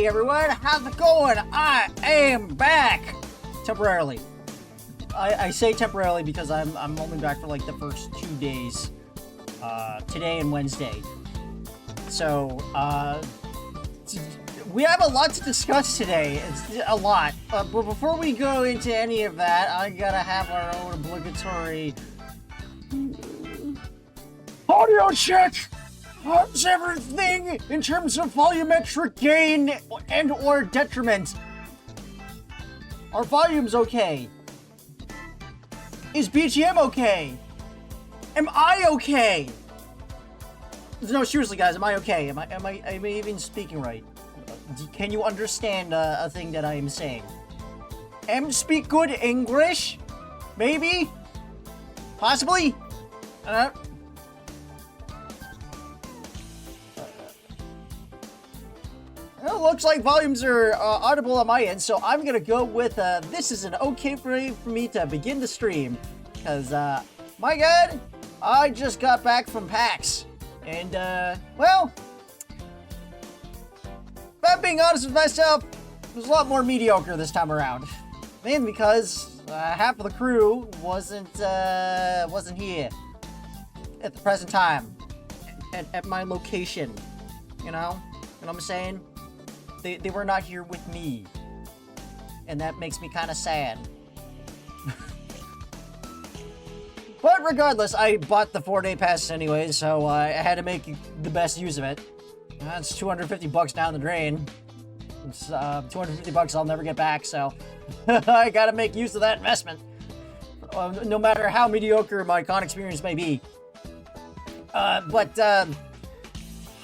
Hey everyone, how's it going? I am back! Temporarily. I say temporarily because I'm only back for like the first 2 days. Today and Wednesday. So, we have a lot to discuss today. It's a lot. But before we go into any of that, I gotta have our own obligatory audio check! How's everything in terms of volumetric gain and or detriment? Are volumes okay? Is BGM okay? Am I okay? No, seriously guys, am I okay? Am I even speaking right? Can you understand a thing that I am saying? Speak good English? Maybe? Possibly? It looks like volumes are audible on my end, so I'm gonna go with this is an okay for me to begin the stream. Because, my god, I just got back from PAX. And, well, if I'm being honest with myself, it was a lot more mediocre this time around. Mainly because half of the crew wasn't here at the present time. At my location. You know what I'm saying? They were not here with me. And that makes me kind of sad. But regardless, I bought the 4-day pass anyway, so I had to make the best use of it. That's 250 bucks down the drain. It's 250 bucks I'll never get back, so I gotta make use of that investment. No matter how mediocre my con experience may be.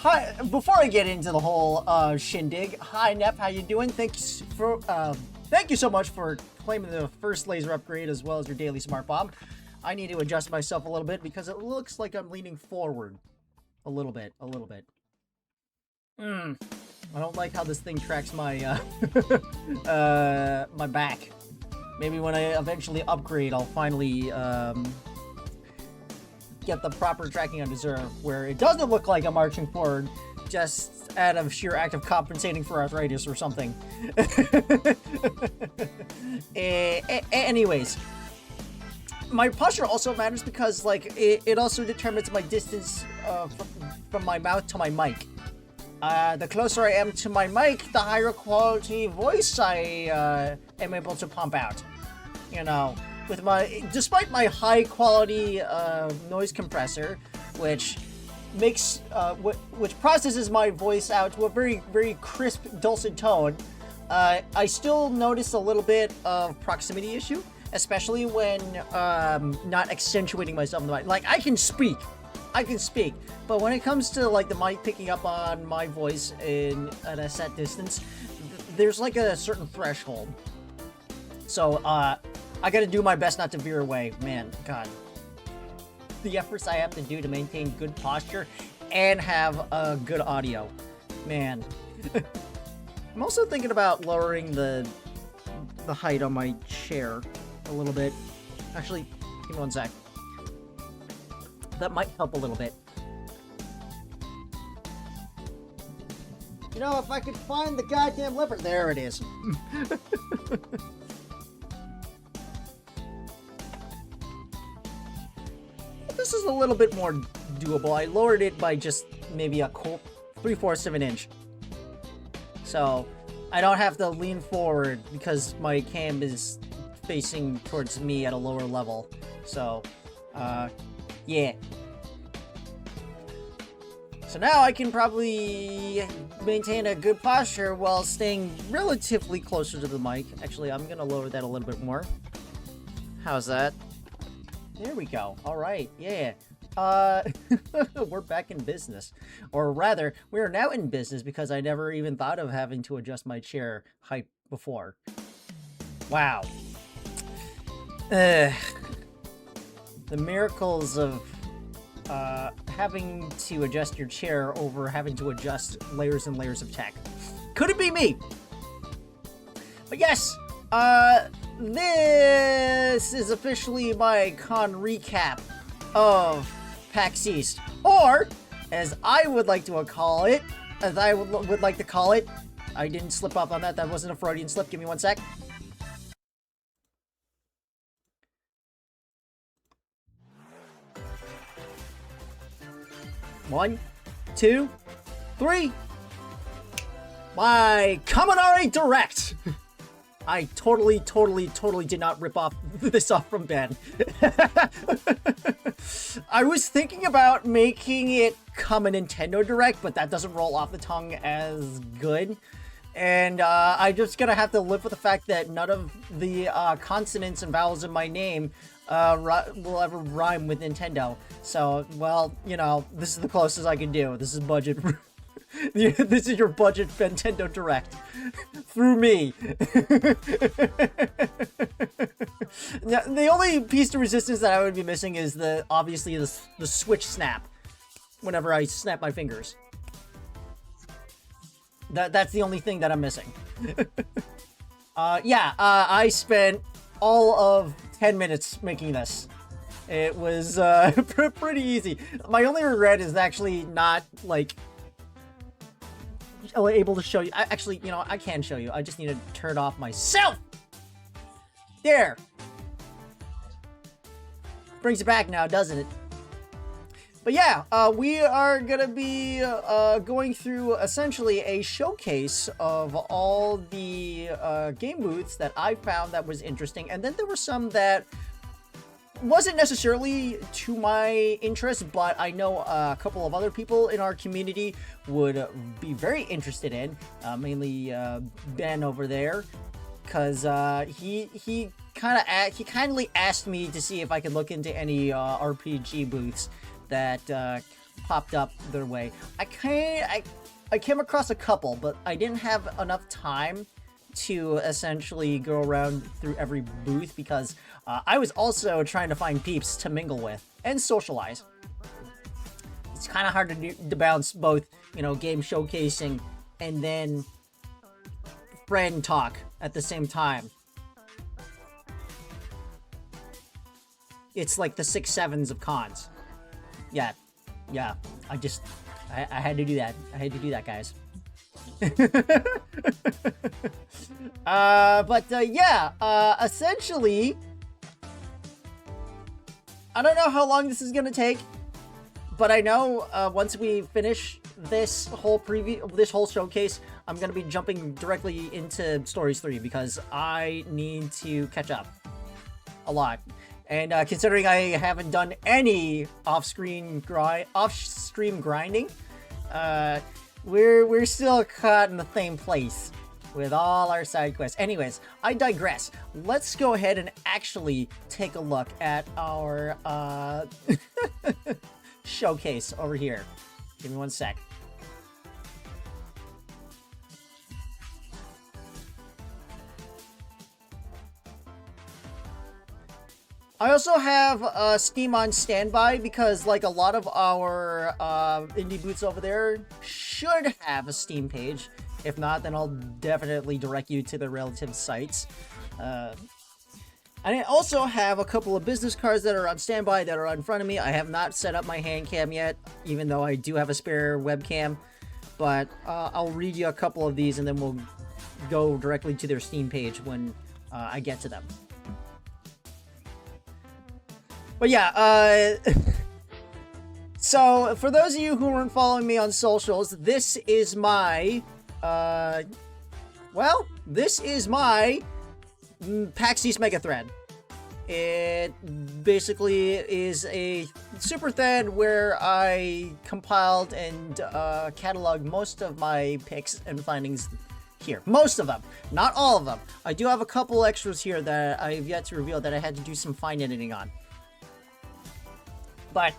Hi, before I get into the whole shindig, hi Neff, how you doing? Thank you so much for claiming the first laser upgrade as well as your daily smart bomb. I need to adjust myself a little bit because it looks like I'm leaning forward a little bit. I don't like how this thing tracks my my back. Maybe when I eventually upgrade, I'll finally get the proper tracking I deserve, where it doesn't look like I'm marching forward, just out of sheer act of compensating for arthritis or something. Anyways, my posture also matters because, like, it also determines my distance from my mouth to my mic. The closer I am to my mic, the higher quality voice I am able to pump out. You know, with despite my high quality noise compressor, which makes which processes my voice out to a very, very crisp, dulcet tone, I still notice a little bit of proximity issue, especially when not accentuating myself in the mic. Like, I can speak, but when it comes to like the mic picking up on my voice at a set distance, there's like a certain threshold. So I gotta do my best not to veer away. Man, God. The efforts I have to do to maintain good posture and have good audio. Man. I'm also thinking about lowering the height on my chair a little bit. Actually, give me one sec. That might help a little bit. You know, if I could find the goddamn lever. There it is. This is a little bit more doable. I lowered it by just maybe a 3/4 of an inch. So I don't have to lean forward because my cam is facing towards me at a lower level. So, yeah. So now I can probably maintain a good posture while staying relatively closer to the mic. Actually, I'm gonna lower that a little bit more. How's that? There we go. All right. Yeah. We're back in business. Or rather, we are now in business because I never even thought of having to adjust my chair height before. Wow. The miracles of having to adjust your chair over having to adjust layers and layers of tech. Could it be me? But yes, this is officially my con recap of PAX East, or as I would like to call it, I didn't slip up on that. That wasn't a Freudian slip. Give me 1 sec. One, two, three. My Kaminari Direct. I totally did not rip this off from Ben. I was thinking about making it come a Nintendo Direct, but that doesn't roll off the tongue as good. And I'm just gonna have to live with the fact that none of the consonants and vowels in my name will ever rhyme with Nintendo. So, well, you know, this is the closest I can do. This is budget. This is your budget Nintendo Direct. Through me. Now, the only piece of resistance that I would be missing is obviously the switch snap. Whenever I snap my fingers. That's the only thing that I'm missing. I spent all of 10 minutes making this. It was pretty easy. My only regret is actually not, like, able to show you. Actually, you know, I can show you. I just need to turn it off myself. There. Brings it back now, doesn't it? But yeah, we are gonna be going through essentially a showcase of all the game booths that I found that was interesting, and then there were some that wasn't necessarily to my interest, but I know a couple of other people in our community would be very interested in, mainly Ben over there, because he kindly asked me to see if I could look into any RPG booths that popped up their way. I came across a couple, but I didn't have enough time to essentially go around through every booth because I was also trying to find peeps to mingle with and socialize. It's kind of hard to balance both, you know, game showcasing and then friend talk at the same time. It's like the 6-7s of cons. Yeah, I had to do that. I had to do that, guys. Essentially, I don't know how long this is gonna take, but I know once we finish this whole showcase, I'm gonna be jumping directly into Stories 3 because I need to catch up a lot. And considering I haven't done any off-stream grinding, we're still caught in the same place with all our side quests. Anyways, I digress. Let's go ahead and actually take a look at our showcase over here. Give me 1 sec. I also have Steam on standby because, like, a lot of our indie booths over there should have a Steam page. If not, then I'll definitely direct you to the relative sites. I also have a couple of business cards that are on standby that are in front of me. I have not set up my hand cam yet, even though I do have a spare webcam. But I'll read you a couple of these and then we'll go directly to their Steam page when I get to them. But yeah, so for those of you who weren't following me on socials, this is my, this is my PAX East Mega Thread. It basically is a super thread where I compiled and cataloged most of my picks and findings here. Most of them, not all of them. I do have a couple extras here that I have yet to reveal that I had to do some fine editing on. But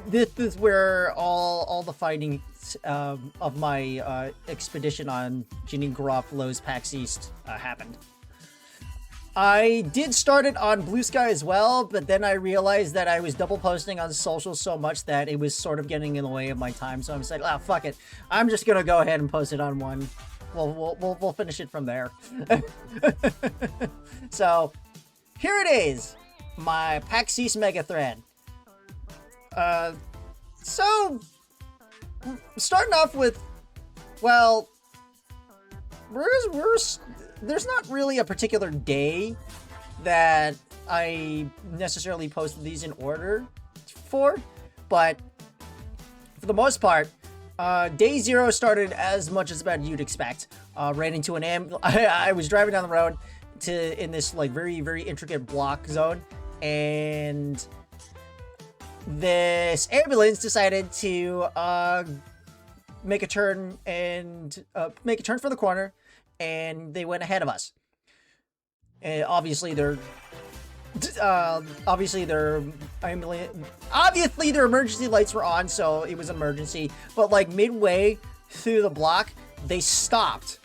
this is where all the findings of my expedition on Ginny Garofalo's PAX East happened. I did start it on Blue Sky as well, but then I realized that I was double posting on social so much that it was sort of getting in the way of my time. So I'm just like, ah, fuck it. I'm just gonna go ahead and post it on one. We'll finish it from there. So here it is. My PAX East Mega Thread. So starting off with Well, there's not really a particular day that I necessarily posted these in order for, but for the most part, day 0 started as much as about you'd expect. Ran into an I was driving down the road in this like very, very intricate block zone, and this ambulance decided to make a turn for the corner, and they went ahead of us. And obviously their emergency lights were on, so it was an emergency. But like midway through the block, they stopped.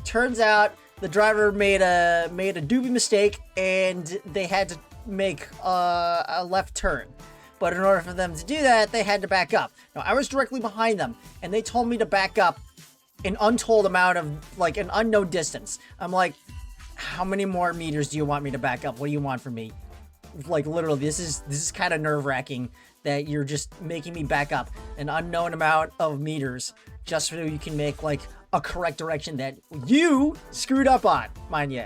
Turns out the driver made a doobie mistake, and they had to make a left turn. But in order for them to do that, they had to back up. Now, I was directly behind them, and they told me to back up an untold amount of, like, an unknown distance. I'm like, how many more meters do you want me to back up? What do you want from me? Like, literally, this is kind of nerve-wracking that you're just making me back up an unknown amount of meters just so you can make, like, a correct direction that you screwed up on, mind you.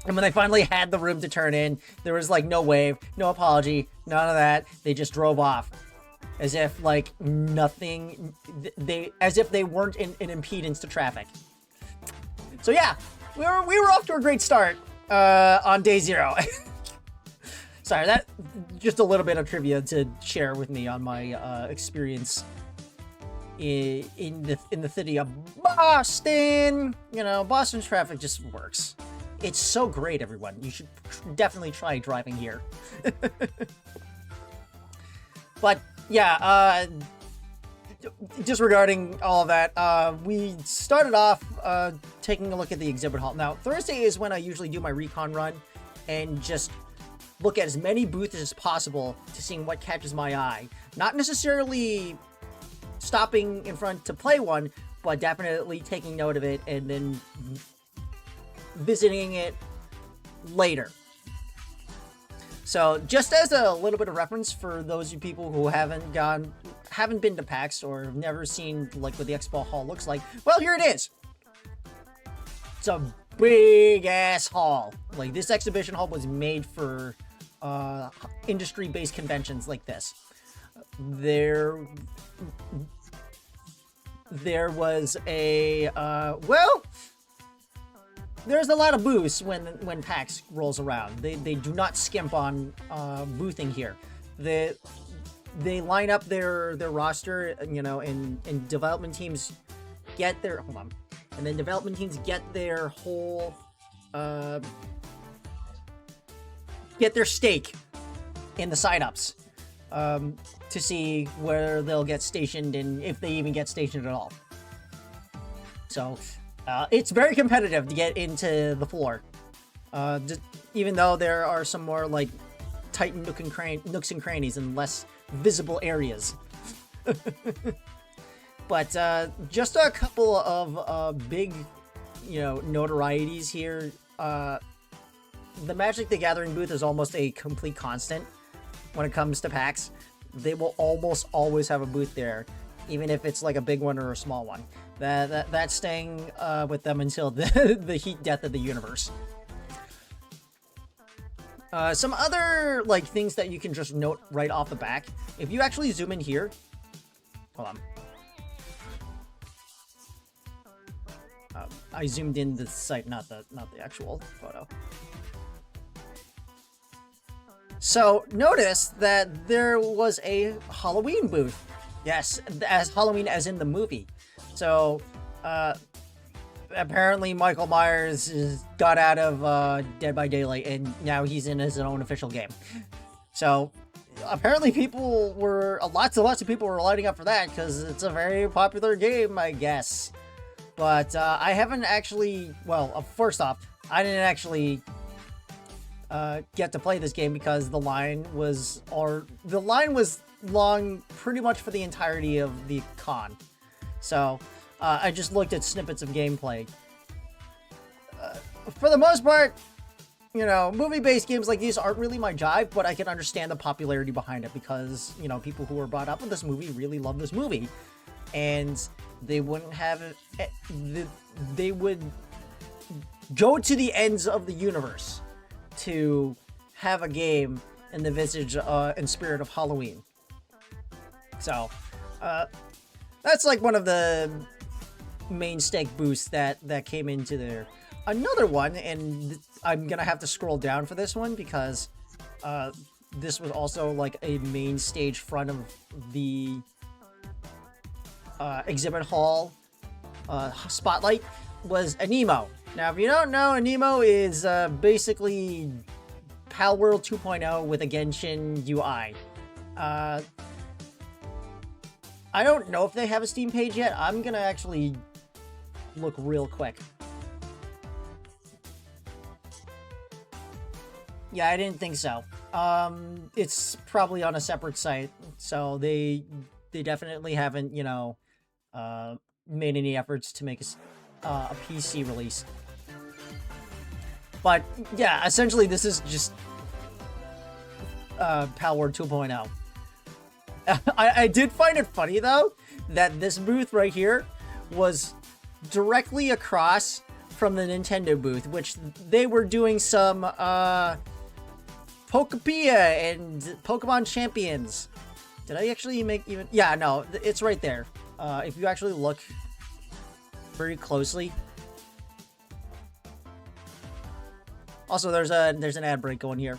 And when they finally had the room to turn in, there was like no wave, no apology, none of that. They just drove off as if like nothing, as if they weren't an impedance to traffic. So yeah, we were off to a great start on day 0. Sorry, that just a little bit of trivia to share with me on my experience in the city of Boston. You know, Boston's traffic just works. It's so great, everyone. You should definitely try driving here. But yeah, just regarding all of that, we started off taking a look at the exhibit hall. Now, Thursday is when I usually do my recon run and just look at as many booths as possible to seeing what catches my eye. Not necessarily stopping in front to play one, but definitely taking note of it and then visiting it later. So just as a little bit of reference for those of you people who haven't been to PAX or have never seen like what the expo hall looks like, well, here it is. It's a big ass hall. Like, this exhibition hall was made for industry-based conventions like this. There was a well, there's a lot of booths when PAX rolls around. They do not skimp on boothing here. They line up their roster, you know, and development teams get their and then development teams get their whole get their stake in the sign-ups to see where they'll get stationed and if they even get stationed at all. So it's very competitive to get into the floor, even though there are some more like tight nooks and crannies and less visible areas. But just a couple of big, you know, notorieties here. The Magic the Gathering booth is almost a complete constant when it comes to PAX. They will almost always have a booth there, even if it's like a big one or a small one. That's staying with them until the heat death of the universe. Some other like things that you can just note right off the back. If you actually zoom in here, hold on. I zoomed in the site, not the actual photo. So notice that there was a Halloween booth. Yes, as Halloween as in the movie. So apparently Michael Myers got out of Dead by Daylight and now he's in his own official game. So apparently lots of people were lining up for that because it's a very popular game, I guess. But I haven't actually, well, first off, I didn't actually get to play this game because the line was long pretty much for the entirety of the con. So I just looked at snippets of gameplay. For the most part, you know, movie-based games like these aren't really my jive, but I can understand the popularity behind it because, you know, people who were brought up with this movie really love this movie. and they wouldn't have it. They would go to the ends of the universe to have a game in the visage and spirit of Halloween. So, that's like one of the main stake boosts that came into there. Another one, and I'm gonna have to scroll down for this one because this was also like a main stage front of the exhibit hall spotlight, was Anemo. Now, if you don't know, Anemo is basically Palworld 2.0 with a Genshin UI. I don't know if they have a Steam page yet. I'm gonna actually look real quick. Yeah, I didn't think so. It's probably on a separate site, so they definitely haven't, you know, made any efforts to make a PC release. But yeah, essentially this is just Palworld 2.0. I did find it funny though that this booth right here was directly across from the Nintendo booth, which they were doing some Pokepia and Pokemon Champions. Did I actually make even? Yeah, no, it's right there. If you actually look very closely. Also, there's an ad break going here.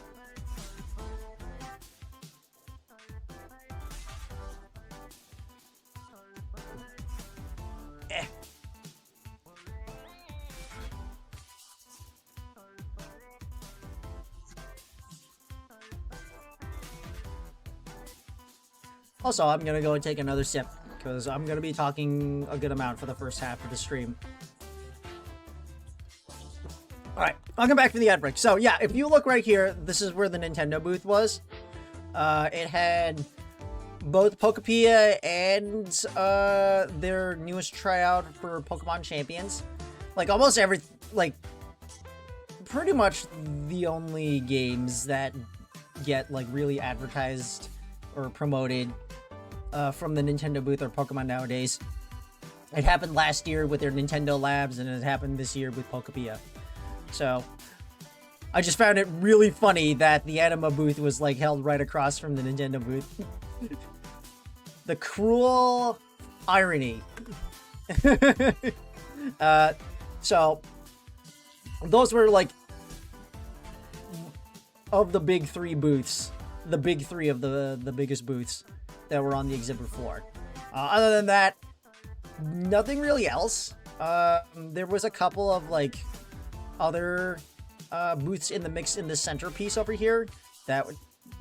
Also, I'm gonna go and take another sip, because I'm gonna be talking a good amount for the first half of the stream. Alright, I'll come back for the ad break. So yeah, if you look right here, this is where the Nintendo booth was. It had both Pokepia and their newest tryout for Pokemon Champions. Like almost every, like, pretty much the only games that get like really advertised or promoted from the Nintendo booth or Pokemon nowadays. It happened last year with their Nintendo Labs, and it happened this year with Pokepia. So, I just found it really funny that the Anima booth was like held right across from the Nintendo booth. The cruel irony. So, those were like, of the big three booths, the big three of the biggest booths that were on the exhibit floor. Other than that, nothing really else. There was a couple of like other booths in the mix in the centerpiece over here that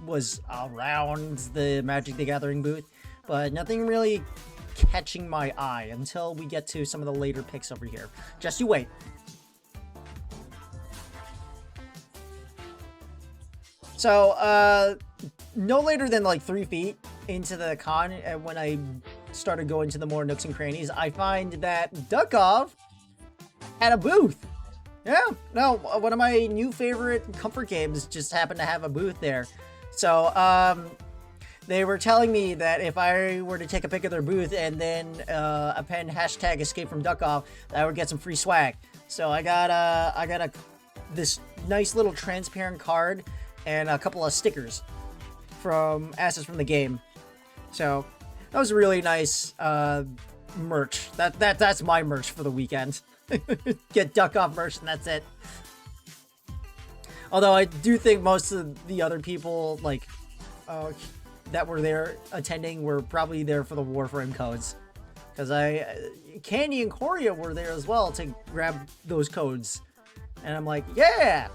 was around the Magic the Gathering booth, but nothing really catching my eye until we get to some of the later picks over here. Just you wait. So, no later than like 3 feet into the con, when I started going to the more nooks and crannies, I find that Dukov had a booth. Yeah, no, one of my new favorite comfort games just happened to have a booth there. So, they were telling me that if I were to take a pic of their booth and then append hashtag escape from Dukov, I would get some free swag. So I got this nice little transparent card and a couple of stickers from assets from the game. So that was really nice merch. That's my merch for the weekend. Get Duck Off merch and that's it. Although I do think most of the other people like that were there attending were probably there for the Warframe codes. Because Candy and Coria were there as well to grab those codes. And I'm like, yeah!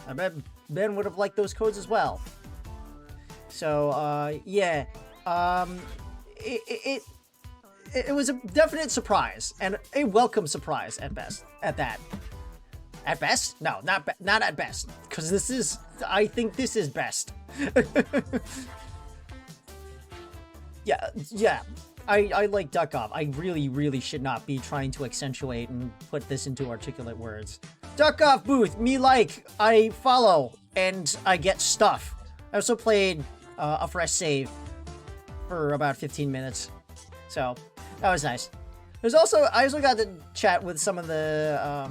I bet Ben would have liked those codes as well. So, yeah. It was a definite surprise. And a welcome surprise at best. At that. At best? No, not at best. Because this is... I think this is best. Yeah. I like Duck Off. I really should not be trying to accentuate and put this into articulate words. Duck Off booth, me like, I follow, and I get stuff. I also played a fresh save for about 15 minutes. So, That was nice. There's also, I also got to chat with some of the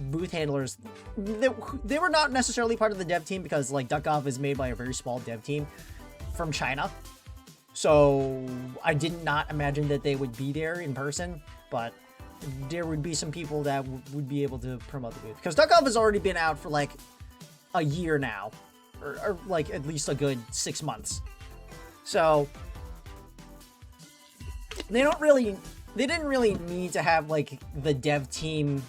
booth handlers. They were not necessarily part of the dev team because like Duck Off is made by a very small dev team from China. So I did not imagine that they would be there in person, but there would be some people that would be able to promote the booth. Because Duck Off has already been out for like a year now, or like at least a good 6 months. So they didn't really need to have like the dev team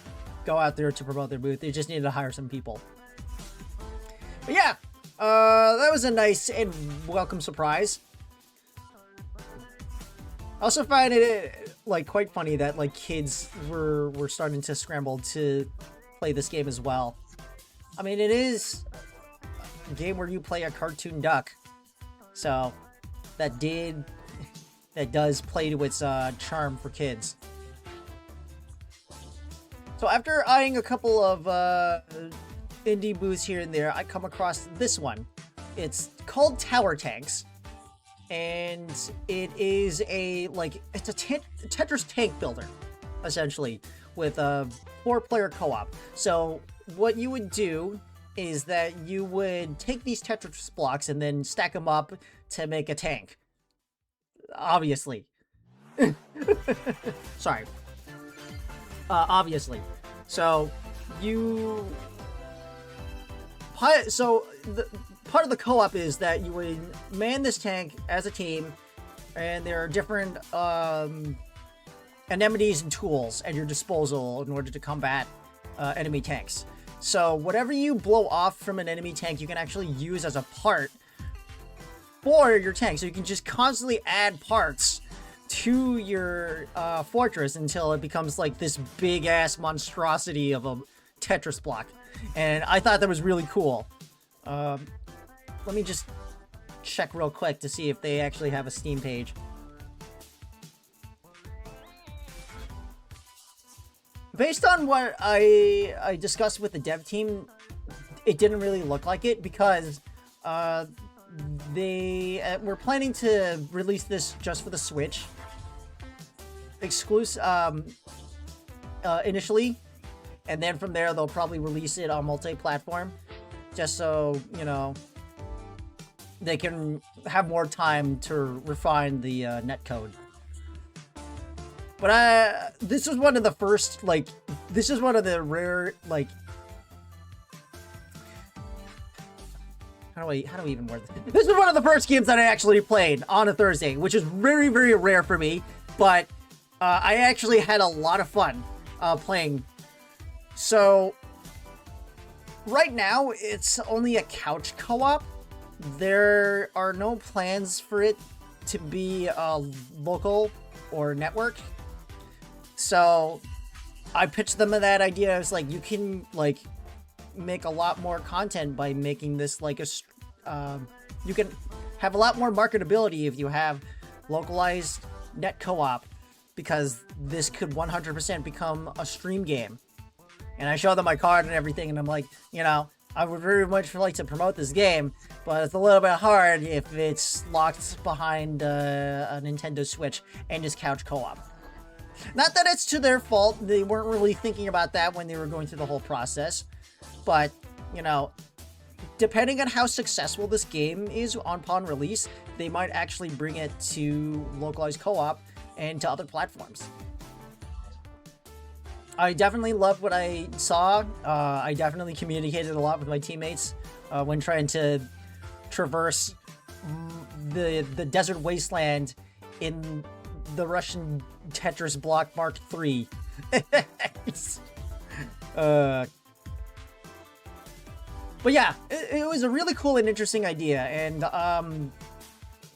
go out there to promote their booth. They just needed to hire some people. But yeah, that was a nice and welcome surprise. I also find it like quite funny that like kids were starting to scramble to play this game as well. I mean, it is a game where you play a cartoon duck, so that does play to its charm for kids. So after eyeing a couple of indie booths here and there, I come across this one. It's called Tower Tanks, and it is it's a Tetris tank builder, essentially, with a 4-player co-op. So what you would do is that you would take these Tetris blocks and then stack them up to make a tank. Obviously. Sorry. Obviously. So the part of the co-op is that you would man this tank as a team, and there are different anemones and tools at your disposal in order to combat enemy tanks. So whatever you blow off from an enemy tank, you can actually use as a part for your tank. So you can just constantly add parts to your fortress until it becomes like this big ass monstrosity of a Tetris block. And I thought that was really cool. Let me just check real quick to see if they actually have a Steam page. Based on what I discussed with the dev team, it didn't really look like it because they were planning to release this just for the Switch exclusive initially, and then from there they'll probably release it on multi-platform, just so you know they can have more time to refine the netcode. But this is one of the first, this is one of the rare, how do we even word this? This is one of the first games that I actually played on a Thursday, which is very, very rare for me, but I actually had a lot of fun playing. So right now it's only a couch co-op. There are no plans for it to be local or network. So I pitched them that idea. I was like, you can make a lot more content by making this you can have a lot more marketability if you have localized net co-op, because this could 100% become a stream game. And I showed them my card and everything, and I'm like, I would very much like to promote this game, but it's a little bit hard if it's locked behind a Nintendo Switch and is couch co-op. Not that it's to their fault. They weren't really thinking about that when they were going through the whole process. But, depending on how successful this game is upon release, they might actually bring it to localized co-op and to other platforms. I definitely loved what I saw. I definitely communicated a lot with my teammates when trying to traverse the desert wasteland in the Russian Tetris block Mark III. But yeah, it was a really cool and interesting idea, and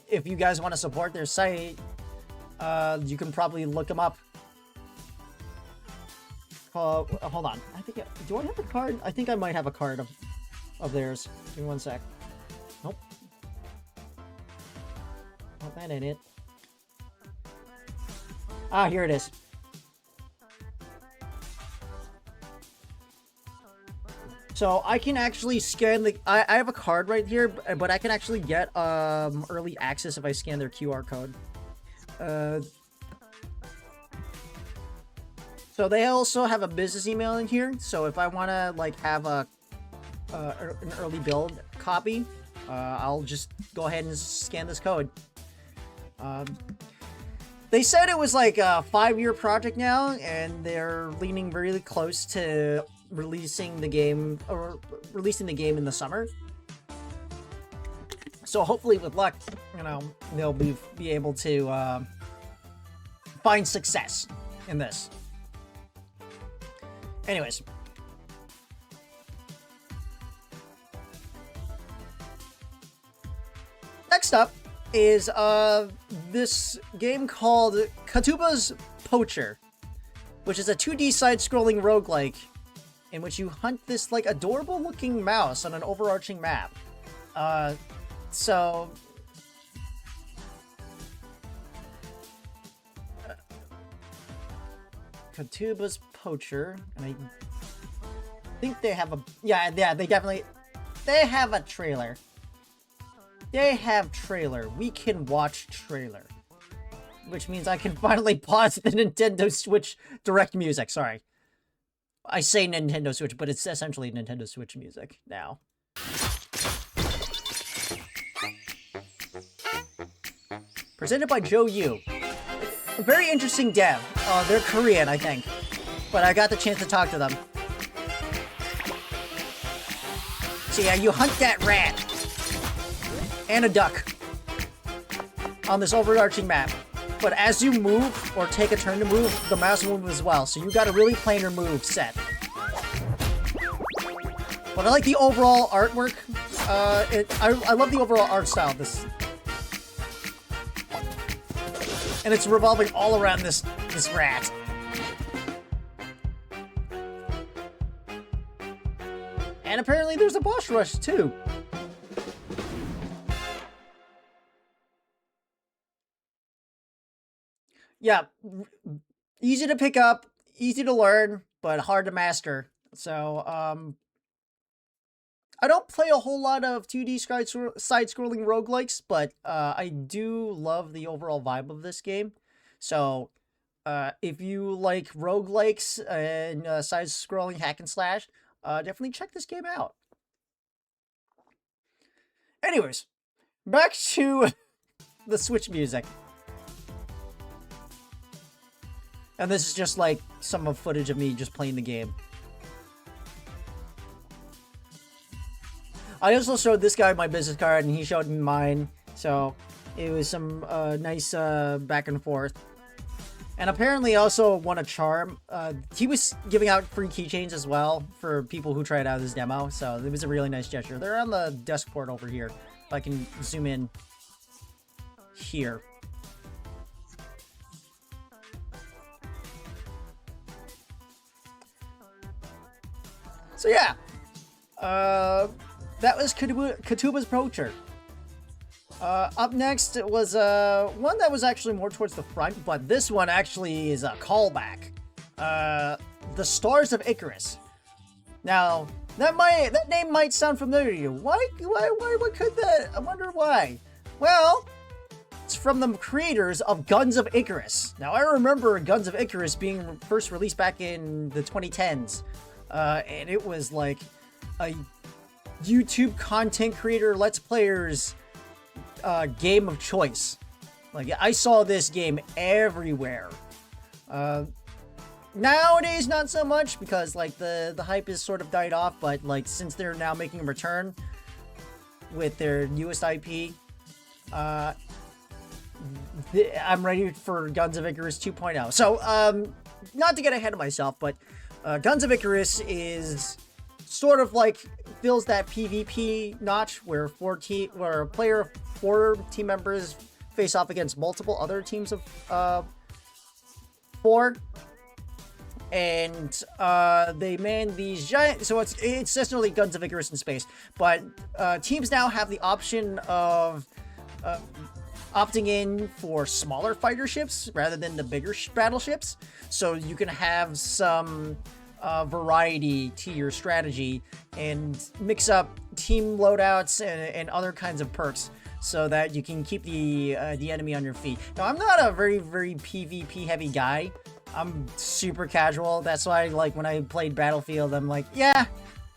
if you guys want to support their site, you can probably look them up. Hold on. Do I have a card? I think I might have a card of theirs. Give me one sec. Nope. Not that in it. Ah, here it is. So I can actually scan I have a card right here, but I can actually get early access if I scan their QR code. So they also have a business email in here. So if I want to like have an early build copy, I'll just go ahead and scan this code. They said it was like a 5-year project now, and they're leaning really close to releasing the game in the summer. So hopefully, with luck, you know, they'll be able to find success in this. Anyways. Next up is this game called Katuba's Poacher, which is a 2D side-scrolling roguelike in which you hunt this like adorable-looking mouse on an overarching map. So Katuba's Poacher, and I think they have a they have a trailer. They have trailer. We can watch trailer. Which means I can finally pause the Nintendo Switch Direct music. Sorry. I say Nintendo Switch, but it's essentially Nintendo Switch music now. Presented by Joe Yu. A very interesting dev. They're Korean, I think. But I got the chance to talk to them. So yeah, you hunt that rat. And a duck on this overarching map. But as you move, or take a turn to move, the mouse will move as well. So you got a really planar move set. But I like the overall artwork. I love the overall art style of this. And it's revolving all around this rat. And apparently there's a boss rush too. Yeah, easy to pick up, easy to learn, but hard to master. So, I don't play a whole lot of 2D side-scrolling roguelikes, but I do love the overall vibe of this game. So, if you like roguelikes and side-scrolling hack and slash, definitely check this game out. Anyways, back to the Switch music. And this is just like some footage of me just playing the game. I also showed this guy my business card and he showed me mine. So it was some nice back and forth. And apparently also won a charm. He was giving out free keychains as well for people who tried out his demo. So it was a really nice gesture. They're on the desk port over here. If I can zoom in here. So yeah, that was Katuba's Poacher. Up next it was one that was actually more towards the front, but this one actually is a callback. The Stars of Icarus. Now that name might sound familiar to you. Why? What could that? I wonder why. Well, it's from the creators of Guns of Icarus. Now I remember Guns of Icarus being first released back in the 2010s. And it was like a YouTube content creator, Let's Players game of choice. Like, I saw this game everywhere. Nowadays, not so much, because like the hype is sort of died off, but like since they're now making a return with their newest IP, I'm ready for Guns of Icarus 2.0. So, not to get ahead of myself, but Guns of Icarus is sort of like fills that PvP notch where a player of 4 team members face off against multiple other teams of 4, and they man these giant. So it's essentially Guns of Icarus in space, but teams now have the option of opting in for smaller fighter ships rather than the bigger battleships, so you can have some variety to your strategy and mix up team loadouts and other kinds of perks so that you can keep the enemy on your feet. Now, I'm not a very PvP heavy guy, I'm super casual. That's why, like, when I played Battlefield, I'm like, yeah,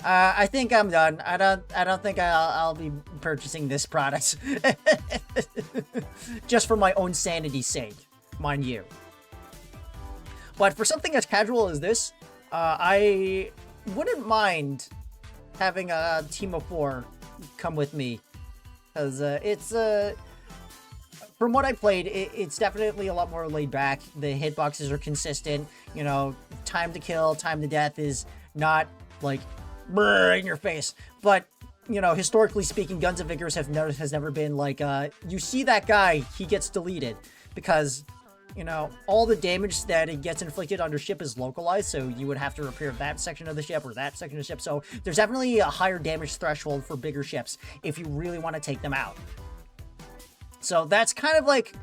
I think I'm done. I don't think I'll be purchasing this product. Just for my own sanity's sake, mind you. But for something as casual as this, I wouldn't mind having a team of 4 come with me. Because it's, from what I played, it's definitely a lot more laid back. The hitboxes are consistent. You know, time to kill, time to death is not, like, brrr in your face. But, you know, historically speaking, Guns of Icarus has never been like, you see that guy, he gets deleted. Because, you know, all the damage that it gets inflicted on your ship is localized, so you would have to repair that section of the ship or that section of the ship. So there's definitely a higher damage threshold for bigger ships if you really want to take them out. So that's kind of like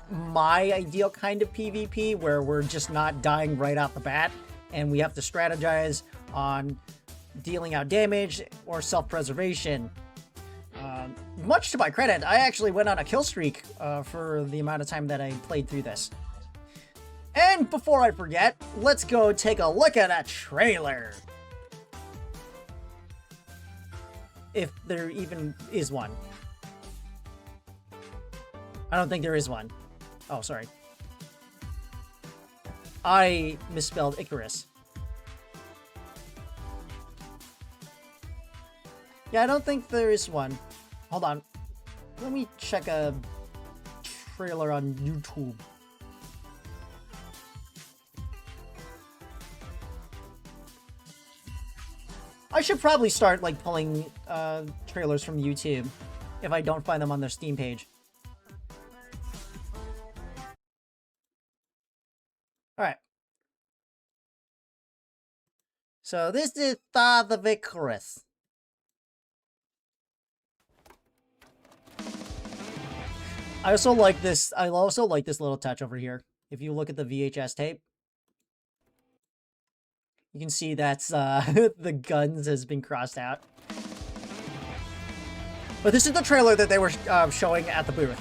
my ideal kind of PvP, where we're just not dying right off the bat, and we have to strategize on dealing out damage or self-preservation. Much to my credit, I actually went on a kill streak for the amount of time that I played through this. And before I forget, let's go take a look at a trailer. If there even is one. I don't think there is one. Oh, sorry. I misspelled Icarus. Yeah, I don't think there is one. Hold on. Let me check a trailer on YouTube. I should probably start, like, pulling trailers from YouTube if I don't find them on their Steam page. Alright. So this is the Icarus. I also like this little touch over here. If you look at the VHS tape, you can see that's the guns has been crossed out. But this is the trailer that they were showing at the booth.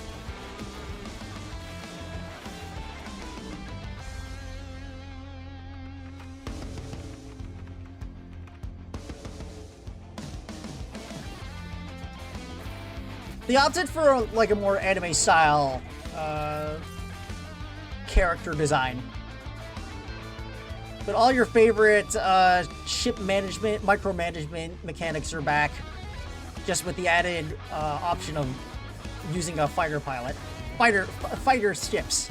They opted for like a more anime style character design. But all your favorite ship management, micromanagement mechanics are back, just with the added option of using a fighter ships.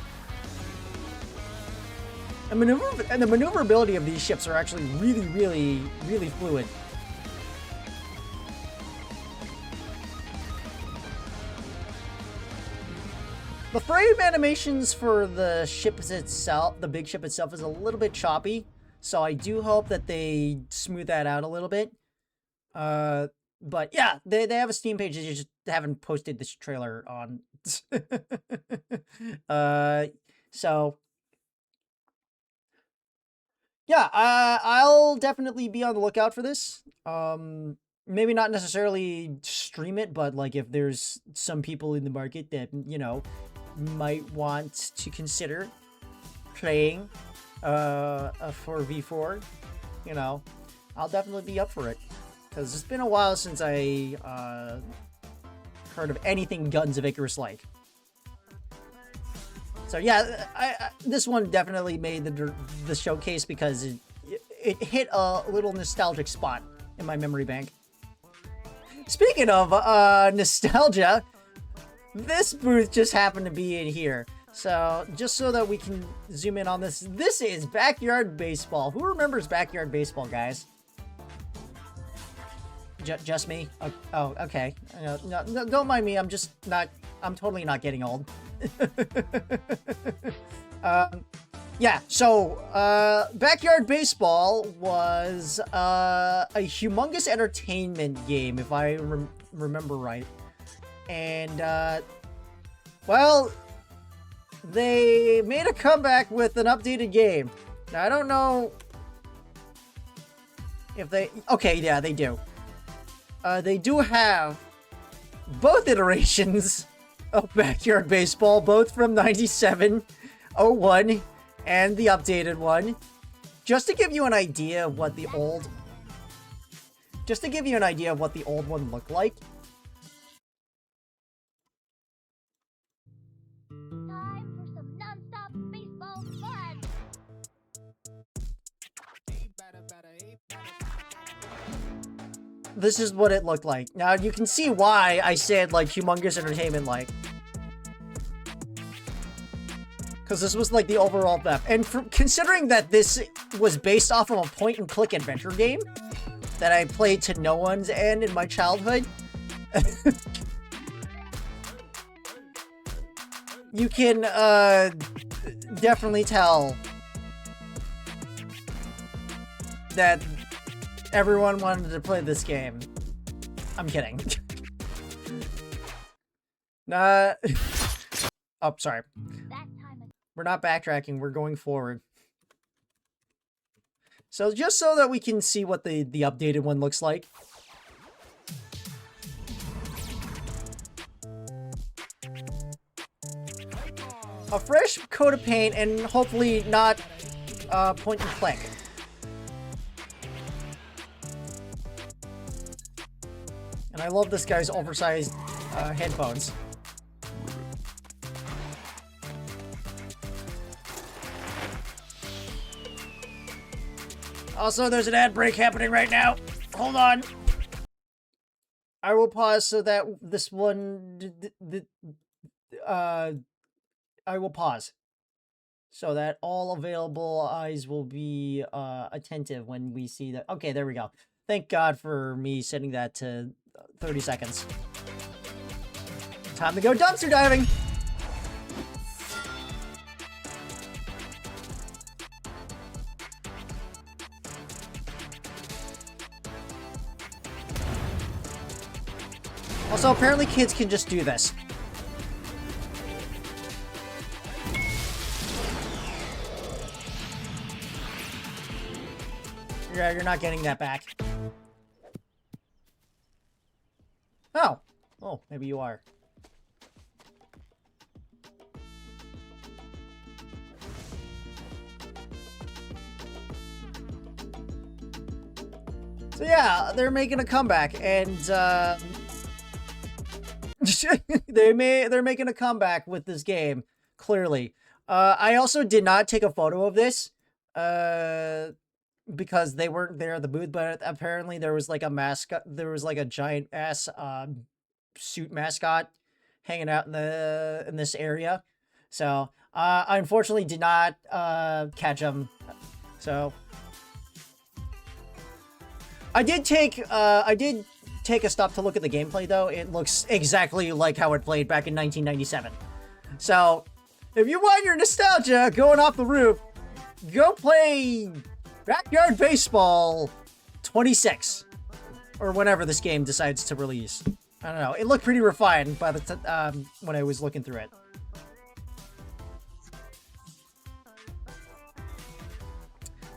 And the maneuverability of these ships are actually really fluid. The frame animations for the ship itself, the big ship itself, is a little bit choppy, so I do hope that they smooth that out a little bit. But yeah, they have a Steam page, they just haven't posted this trailer on. So yeah, I'll definitely be on the lookout for this. Maybe not necessarily stream it, but like if there's some people in the market that, you know, might want to consider playing a 4v4, you know, I'll definitely be up for it. Because it's been a while since I heard of anything Guns of Icarus like. So yeah, this one definitely made the showcase because it hit a little nostalgic spot in my memory bank. Speaking of nostalgia, this booth just happened to be in here. So just so that we can zoom in on this, this is Backyard Baseball. Who remembers Backyard Baseball, guys? Just me? Oh, okay. No, don't mind me. I'm totally not getting old. Yeah, so Backyard Baseball was a humongous entertainment game, if I remember right. And, well, they made a comeback with an updated game. Now, I don't know if they... Okay, yeah, they do. They do have both iterations of Backyard Baseball, both from 97, 01, and the updated one. Just to give you an idea of what the old one looked like. Time for some non-stop baseball fun. This is what it looked like. Now you can see why I said like humongous entertainment like. Because this was like the overall depth. And considering that this was based off of a point-and-click adventure game that I played to no one's end in my childhood, you can definitely tell that everyone wanted to play this game. I'm kidding. Oh, sorry. We're not backtracking, we're going forward. So just so that we can see what the updated one looks like. A fresh coat of paint and hopefully not point and click. And I love this guy's oversized headphones. Also, there's an ad break happening right now. Hold on. I will pause so that this one... I will pause. So that all available eyes will be attentive when we see that. Okay, there we go. Thank God for me setting that to 30 seconds. Time to go dumpster diving! Also, apparently kids can just do this. Yeah, you're not getting that back. Oh. Oh, maybe you are. So yeah, they're making a comeback, and they're making a comeback with this game, clearly. I also did not take a photo of this, because they weren't there at the booth, but apparently there was like a mascot, there was like a giant ass suit mascot hanging out in this area. So I unfortunately did not catch him. So I did take a stop to look at the gameplay though. It looks exactly like how it played back in 1997. So if you want your nostalgia going off the roof, go play Backyard Baseball 26, or whenever this game decides to release. I don't know. It looked pretty refined by the when I was looking through it.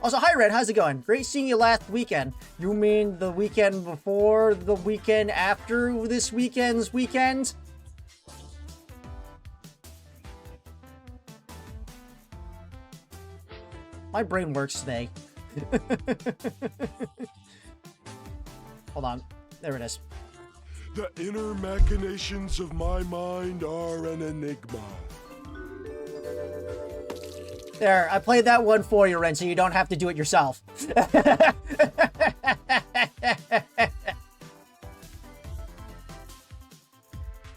Also, hi Red, how's it going? Great seeing you last weekend. You mean the weekend before the weekend after this weekend's weekend? My brain works today. Hold on. There it is. The inner machinations of my mind are an enigma. There, I played that one for you, Ren, so you don't have to do it yourself.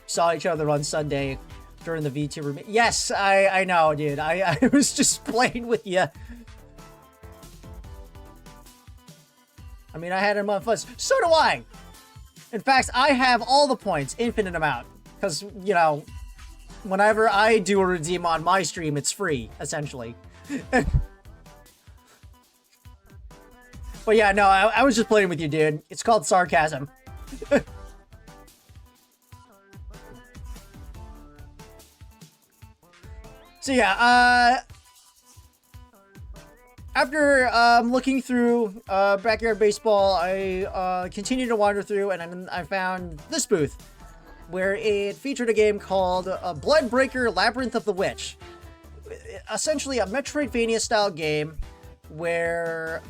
Saw each other on Sunday during the VTuber. Yes, I know, dude. I was just playing with you. I mean, I had him on fuzz. So do I. In fact, I have all the points, infinite amount. Because, you know, whenever I do a redeem on my stream, it's free, essentially. But yeah, no, I was just playing with you, dude. It's called sarcasm. So yeah, after looking through Backyard Baseball, I continued to wander through, and then I found this booth, where it featured a game called Bloodbreaker Labyrinth of the Witch. essentially a Metroidvania style game where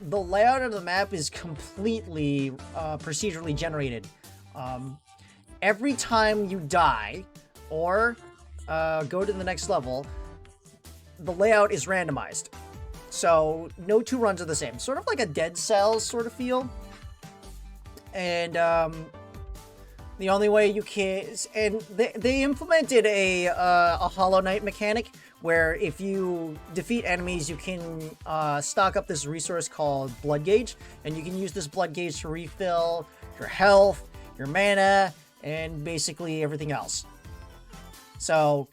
the layout of the map is completely procedurally generated. Every time you die or go to the next level, the layout is randomized. So no two runs are the same. Sort of like a Dead Cells sort of feel. And the only way you can... And they implemented a Hollow Knight mechanic where if you defeat enemies, you can stock up this resource called Blood Gauge. And you can use this Blood Gauge to refill your health, your mana, and basically everything else. So...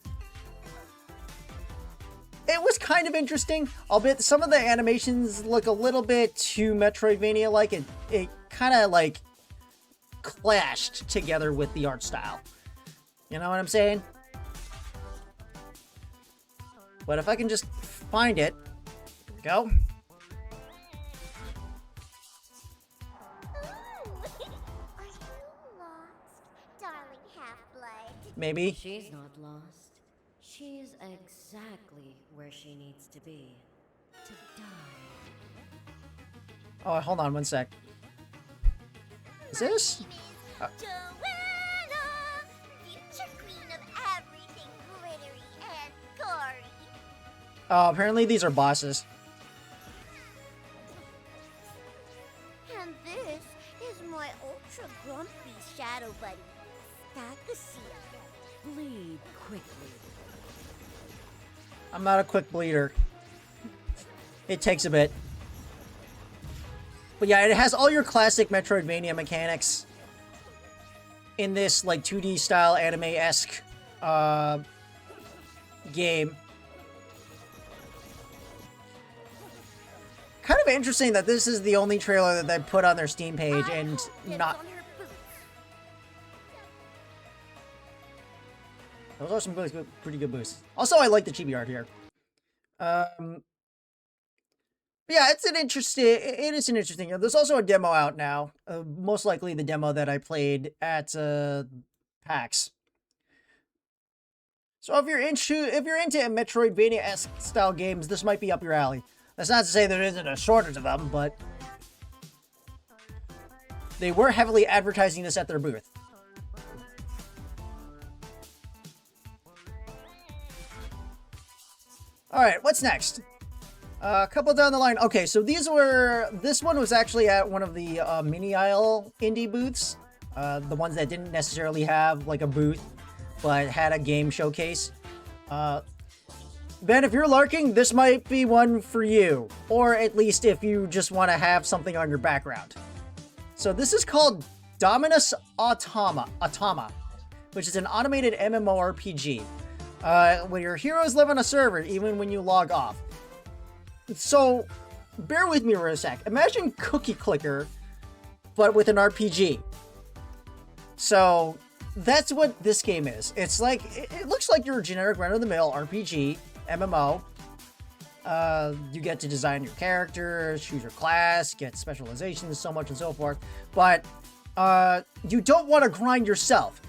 it was kind of interesting, albeit some of the animations look a little bit too Metroidvania-like. It kind of, like, clashed together with the art style. You know what I'm saying? But if I can just find it... There we go. Are you lost, darling half-blood? Maybe. She's not lost. She's exactly where she needs to be. To die. Oh, hold on one sec. Is this? Joanna, future queen of everything glittery and gory. Oh, apparently these are bosses. And this is my ultra grumpy shadow buddy, Stackasy. Bleed quickly. I'm not a quick bleeder. It takes a bit. But yeah, it has all your classic Metroidvania mechanics in this, like, 2D style anime-esque game. Kind of interesting that this is the only trailer that they put on their Steam page and not... Those are some pretty good boosts. Also, I like the chibi art here. But yeah, it is an interesting. There's also a demo out now. Most likely the demo that I played at PAX. So if you're into Metroidvania-esque style games, this might be up your alley. That's not to say there isn't a shortage of them, but they were heavily advertising this at their booth. Alright, what's next? A couple down the line. Okay, so this one was actually at one of the mini aisle indie booths. The ones that didn't necessarily have like a booth, but had a game showcase. Ben, if you're lurking, this might be one for you. Or at least if you just want to have something on your background. So this is called Dominus Automa, which is an automated MMORPG. Where your heroes live on a server even when you log off. So, bear with me for a sec. Imagine Cookie Clicker, but with an RPG. So, that's what this game is. It's like, it looks like your generic run-of-the-mill RPG, MMO. You get to design your character, choose your class, get specializations, so much and so forth. But, you don't want to grind yourself.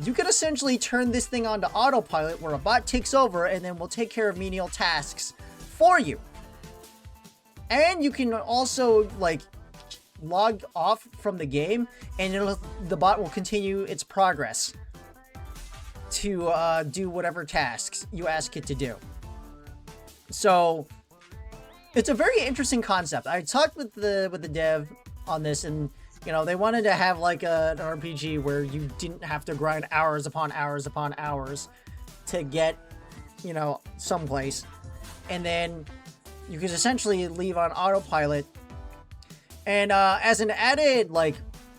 You can essentially turn this thing onto autopilot where a bot takes over and then will take care of menial tasks for you. And you can also, like, log off from the game and the bot will continue its progress to do whatever tasks you ask it to do. So, it's a very interesting concept. I talked with the dev on this, and you know, they wanted to have like an RPG where you didn't have to grind hours upon hours upon hours to get, you know, someplace. And then you could essentially leave on autopilot. And as an added, like,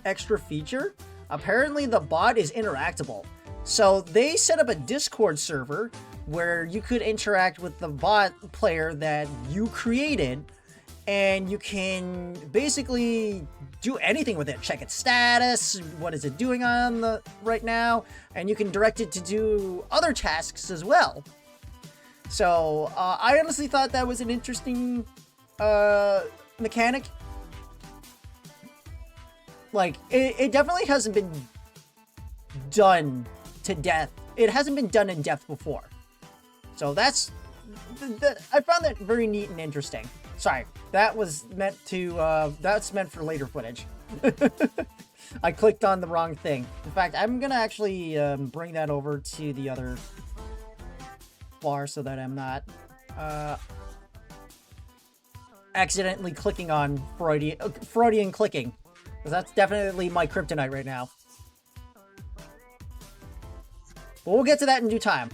extra feature, apparently the bot is interactable. So they set up a Discord server where you could interact with the bot player that you created. And you can basically do anything with it. Check its status, what is it doing on right now, and you can direct it to do other tasks as well. So I honestly thought that was an interesting mechanic. Like, it definitely hasn't been done to death. It hasn't been done in depth before. So that's I found that very neat and interesting. Sorry, that was meant to, that's meant for later footage. I clicked on the wrong thing. In fact, I'm gonna actually bring that over to the other bar so that I'm not accidentally clicking on Freudian clicking. Because that's definitely my kryptonite right now. But we'll get to that in due time.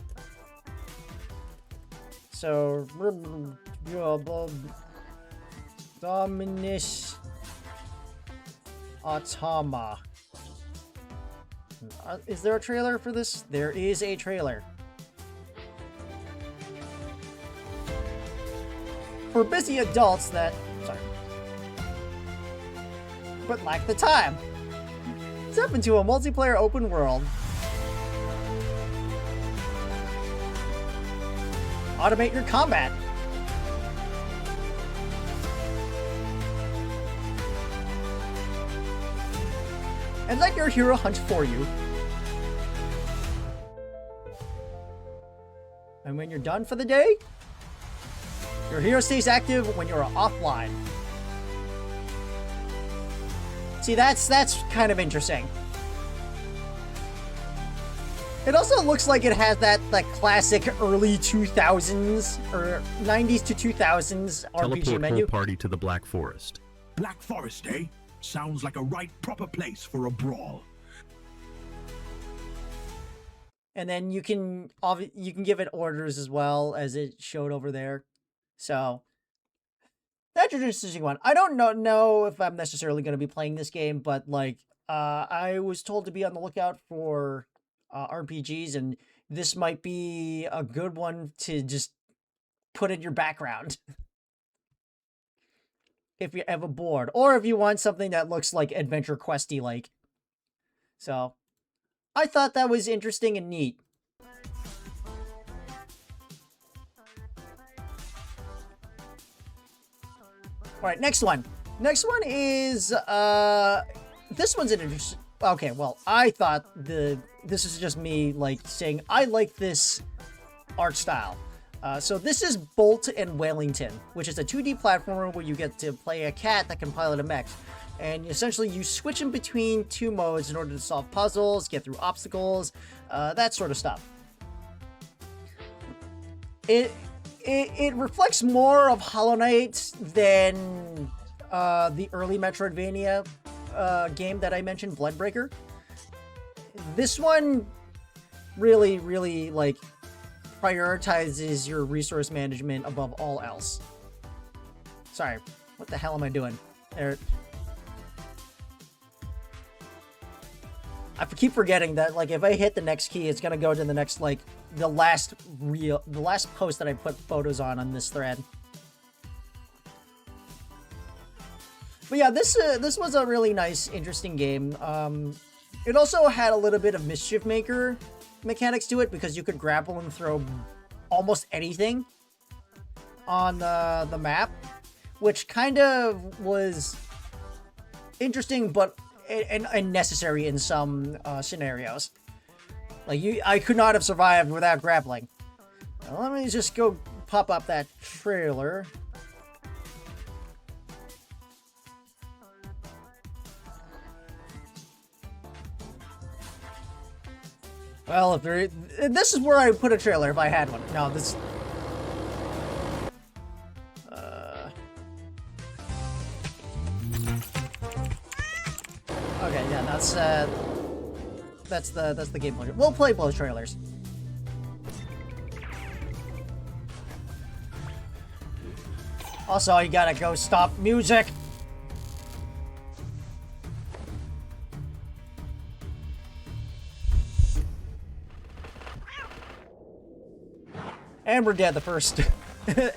So, Dominus Automa. Is there a trailer for this? There is a trailer. For busy adults that... Sorry. But lack the time. Step into a multiplayer open world. Automate your combat. And let your hero hunt for you. And when you're done for the day, your hero stays active when you're offline. See, that's kind of interesting. It also looks like it has that classic early 2000s or 90s to 2000s RPG Teleport menu. whole party to the Black Forest. Black Forest, eh? Sounds like a right proper place for a brawl. And then you can give it orders as well, as it showed over there. So that's an interesting one. I don't know if I'm necessarily going to be playing this game, but like I was told to be on the lookout for RPGs, and this might be a good one to just put in your background if you're ever bored, or if you want something that looks like Adventure Questy like. So I thought that was interesting and neat. All right, next one. Next one is this one's an interesting. Okay, well, I thought this is just me like saying I like this art style. So this is Bolt and Wellington, which is a 2D platformer where you get to play a cat that can pilot a mech. And essentially you switch in between two modes in order to solve puzzles, get through obstacles, that sort of stuff. It reflects more of Hollow Knight than the early Metroidvania game that I mentioned, Bloodbreaker. This one really, really like prioritizes your resource management above all else. Sorry, what the hell am I doing? There. I keep forgetting that like if I hit the next key, it's gonna go to the next like the last post that I put photos on this thread. But yeah, this was a really nice, interesting game. It also had a little bit of Mischief Maker mechanics to it because you could grapple and throw almost anything on the map, which kind of was interesting, but and necessary in some scenarios. Like I could not have survived without grappling. Now, let me just go pop up that trailer. Well, if this is where I would put a trailer if I had one. No, this. Okay, yeah, that's the game mode. We'll play both trailers. Also, you gotta go stop music. And we're dead the first. The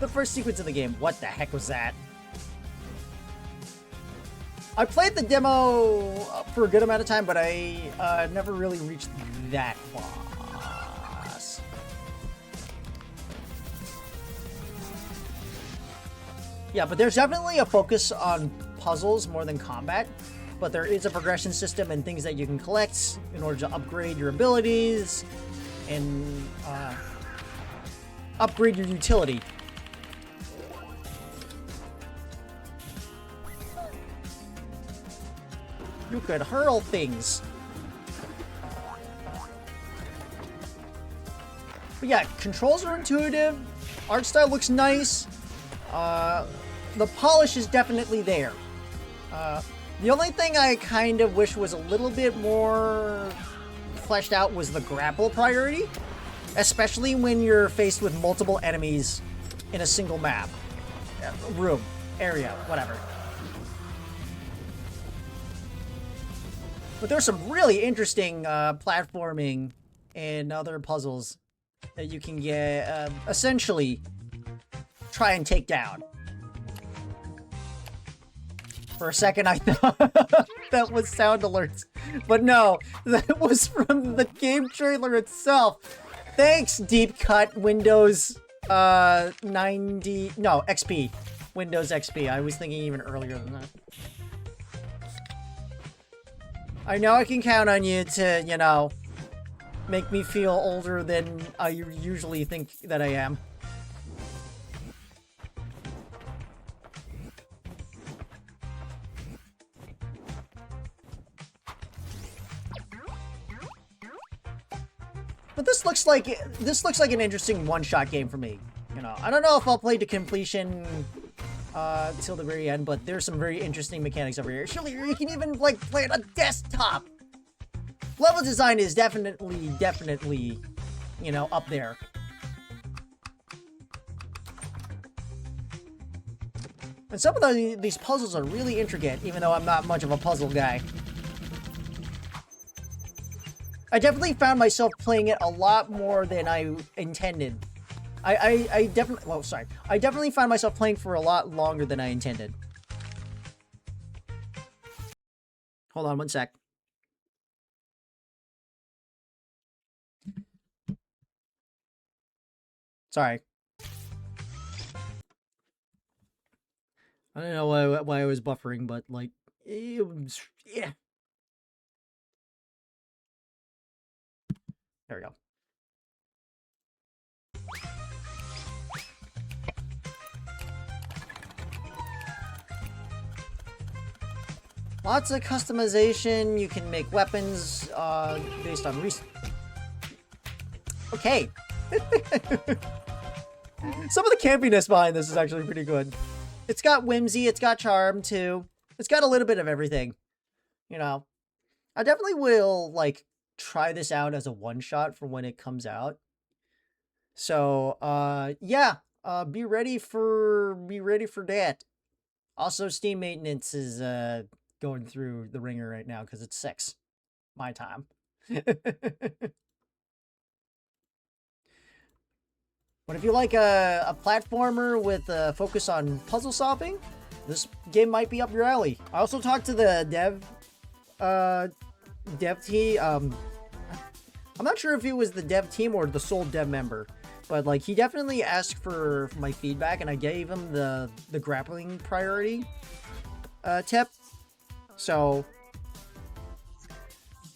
first sequence of the game. What the heck was that? I played the demo for a good amount of time, but I never really reached that boss. Yeah, but there's definitely a focus on puzzles more than combat. but there is a progression system and things that you can collect in order to upgrade your abilities and upgrade your utility. You could hurl things. But yeah, controls are intuitive. Art style looks nice. The polish is definitely there. The only thing I kind of wish was a little bit more fleshed out was the grapple priority. Especially when you're faced with multiple enemies in a single map. Room, area, whatever. But there's some really interesting platforming and other puzzles that you can get, essentially try and take down. For a second, I thought that was sound alerts. But no, that was from the game trailer itself. Thanks, Deep Cut Windows 90... No, XP. Windows XP. I was thinking even earlier than that. I know I can count on you to, you know, make me feel older than I usually think that I am. But this looks like an interesting one-shot game for me. You know, I don't know if I'll play to completion till the very end, but there's some very interesting mechanics over here. Surely you can even like play it on desktop. Level design is definitely, you know, up there. And some of these puzzles are really intricate, even though I'm not much of a puzzle guy. I definitely found myself playing it a lot more than I intended. I definitely found myself playing for a lot longer than I intended. Hold on one sec. Sorry. I don't know why I was buffering, but like, it was, yeah. There we go. Lots of customization. You can make weapons based on Okay. Some of the campiness behind this is actually pretty good. It's got whimsy, it's got charm too. It's got a little bit of everything. You know, I definitely will like try this out as a one-shot for when it comes out. So, yeah, be ready for that. Also, Steam maintenance is going through the ringer right now because it's 6 my time. But if you like a platformer with a focus on puzzle solving, this game might be up your alley. I also talked to the dev team. I'm not sure if it was the dev team or the sole dev member, but like he definitely asked for my feedback, and I gave him the grappling priority tip. So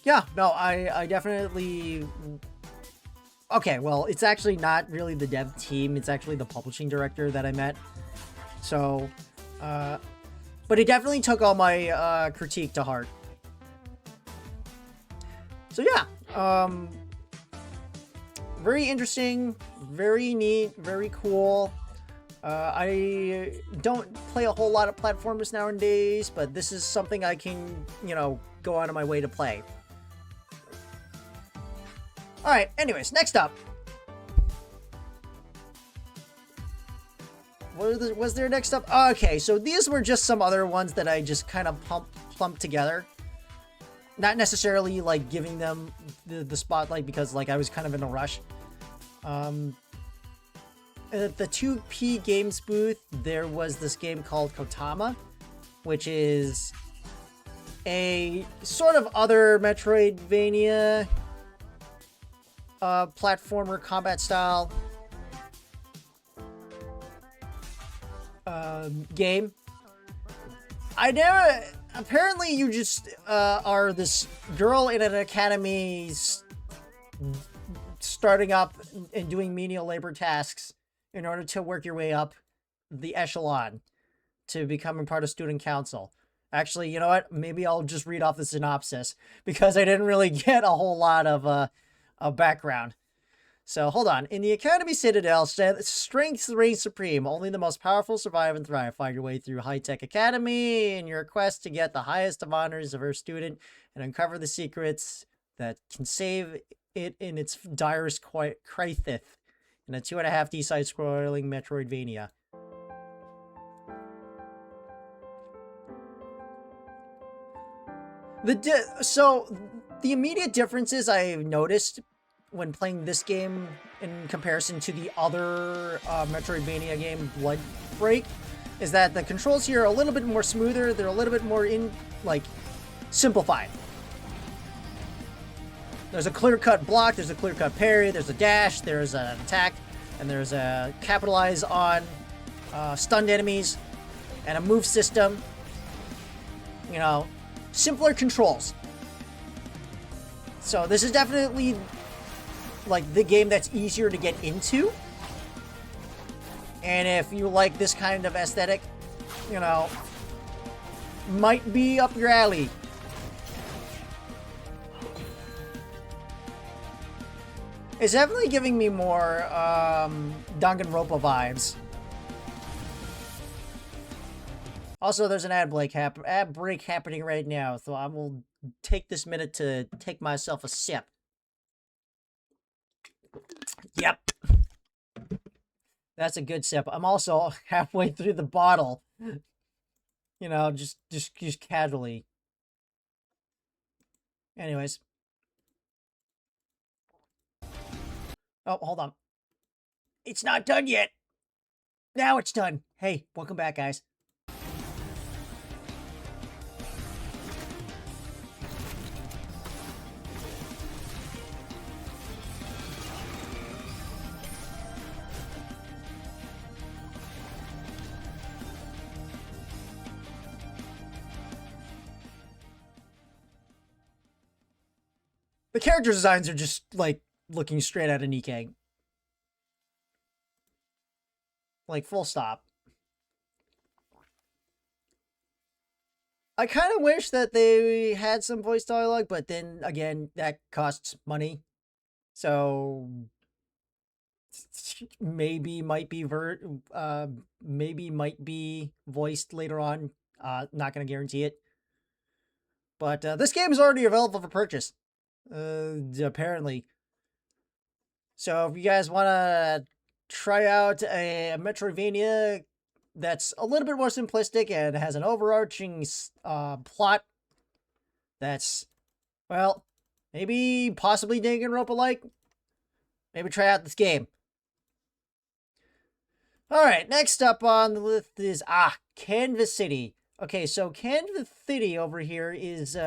yeah, no, I definitely. Okay, well, it's actually not really the dev team. It's actually the publishing director that I met. So, but he definitely took all my critique to heart. So yeah, very interesting, very neat, very cool. I don't play a whole lot of platformers nowadays, but this is something I can, you know, go out of my way to play. Alright, anyways, next up. What was there next up? Okay, so these were just some other ones that I just kind of plumped together. Not necessarily, like, giving them the spotlight because, like, I was kind of in a rush. At the 2P Games booth, there was this game called Kotama, which is a sort of other Metroidvania platformer combat style game. I never. Apparently, you just are this girl in an academy starting up and doing menial labor tasks in order to work your way up the echelon to becoming part of student council. Actually, you know what? Maybe I'll just read off the synopsis because I didn't really get a whole lot of background. So, hold on. In the Academy Citadel, strength reigns supreme. Only the most powerful survive and thrive. Find your way through High-Tech Academy in your quest to get the highest of honors of her student and uncover the secrets that can save it in its direst crisis in a 2.5D side-scrolling Metroidvania. So, the immediate differences I've noticed when playing this game in comparison to the other Metroidvania game, Blood Break, is that the controls here are a little bit more smoother. They're a little bit more simplified. There's a clear-cut block, there's a clear-cut parry, there's a dash, there's an attack, and there's a capitalize on stunned enemies, and a move system. You know, simpler controls. So this is definitely like the game that's easier to get into. And if you like this kind of aesthetic, you know, might be up your alley. It's definitely giving me more Danganronpa vibes. Also, there's an ad break happening right now, so I will take this minute to take myself a sip. Yep. That's a good sip. I'm also halfway through the bottle. You know, just casually. Anyways. Oh, hold on. It's not done yet. Now it's done. Hey, welcome back, guys. The character designs are just, like, looking straight at a Nikkei. Like, full stop. I kind of wish that they had some voice dialogue, but then, again, that costs money. So, maybe might be voiced later on. Not going to guarantee it. But this game is already available for purchase. Apparently. So if you guys want to try out a Metroidvania that's a little bit more simplistic and has an overarching plot that's, well, maybe possibly Danganronpa-like, maybe try out this game. Alright, next up on the list is, Canvas City. Okay, so Canvas City over here is,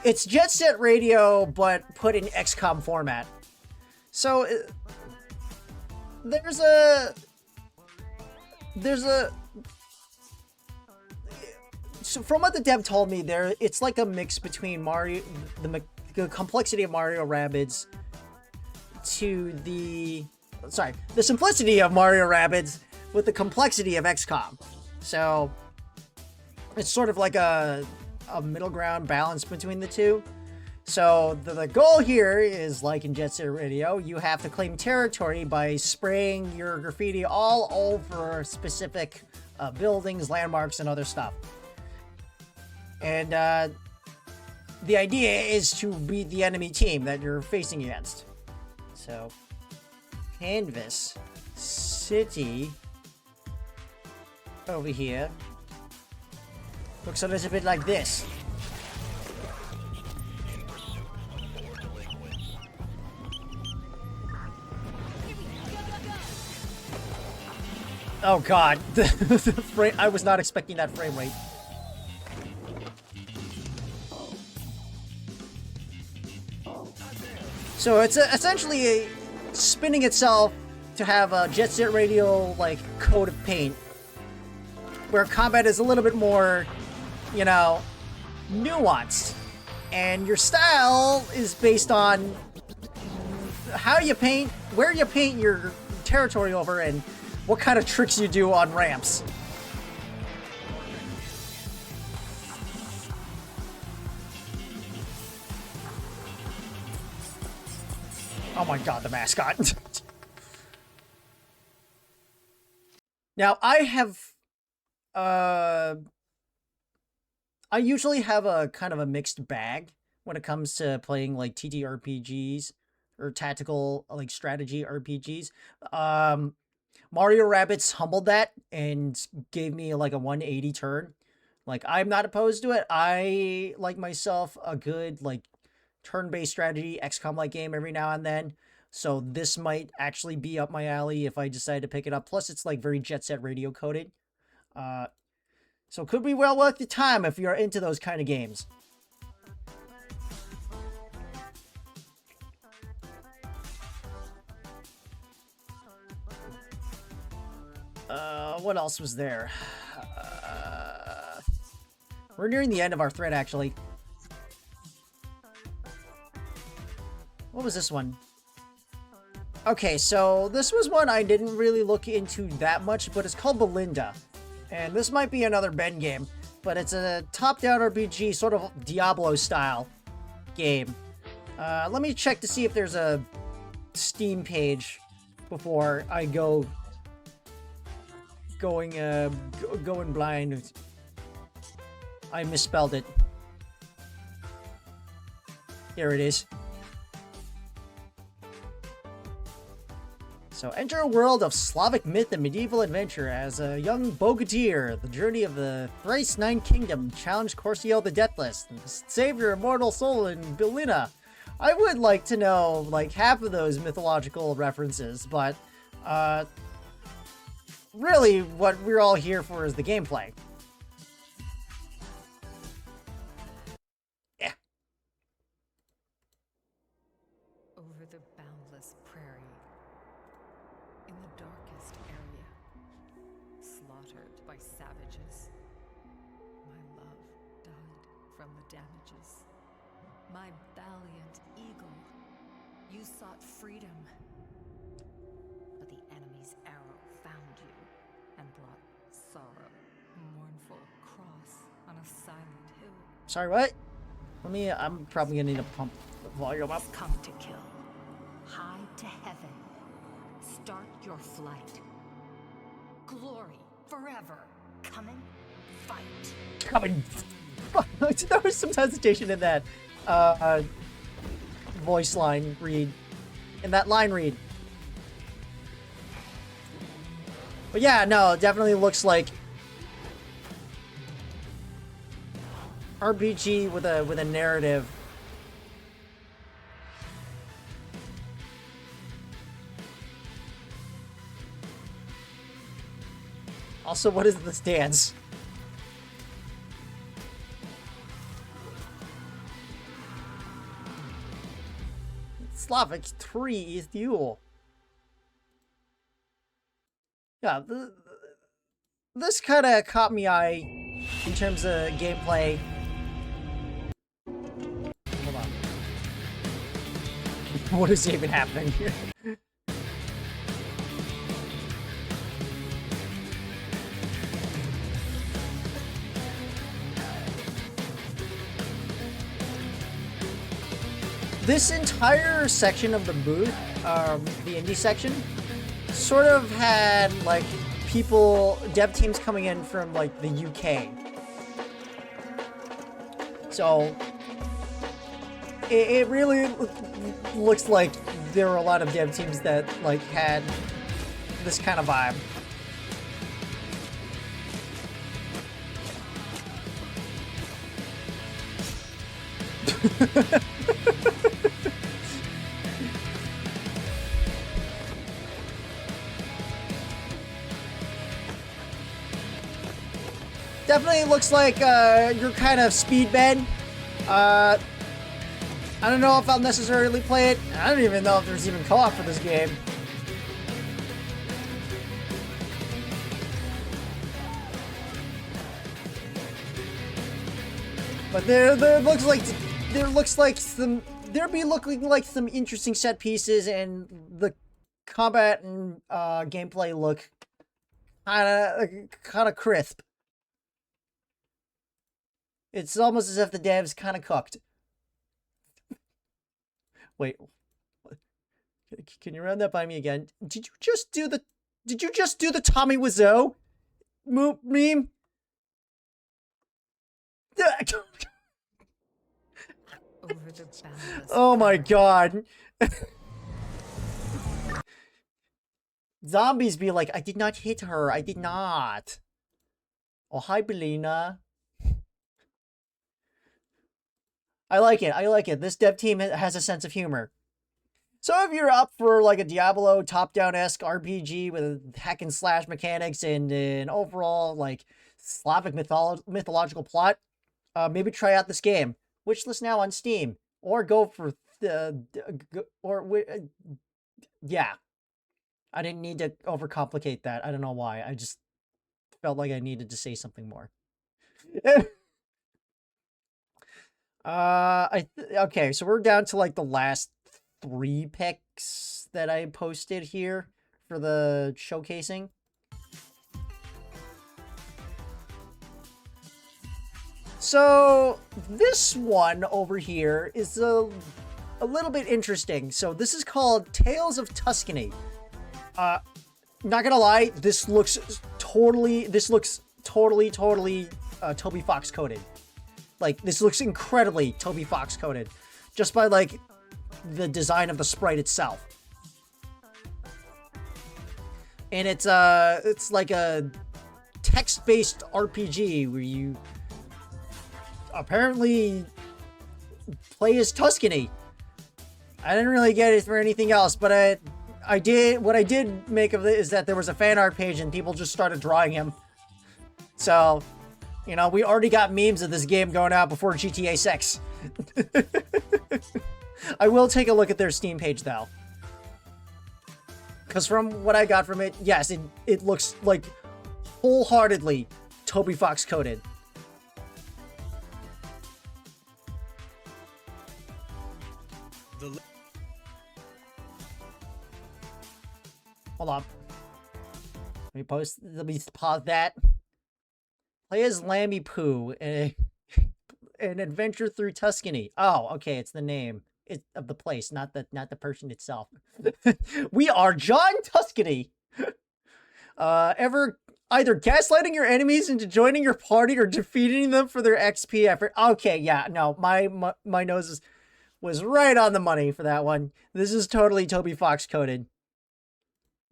it's Jet Set Radio, but put in XCOM format. So, there's a... So from what the dev told me, it's like a mix between Mario, the complexity of Mario Rabbids to the simplicity of Mario Rabbids with the complexity of XCOM. So, it's sort of like a middle ground balance between the two. So the goal here is, like in Jet Set Radio, you have to claim territory by spraying your graffiti all over specific buildings, landmarks, and other stuff. And the idea is to beat the enemy team that you're facing against. So, Canvas City over here looks a little bit like this. Oh god, the frame, I was not expecting that frame rate. So it's essentially spinning itself to have a Jet Set Radio like coat of paint where combat is a little bit more, you know, nuanced. And your style is based on how you paint, where you paint your territory over, and what kind of tricks you do on ramps. Oh my god, the mascot. Now, I usually have a kind of a mixed bag when it comes to playing like TTRPGs or tactical like strategy RPGs. Mario Rabbids humbled that and gave me like a 180 turn. Like, I'm not opposed to it. I like myself a good like turn-based strategy XCOM like game every now and then. So this might actually be up my alley if I decide to pick it up. Plus, it's like very Jet Set Radio coded. So could be well worth your time if you're into those kind of games. What else was there? We're nearing the end of our thread, actually. What was this one? Okay, so this was one I didn't really look into that much, but it's called Belinda. And this might be another Ben game, but it's a top-down RPG, sort of Diablo-style game. Let me check to see if there's a Steam page before I going blind. I misspelled it. Here it is. So enter a world of Slavic myth and medieval adventure as a young bogatir. The journey of the thrice nine kingdom challenge Corsio the Deathless and save your immortal soul in Belina. I would like to know like half of those mythological references, but really what we're all here for is the gameplay. Yeah. Over the boundless prairie, in the darkest area, slaughtered by savages, my love died from the damages. My valiant eagle, you sought freedom, but the enemy's arrow found you and brought sorrow, mournful cross on a silent hill. Sorry, what? I'm probably gonna need to pump the volume up. Come to kill, high to heaven, start your flight. Glory forever, coming, fight. Coming. There was some hesitation in that voice line read. In that line read. But yeah, no, it definitely looks like RPG with a narrative. Also, what is this dance? Slavic 3 is duel. Yeah, this kind of caught me eye in terms of gameplay. Hold on. What is even happening here? This entire section of the booth, the indie section, sort of had like dev teams coming in from like the UK. So it really looks like there were a lot of dev teams that like had this kind of vibe. Definitely looks like you're kind of speed bed. I don't know if I'll necessarily play it. I don't even know if there's even co-op for this game. But there looks like some interesting set pieces, and the combat and gameplay look kind of crisp. It's almost as if the devs kind of cooked. Wait, can you run that by me again? Did you just do the Tommy Wiseau meme? Over the boundless Oh my power. god. Zombies be like, I did not hit her. I did not. Oh, hi, Belina. I like it. I like it. This dev team has a sense of humor. So if you're up for like a Diablo top-down-esque RPG with hack and slash mechanics and an overall like Slavic mythological plot, maybe try out this game. Wishlist now on Steam, or go for yeah. I didn't need to overcomplicate that. I don't know why. I just felt like I needed to say something more. Okay, so we're down to like the last 3 picks that I posted here for the showcasing. So this one over here is a little bit interesting. So this is called Tales of Tuscany. Not gonna lie, this looks totally Toby Fox coded. Like, this looks incredibly Toby Fox coded, just by like the design of the sprite itself. And it's like a text-based RPG where you apparently play as Tuscany. I didn't really get it for anything else, but I did. What I did make of it is that there was a fan art page and people just started drawing him. So, you know, we already got memes of this game going out before GTA 6. I will take a look at their Steam page though, because from what I got from it, yes, it looks like wholeheartedly Toby Fox coded. Hold on. Let me pause that. Play as Lammy Poo and an adventure through Tuscany. Oh, okay, it's the name of the place, not the person itself. We are John Tuscany. Ever either gaslighting your enemies into joining your party or defeating them for their XP effort? Okay, yeah, no, my nose was right on the money for that one. This is totally Toby Fox coded.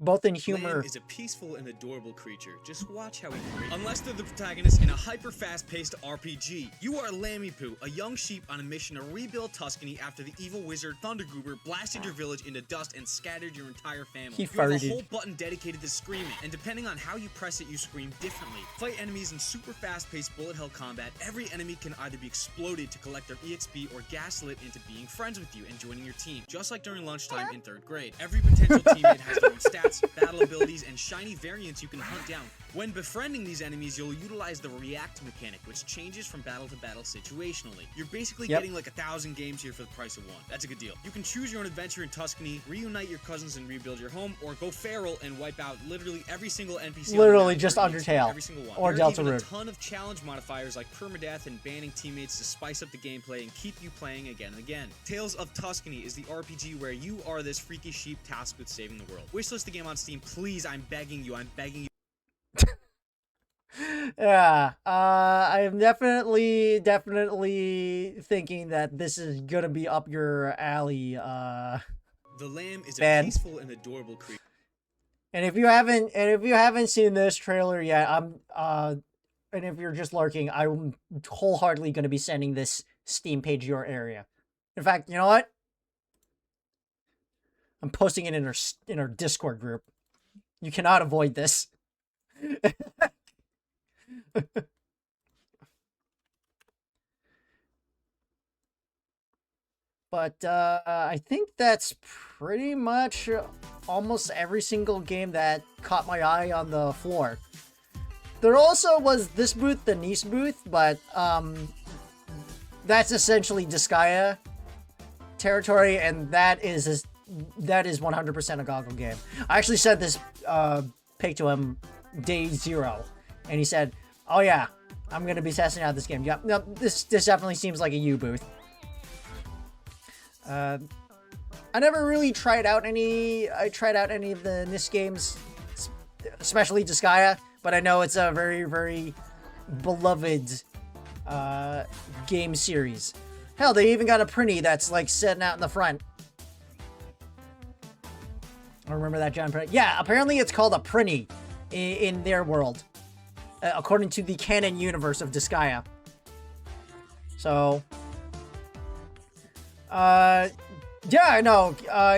Both in humor. Lamb is a peaceful and adorable creature. Just watch how he creates. Unless they're the protagonist in a hyper fast-paced RPG. You are Lammy Poo, a young sheep on a mission to rebuild Tuscany after the evil wizard Thundergoober blasted your village into dust and scattered your entire family. He You have a farted. whole button dedicated to screaming, and depending on how you press it, you scream differently. Fight enemies in super fast-paced bullet hell combat. Every enemy can either be exploded to collect their EXP or gaslit into being friends with you and joining your team, just like during lunchtime in 3rd grade. Every potential teammate has their own stats, battle abilities, and shiny variants you can hunt down. When befriending these enemies, you'll utilize the react mechanic, which changes from battle to battle situationally. You're basically getting like 1,000 games here for the price of 1. That's a good deal. You can choose your own adventure in Tuscany, reunite your cousins and rebuild your home, or go feral and wipe out literally every single NPC. Literally just Undertale every single one. or There are Delta even Root. a ton of challenge modifiers like permadeath and banning teammates to spice up the gameplay and keep you playing again and again. Tales of Tuscany is the RPG where you are this freaky sheep tasked with saving the world. Wishlist the game on Steam, please. I'm begging you. Yeah, I am definitely thinking that this is gonna be up your alley. The lamb is Ben. a peaceful and adorable creature. And if you haven't seen this trailer yet, and if you're just lurking, I'm wholeheartedly gonna be sending this Steam page your area. In fact, you know what? I'm posting it in our Discord group. You cannot avoid this. But I think that's pretty much almost every single game that caught my eye on the floor. There also was this booth, the Nice booth, but that's essentially Disgaea territory, and that is 100% a Goggle game. I actually sent this pic to him day 0, and he said, "Oh yeah, I'm gonna be testing out this game." Yep, no, this definitely seems like a U booth. I never really tried out any. I tried out any of the NIS games, especially Disgaea, but I know it's a very, very beloved game series. Hell, they even got a printy that's like sitting out in the front. I remember that, John. Yeah, apparently it's called a printy in their world, according to the canon universe of Disgaea. So, yeah, I know.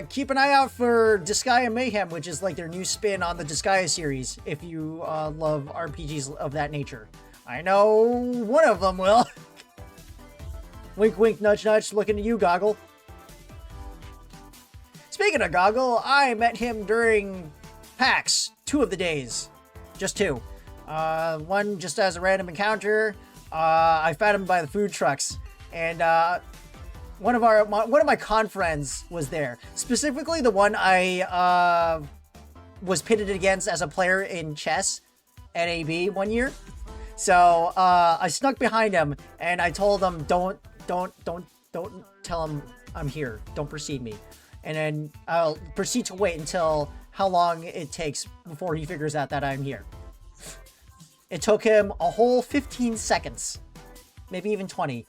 Keep an eye out for Disgaea Mayhem, which is like their new spin on the Disgaea series, if you love RPGs of that nature. I know one of them will. Wink, wink, nudge, nudge, looking at you, Goggle. Speaking of Goggle, I met him during PAX, 2 of the days. Just 2. One just as a random encounter. I found him by the food trucks, and one of my con friends was there. Specifically, the one I was pitted against as a player in chess at AB one year. So I snuck behind him, and I told him, "Don't tell him I'm here. Don't precede me." And then I'll proceed to wait until how long it takes before he figures out that I'm here. It took him a whole 15 seconds, maybe even 20.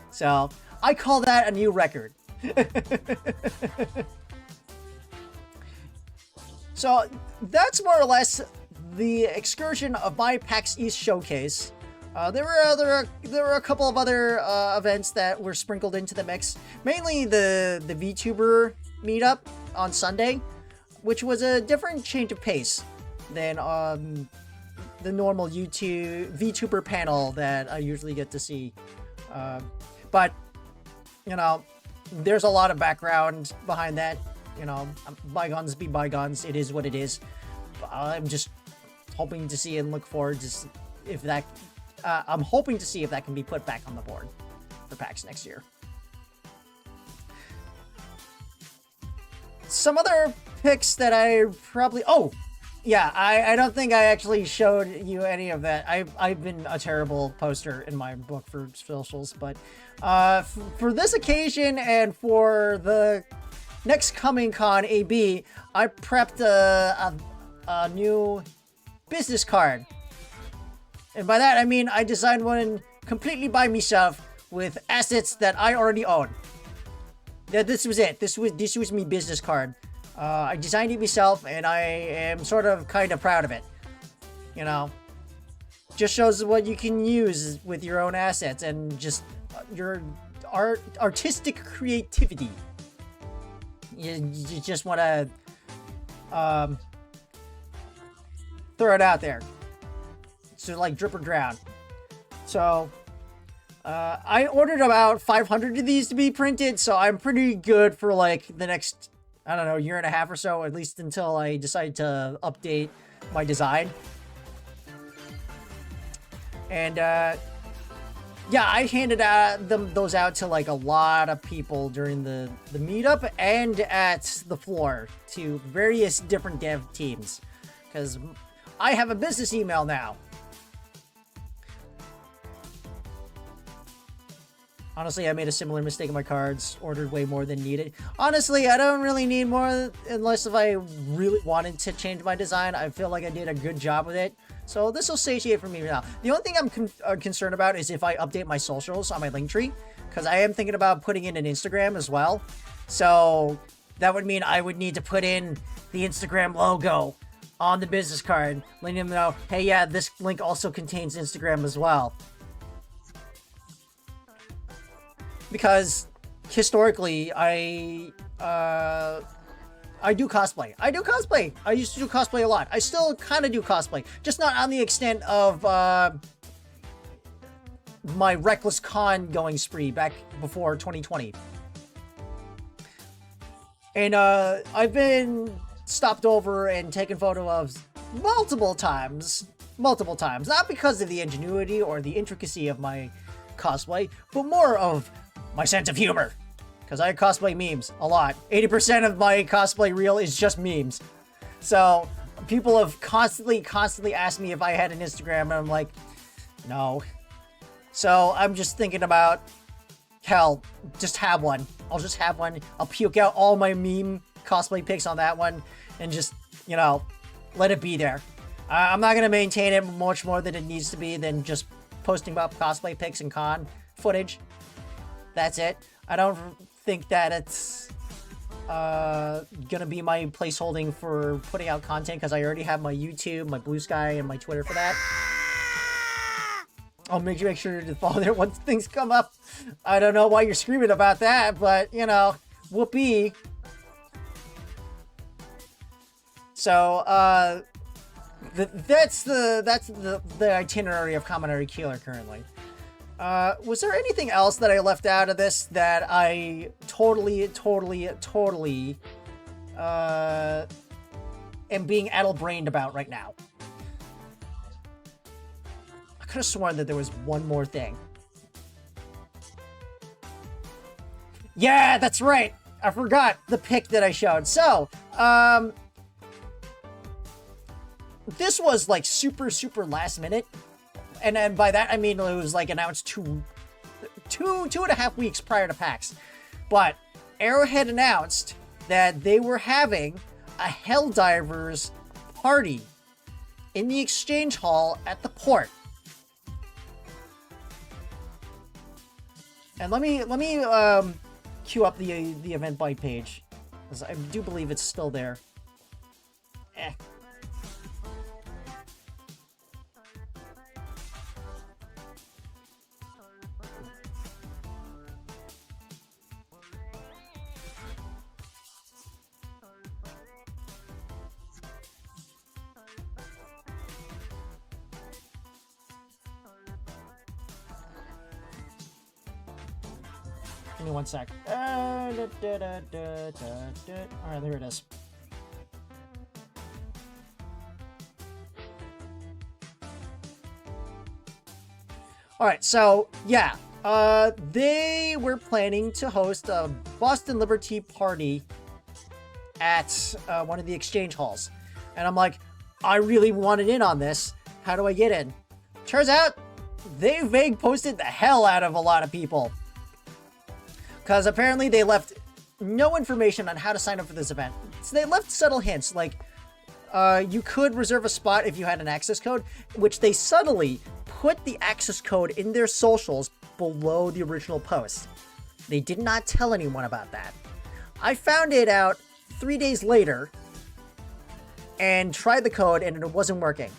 So I call that a new record. So that's more or less the excursion of my PAX East showcase. There were a couple of other events that were sprinkled into the mix. Mainly the VTuber meetup on Sunday, which was a different change of pace than the normal VTuber panel that I usually get to see. But you know, there's a lot of background behind that. You know, bygones be bygones. It is what it is. I'm just hoping to see and look forward to if that. I'm hoping to see if that can be put back on the board for PAX next year. Some other picks that I probably... Oh! Yeah, I don't think I actually showed you any of that. I've been a terrible poster in my book for socials, but for this occasion and for the next coming con AB, I prepped a new business card. And by that, I mean I designed one completely by myself with assets that I already own. Yeah, this was it. This was me business card. I designed it myself, and I am sort of kind of proud of it. You know, just shows what you can use with your own assets and just your artistic creativity. You just want to throw it out there. So like drip or drown. So I ordered about 500 of these to be printed, so I'm pretty good for like the next, I don't know, year and a half or so, at least until I decide to update my design. And yeah, I handed those out to like a lot of people during the meetup and at the floor to various different dev teams, because I have a business email now. Honestly, I made a similar mistake in my cards, ordered way more than needed. Honestly, I don't really need more unless if I really wanted to change my design. I feel like I did a good job with it. So this will satiate for me now. The only thing I'm concerned about is if I update my socials on my Linktree, because I am thinking about putting in an Instagram as well. So that would mean I would need to put in the Instagram logo on the business card, letting them know, hey, yeah, this link also contains Instagram as well. Because historically, I do cosplay. I used to do cosplay a lot. I still kind of do cosplay, just not on the extent of my reckless con going spree back before 2020. And I've been stopped over and taken photo of multiple times. Not because of the ingenuity or the intricacy of my cosplay, but more of my sense of humor. Because I cosplay memes a lot. 80% of my cosplay reel is just memes. So people have constantly asked me if I had an Instagram, and I'm like, no. So I'm just thinking about, hell, just have one. I'll just have one. I'll puke out all my meme cosplay pics on that one and just, you know, let it be there. I'm not going to maintain it much more than it needs to be than just posting up cosplay pics and con footage. That's it. I don't think that it's gonna be my placeholding for putting out content, because I already have my YouTube, my Blue Sky, and my Twitter for that. I'll make sure to follow there once things come up. I don't know why you're screaming about that, but you know, whoopee. So that's the itinerary of Kaminari Killer currently. Was there anything else that I left out of this that I totally am being addle-brained about right now? I could have sworn that there was one more thing. Yeah, that's right! I forgot the pic that I showed. So, this was like super last minute. And by that, I mean it was like announced two and a half weeks prior to PAX. But Arrowhead announced that they were having a Helldivers party in the exchange hall at the port. And let me queue up the Eventbrite page, because I do believe it's still there. Give me one sec. Alright, there it is. Alright, so, yeah. They were planning to host a Boston Liberty party at one of the exchange halls. And I'm like, I really wanted in on this. How do I get in? Turns out, they vague posted the hell out of a lot of people. Because apparently they left no information on how to sign up for this event. So they left subtle hints, like you could reserve a spot if you had an access code, which they subtly put the access code in their socials below the original post. They did not tell anyone about that. I found it out 3 days later and tried the code, and it wasn't working.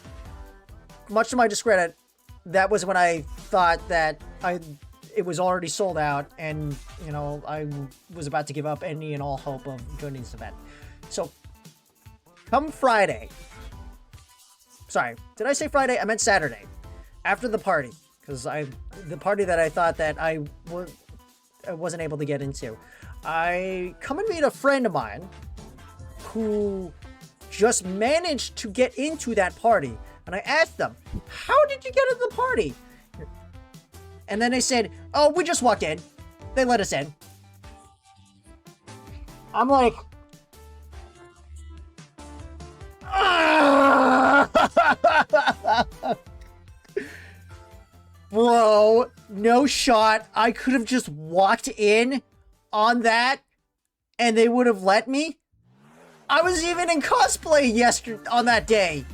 Much to my discredit, that was when I thought that it was already sold out, and, you know, I was about to give up any and all hope of joining this event. So, come Friday. Sorry, did I say Friday? I meant Saturday. After the party. Because the party that I thought that I wasn't able to get into. I come and meet a friend of mine who just managed to get into that party. And I asked them, how did you get into the party? And then they said, oh, we just walked in. They let us in. I'm like, bro, no shot. I could have just walked in on that and they would have let me. I was even in cosplay on that day.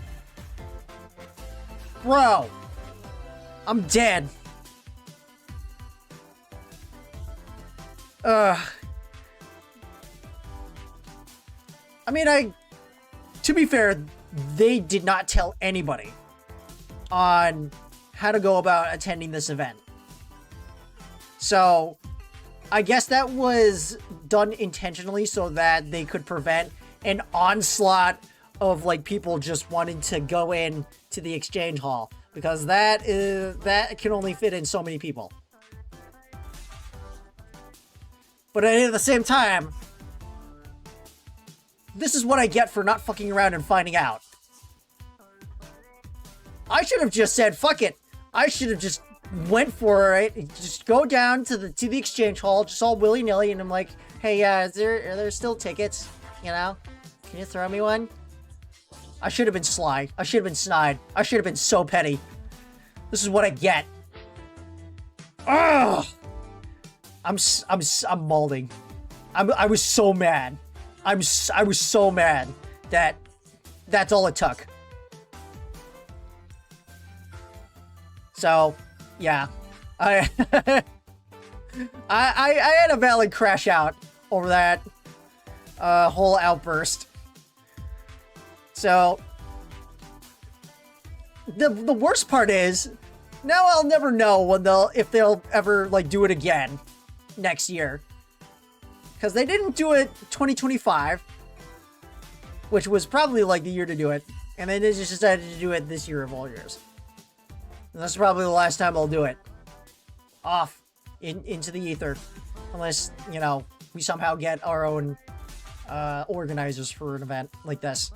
Bro, I'm dead. I mean, to be fair, they did not tell anybody on how to go about attending this event. So, I guess that was done intentionally so that they could prevent an onslaught of, like, people just wanting to go in to the exchange hall. Because that can only fit in so many people. But at the same time, this is what I get for not fucking around and finding out. I should have just said, fuck it. I should have just went for it. Just go down to the exchange hall, just all willy nilly, and I'm like, hey, are there still tickets? You know, can you throw me one? I should have been sly. I should have been snide. I should have been so petty. This is what I get. Ugh! I'm mauling. I was so mad. I was so mad that that's all it took. So, yeah, I I had a valid crash out over that whole outburst. So, the worst part is, now I'll never know when if they'll ever like do it again next year, because they didn't do it 2025, which was probably like the year to do it, and then they just decided to do it this year of all years. And that's probably the last time I'll do it. Off into the ether, unless, you know, we somehow get our own organizers for an event like this.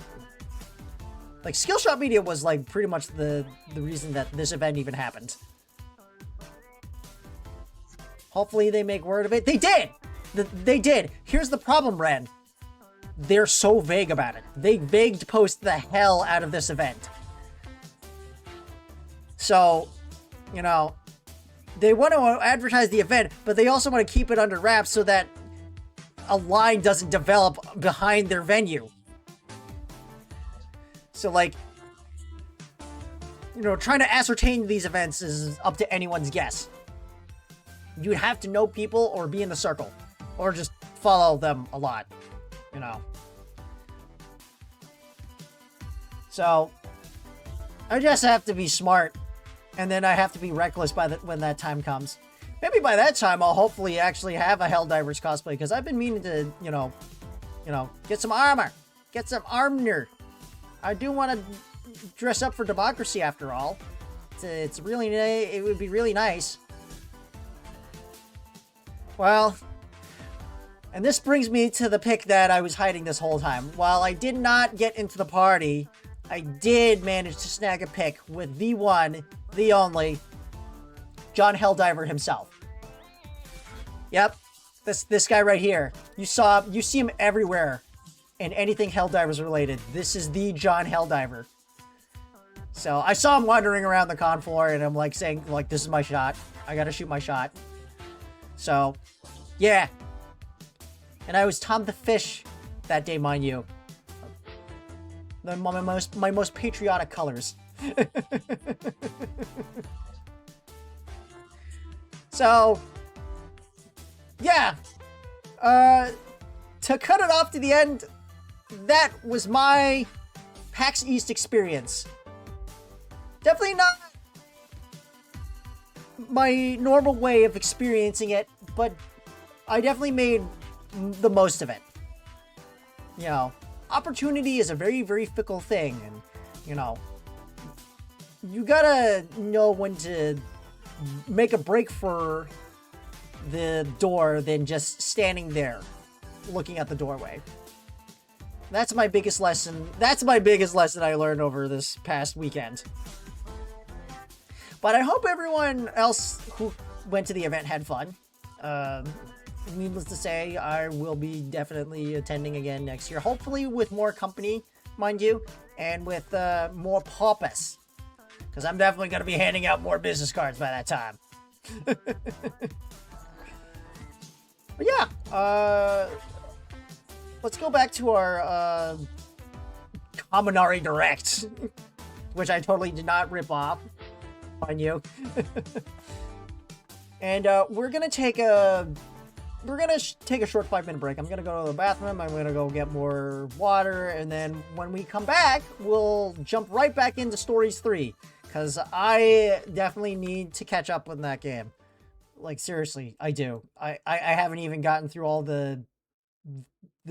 Like, Skillshot Media was like pretty much the reason that this event even happened. Hopefully they make word of it. They did! They did! Here's the problem, Ren. They're so vague about it. They vague post the hell out of this event. So, you know, they want to advertise the event, but they also want to keep it under wraps so that a line doesn't develop behind their venue. So, like, you know, trying to ascertain these events is up to anyone's guess. You'd have to know people or be in the circle, or just follow them a lot, you know. So, I just have to be smart, and then I have to be reckless when that time comes. Maybe by that time I'll hopefully actually have a Helldivers cosplay, because I've been meaning to, you know, get some armor, get some armor. I do want to dress up for democracy after all. It's really, it would be really nice. Well, and this brings me to the pick that I was hiding this whole time. While I did not get into the party, I did manage to snag a pick with the one, the only, John Helldiver himself. Yep, this guy right here. You see him everywhere in anything Helldivers related. This is the John Helldiver. So I saw him wandering around the con floor, and I'm like saying, like, this is my shot. I gotta shoot my shot. So, yeah. And I was Tom the Fish that day, mind you. My most patriotic colors. So, yeah. To cut it off to the end, that was my PAX East experience. Definitely not my normal way of experiencing it, but I definitely made the most of it. You know, opportunity is a very, very fickle thing, and, you know, you gotta know when to make a break for the door than just standing there looking at the doorway. That's my biggest lesson. That's my biggest lesson I learned over this past weekend. But I hope everyone else who went to the event had fun. Needless to say, I will be definitely attending again next year. Hopefully with more company, mind you, and with more purpose. Because I'm definitely going to be handing out more business cards by that time. But yeah, let's go back to our Kaminari Direct, which I totally did not rip off on you. And we're gonna take a short 5-minute break. I'm gonna go to the bathroom. I'm gonna go get more water, and then when we come back, we'll jump right back into Stories 3, because I definitely need to catch up with that game. Like, seriously, I do. I haven't even gotten through all the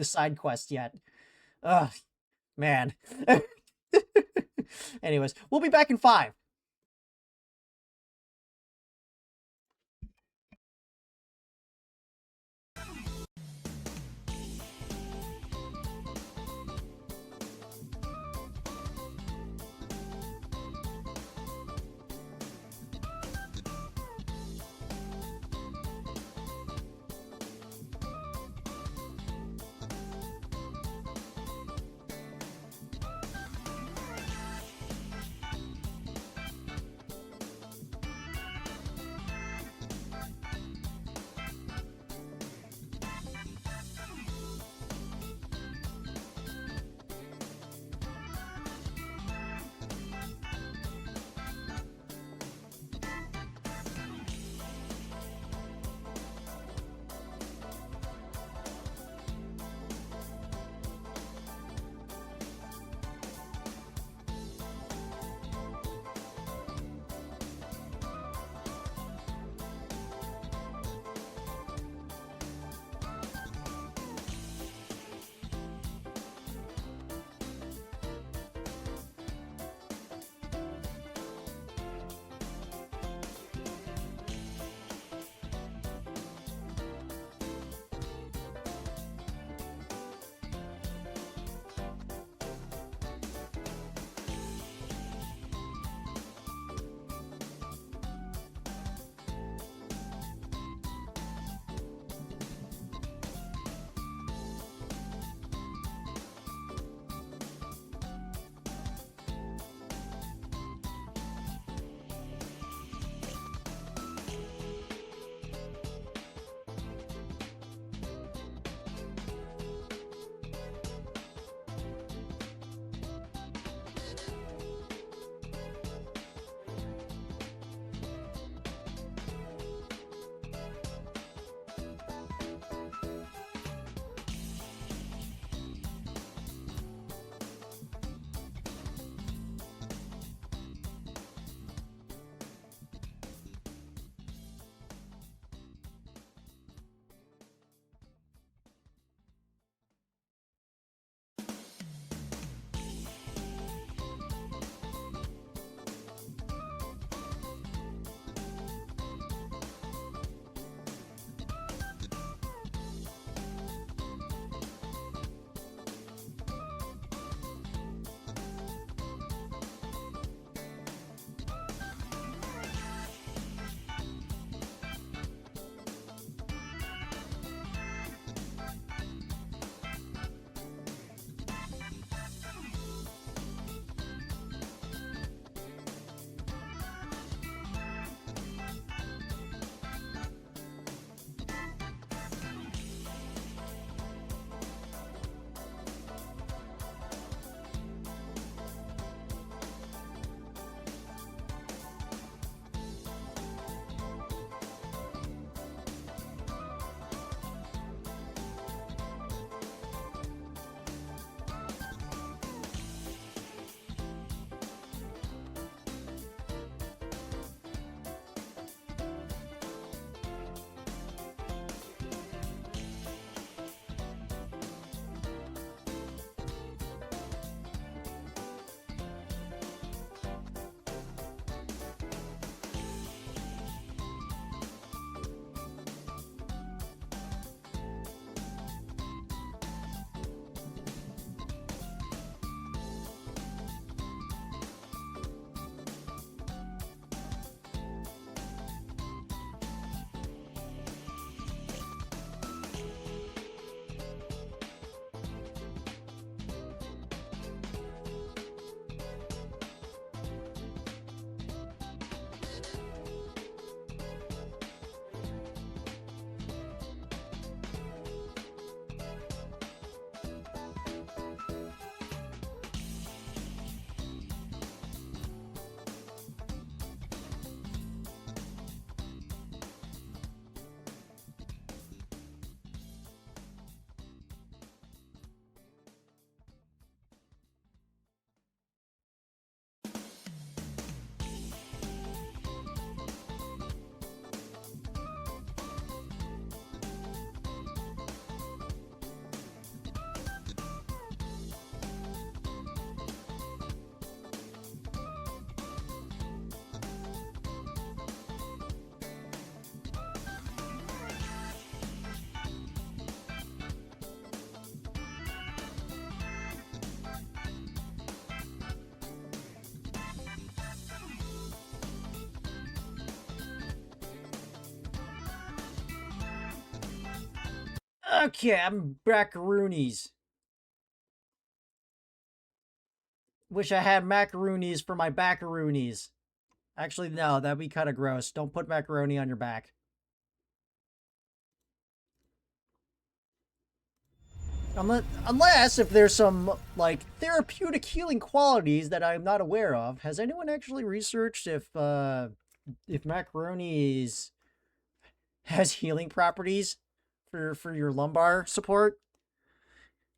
side quests yet. Ugh, man. Anyways, we'll be back in 5. Okay, I'm macaroonies. Wish I had macaroonies for my backaroonies. Actually, no, that'd be kind of gross. Don't put macaroni on your back. Unless if there's some, like, therapeutic healing qualities that I'm not aware of. Has anyone actually researched if macaronis has healing properties for your lumbar support?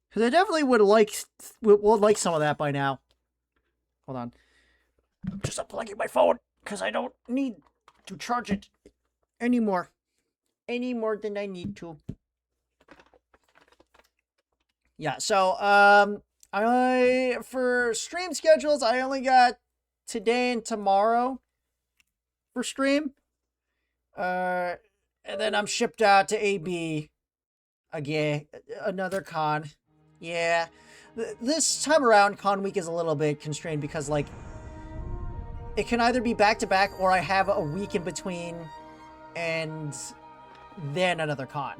Because I definitely would like some of that by now. Hold on. I'm just unplugging my phone because I don't need to charge it anymore. Any more than I need to. Yeah, so I for stream schedules, I only got today and tomorrow for stream. And then I'm shipped out to AB again, another con. Yeah. This time around, Con Week is a little bit constrained because, like, it can either be back-to-back or I have a week in between and then another con.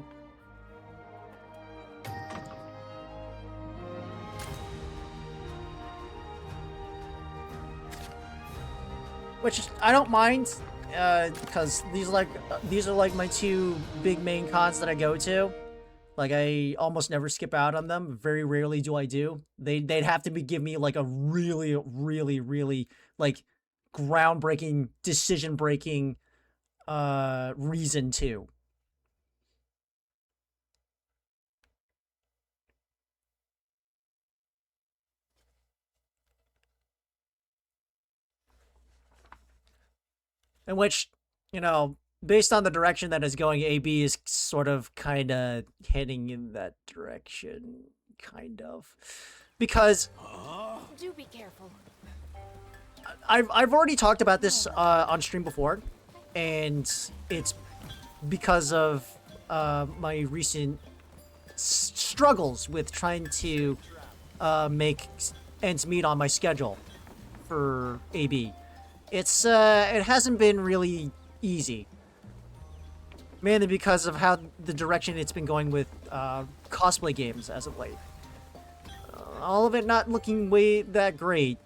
Which I don't mind, because these are like my two big main cons that I go to. Like, I almost never skip out on them. Very rarely do I do. They'd have to give me like a really, really, really like groundbreaking, decision-breaking reason to. In which, you know, based on the direction that is going, AB is sort of kind of heading in that direction, kind of, because Do be careful. I've already talked about this on stream before, and it's because of my recent struggles with trying to make ends meet on my schedule for AB. It's it hasn't been really easy, mainly because of how the direction it's been going with cosplay games as of late. All of it not looking way that great,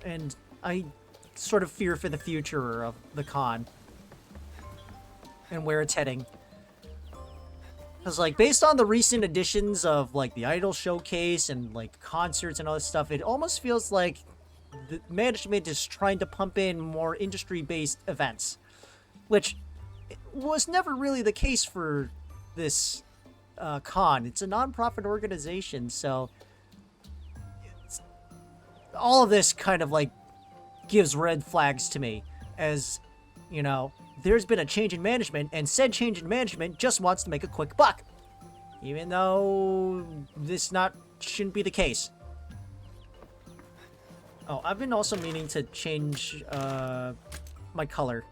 and I sort of fear for the future of the con and where it's heading. Because, like, based on the recent editions of, like, the Idol Showcase and, like, concerts and all this stuff, it almost feels like the management is trying to pump in more industry-based events, which was never really the case for this con. It's a non-profit organization, so all of this kind of, like, gives red flags to me, as, you know, there's been a change in management, and said change in management just wants to make a quick buck, even though this shouldn't be the case. Oh, I've been also meaning to change my color.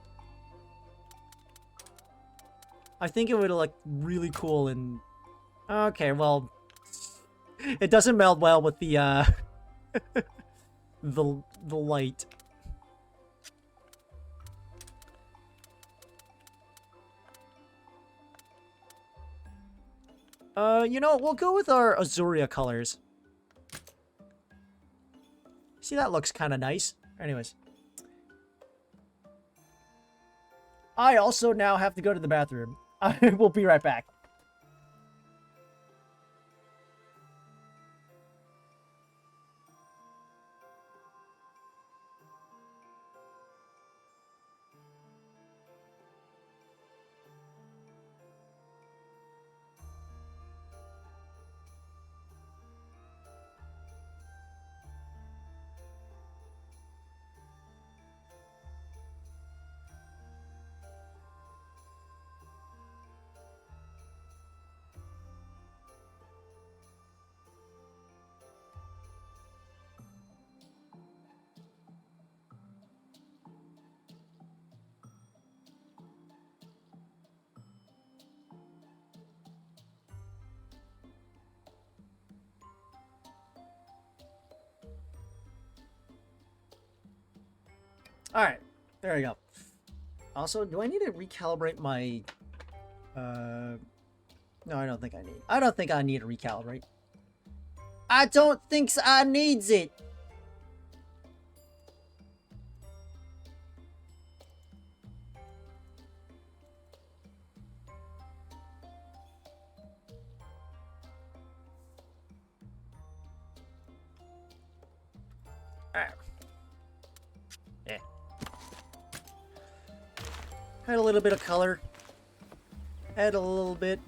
I think it would look really cool and... Okay, well... It doesn't meld well with the, the light. You know, we'll go with our Azuria colors. See, that looks kind of nice. Anyways. I also now have to go to the bathroom. I will be right back. Alright, there we go. Also, do I need to recalibrate my No, I don't think I need. I don't think I need a recalibrate. I don't think I needs it. Yeah. Add a little bit of color. Add a little bit.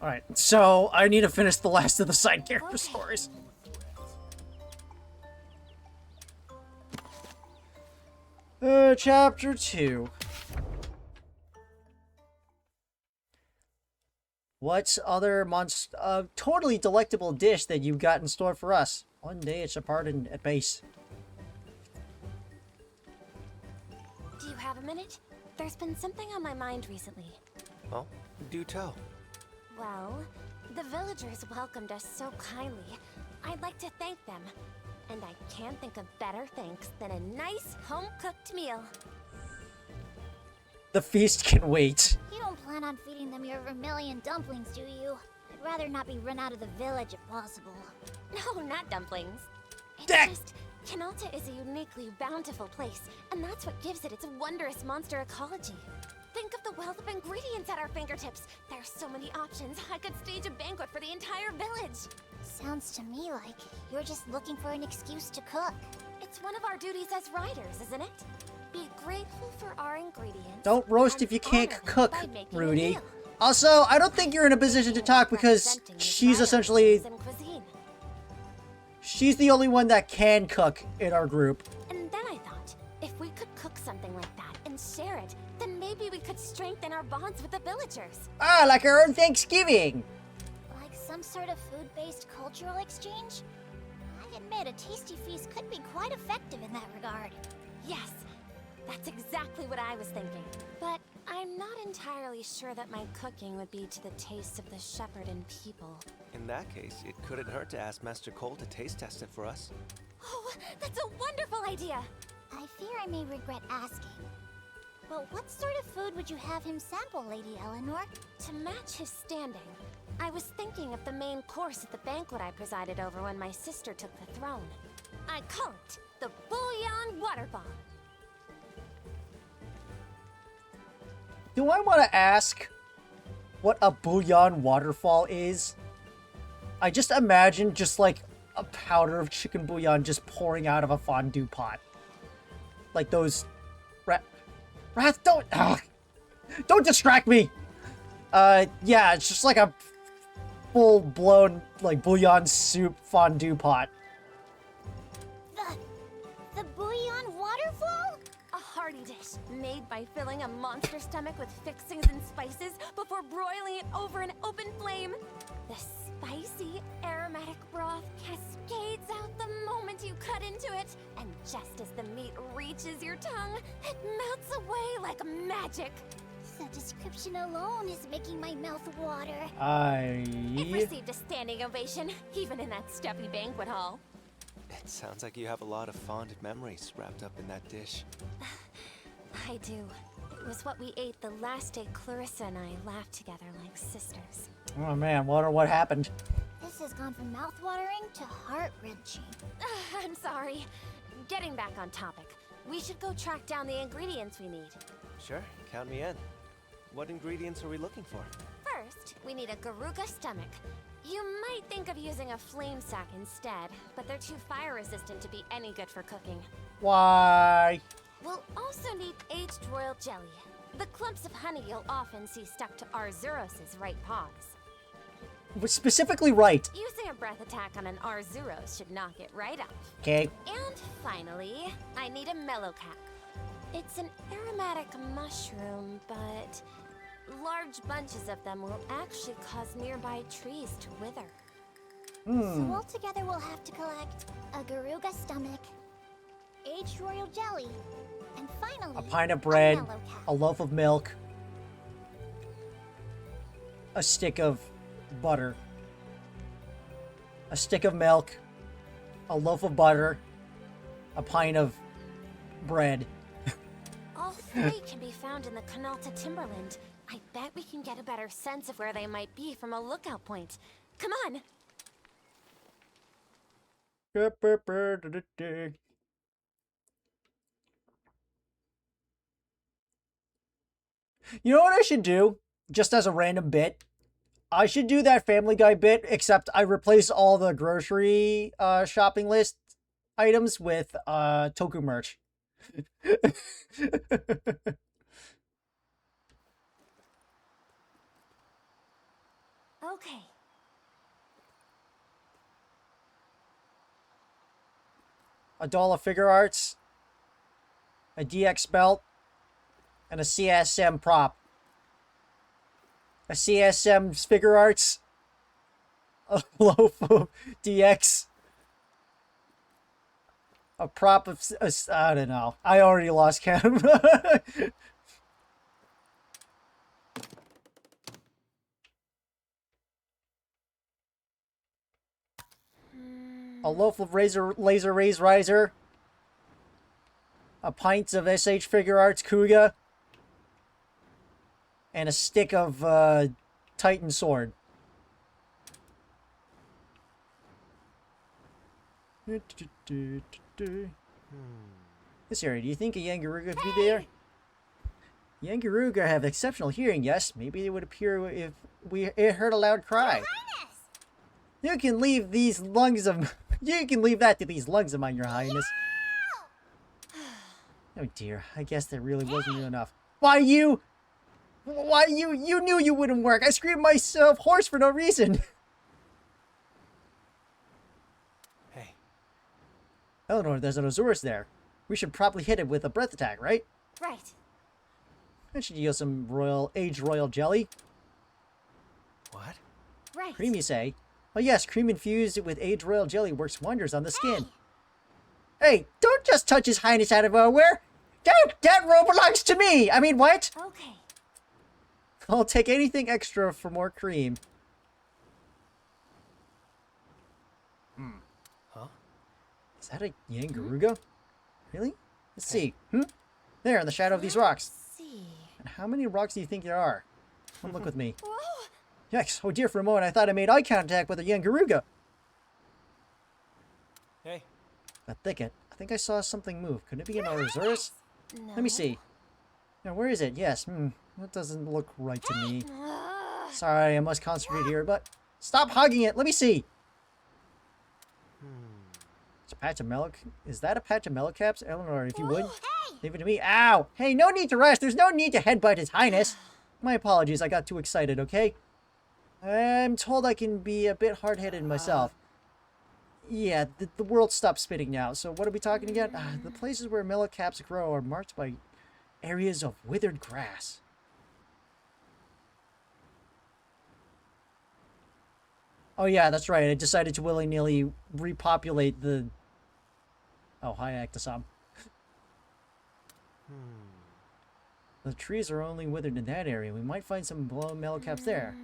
Alright, so I need to finish the last of the side character stories. Chapter 2. What's other totally delectable dish that you've got in store for us? One day it's a pardon at base. Do you have a minute? There's been something on my mind recently. Oh, do tell. Well, the villagers welcomed us so kindly. I'd like to thank them. And I can't think of better thanks than a nice home-cooked meal. The feast can wait. You don't plan on feeding them your vermilion dumplings, do you? I'd rather not be run out of the village if possible. No, not dumplings. It's Dang. just, Canalta is a uniquely bountiful place, and that's what gives it its wondrous monster ecology. Think of the wealth of ingredients at our fingertips. There are so many options. I could stage a banquet for the entire village. Sounds to me like you're just looking for an excuse to cook. It's one of our duties as riders, isn't it? Be grateful for our ingredients. Don't roast and if you can't honor them cook, by making a Rudy. meal. Also, I don't think you're in a position to talk because Representing she's Israel essentially... and cuisine. She's the only one that can cook in our group. And then I thought, if we could cook something like that and share it, then maybe we could strengthen our bonds with the villagers. Ah, like our own Thanksgiving. Like some sort of food-based cultural exchange? I admit a tasty feast could be quite effective in that regard. Yes, that's exactly what I was thinking. But I'm not entirely sure that my cooking would be to the taste of the shepherd and people. In that case, it couldn't hurt to ask Master Cole to taste test it for us. Oh, that's a wonderful idea! I fear I may regret asking. But what sort of food would you have him sample, Lady Eleanor? To match his standing, I was thinking of the main course at the banquet I presided over when my sister took the throne. I call it the Bouillon Waterfall. Do I want to ask what a bouillon waterfall is? I just imagine just like a powder of chicken bouillon just pouring out of a fondue pot. Like those... Wrath, don't distract me! Yeah, it's just like a full-blown, like, bouillon soup fondue pot. The bouillon waterfall? A hearty dish made by filling a monster stomach with fixings and spices before broiling it over an open flame. The spicy, aromatic broth cascades out the moment you cut into it, and just as the meat reaches your tongue, it melts away like magic. The description alone is making my mouth water. It received a standing ovation, even in that stuffy banquet hall. It sounds like you have a lot of fond memories wrapped up in that dish. I do. It was what we ate the last day Clarissa and I laughed together like sisters. Oh man, wonder what happened. This has gone from mouth-watering to heart-wrenching. I'm sorry. Getting back on topic, we should go track down the ingredients we need. Sure, count me in. What ingredients are we looking for? First, we need a Garuga stomach. You might think of using a flame sack instead, but they're too fire-resistant to be any good for cooking. Why? We'll also need aged royal jelly. The clumps of honey you'll often see stuck to Arzuros' right paws. Specifically right. Using a breath attack on an Arzuros should knock it right off. Okay. And finally, I need a mellowcap. It's an aromatic mushroom, but large bunches of them will actually cause nearby trees to wither. So altogether we'll have to collect a Garuga stomach, aged royal jelly, and finally A pint of bread, a mellowcap. a loaf of milk, a stick of butter, a stick of milk, a loaf of butter, a pint of bread. All three can be found in the Canalta Timberland, I bet we can get a better sense of where they might be from a lookout point. Come on! You know what I should do? Just as a random bit? I should do that Family Guy bit, except I replace all the grocery shopping list items with Toku merch. Okay. A doll of figure arts, a DX belt, and a CSM prop. A CSM figure arts, a loaf of DX, a prop of... I don't know. I already lost count. A loaf of laser raise riser, a pint of SH figure arts Kuga, and a stick of Titan sword. This area, do you think a Yangaruga would be there? Yangaruga have exceptional hearing, yes. Maybe they would appear if it heard a loud cry. You can leave these lungs of... You can leave that to these lungs of mine, your highness. Oh dear, I guess that really wasn't enough. Why you knew you wouldn't work. I screamed myself hoarse for no reason. Hey. Eleanor, there's an Azurus there. We should probably hit it with a breath attack, right? Right. I should use some aged royal jelly. What? Right. Cream, you say? Oh yes, cream infused with aged royal jelly works wonders on the skin. Hey, don't just touch his highness out of nowhere. That robe belongs to me. I mean, what? Okay. I'll take anything extra for more cream. Huh? Is that a Yangaruga? Really? Let's see. There, in the shadow of these rocks. Let's see. And how many rocks do you think there are? Come look with me. Whoa! Yikes. Oh dear, for a moment I thought I made eye contact with a Yangaruga. Hey. That thicket. I think I saw something move. Could it be an Orosaurus? No. Let me see. Now, where is it? Yes. That doesn't look right to me. Sorry, I must concentrate here, but... Stop hugging it! Let me see! It's a patch of mellow... Is that a patch of mellow caps? Eleanor, if you would, leave it to me. Ow! Hey, no need to rush! There's no need to headbutt his highness! My apologies, I got too excited, okay? I'm told I can be a bit hard-headed myself. Yeah, the world stopped spinning now, so what are we talking again? The places where mellow caps grow are marked by areas of withered grass. Oh yeah, that's right. I decided to willy-nilly repopulate the... Oh, hi, Actisam. The trees are only withered in that area. We might find some blown mellow caps there.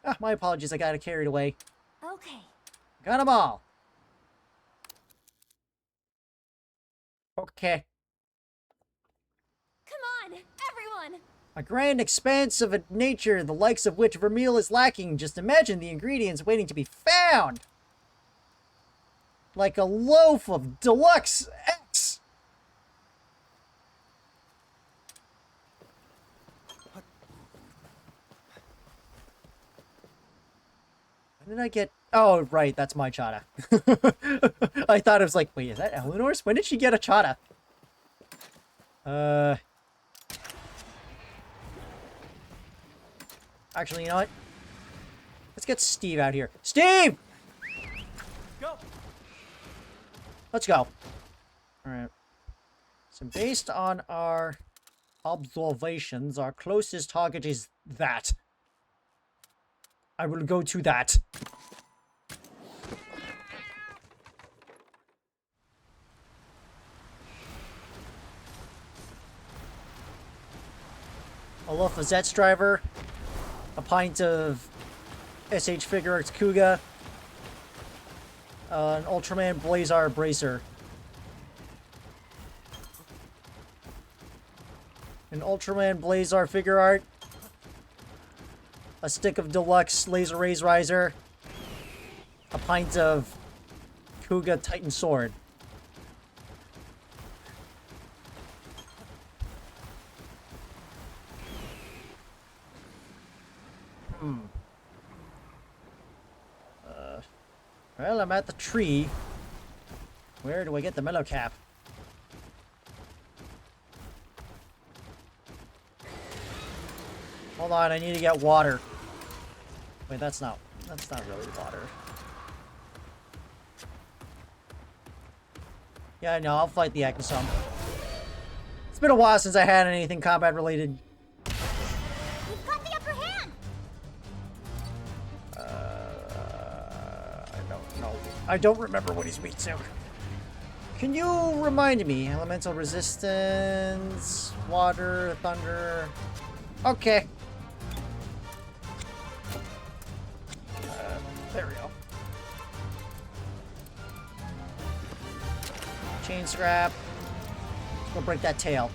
Ah, my apologies. I got carried away. Okay. Got them all. Okay. Come on, everyone! A grand expanse of a nature the likes of which Vermeil is lacking. Just imagine the ingredients waiting to be found. Like a loaf of deluxe X. When did I get... Oh, right, that's my chata. I thought it was like, wait, is that Eleanor's? When did she get a chata? Actually, you know what? Let's get Steve out here. Steve! Go. Let's go. Alright. So based on our observations, our closest target is that. I will go to that. A loaf of Zet's driver. A pint of SH Figure Arts Kuga. An Ultraman Blazar Bracer. Ultraman Blazar figure art. A stick of deluxe laser rays riser. A pint of Kuga Titan sword. Well, I'm at the tree. Where do I get the mellow cap? Hold on, I need to get water. Wait, that's not really water. Yeah, no, I'll fight the Ekasum. It's been a while since I had anything combat related. We've got the upper hand. I don't know. I don't remember what he's weak to. Can you remind me? Elemental resistance, water, thunder. Okay. There we go. Chain scrap. Let's go break that tail.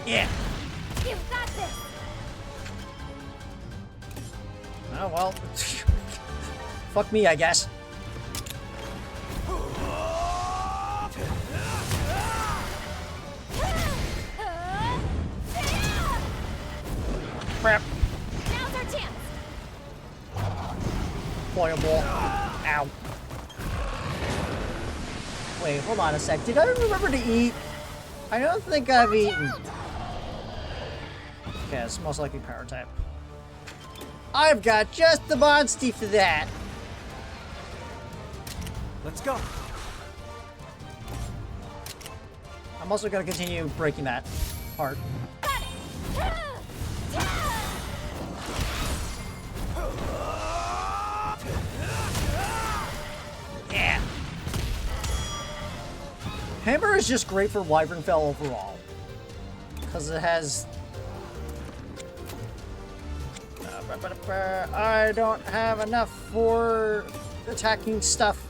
Yeah. You've got this. Oh well. Fuck me, I guess. Crap. Now's our chance. Fireball. Ow. Wait, hold on a sec. Did I remember to eat? I don't think I've eaten. Okay, it's most likely power type. I've got just the Monstie for that. Let's go. I'm also going to continue breaking that part. Yeah. Hammer is just great for Wyvern Fell overall. Because it has... I don't have enough for attacking stuff.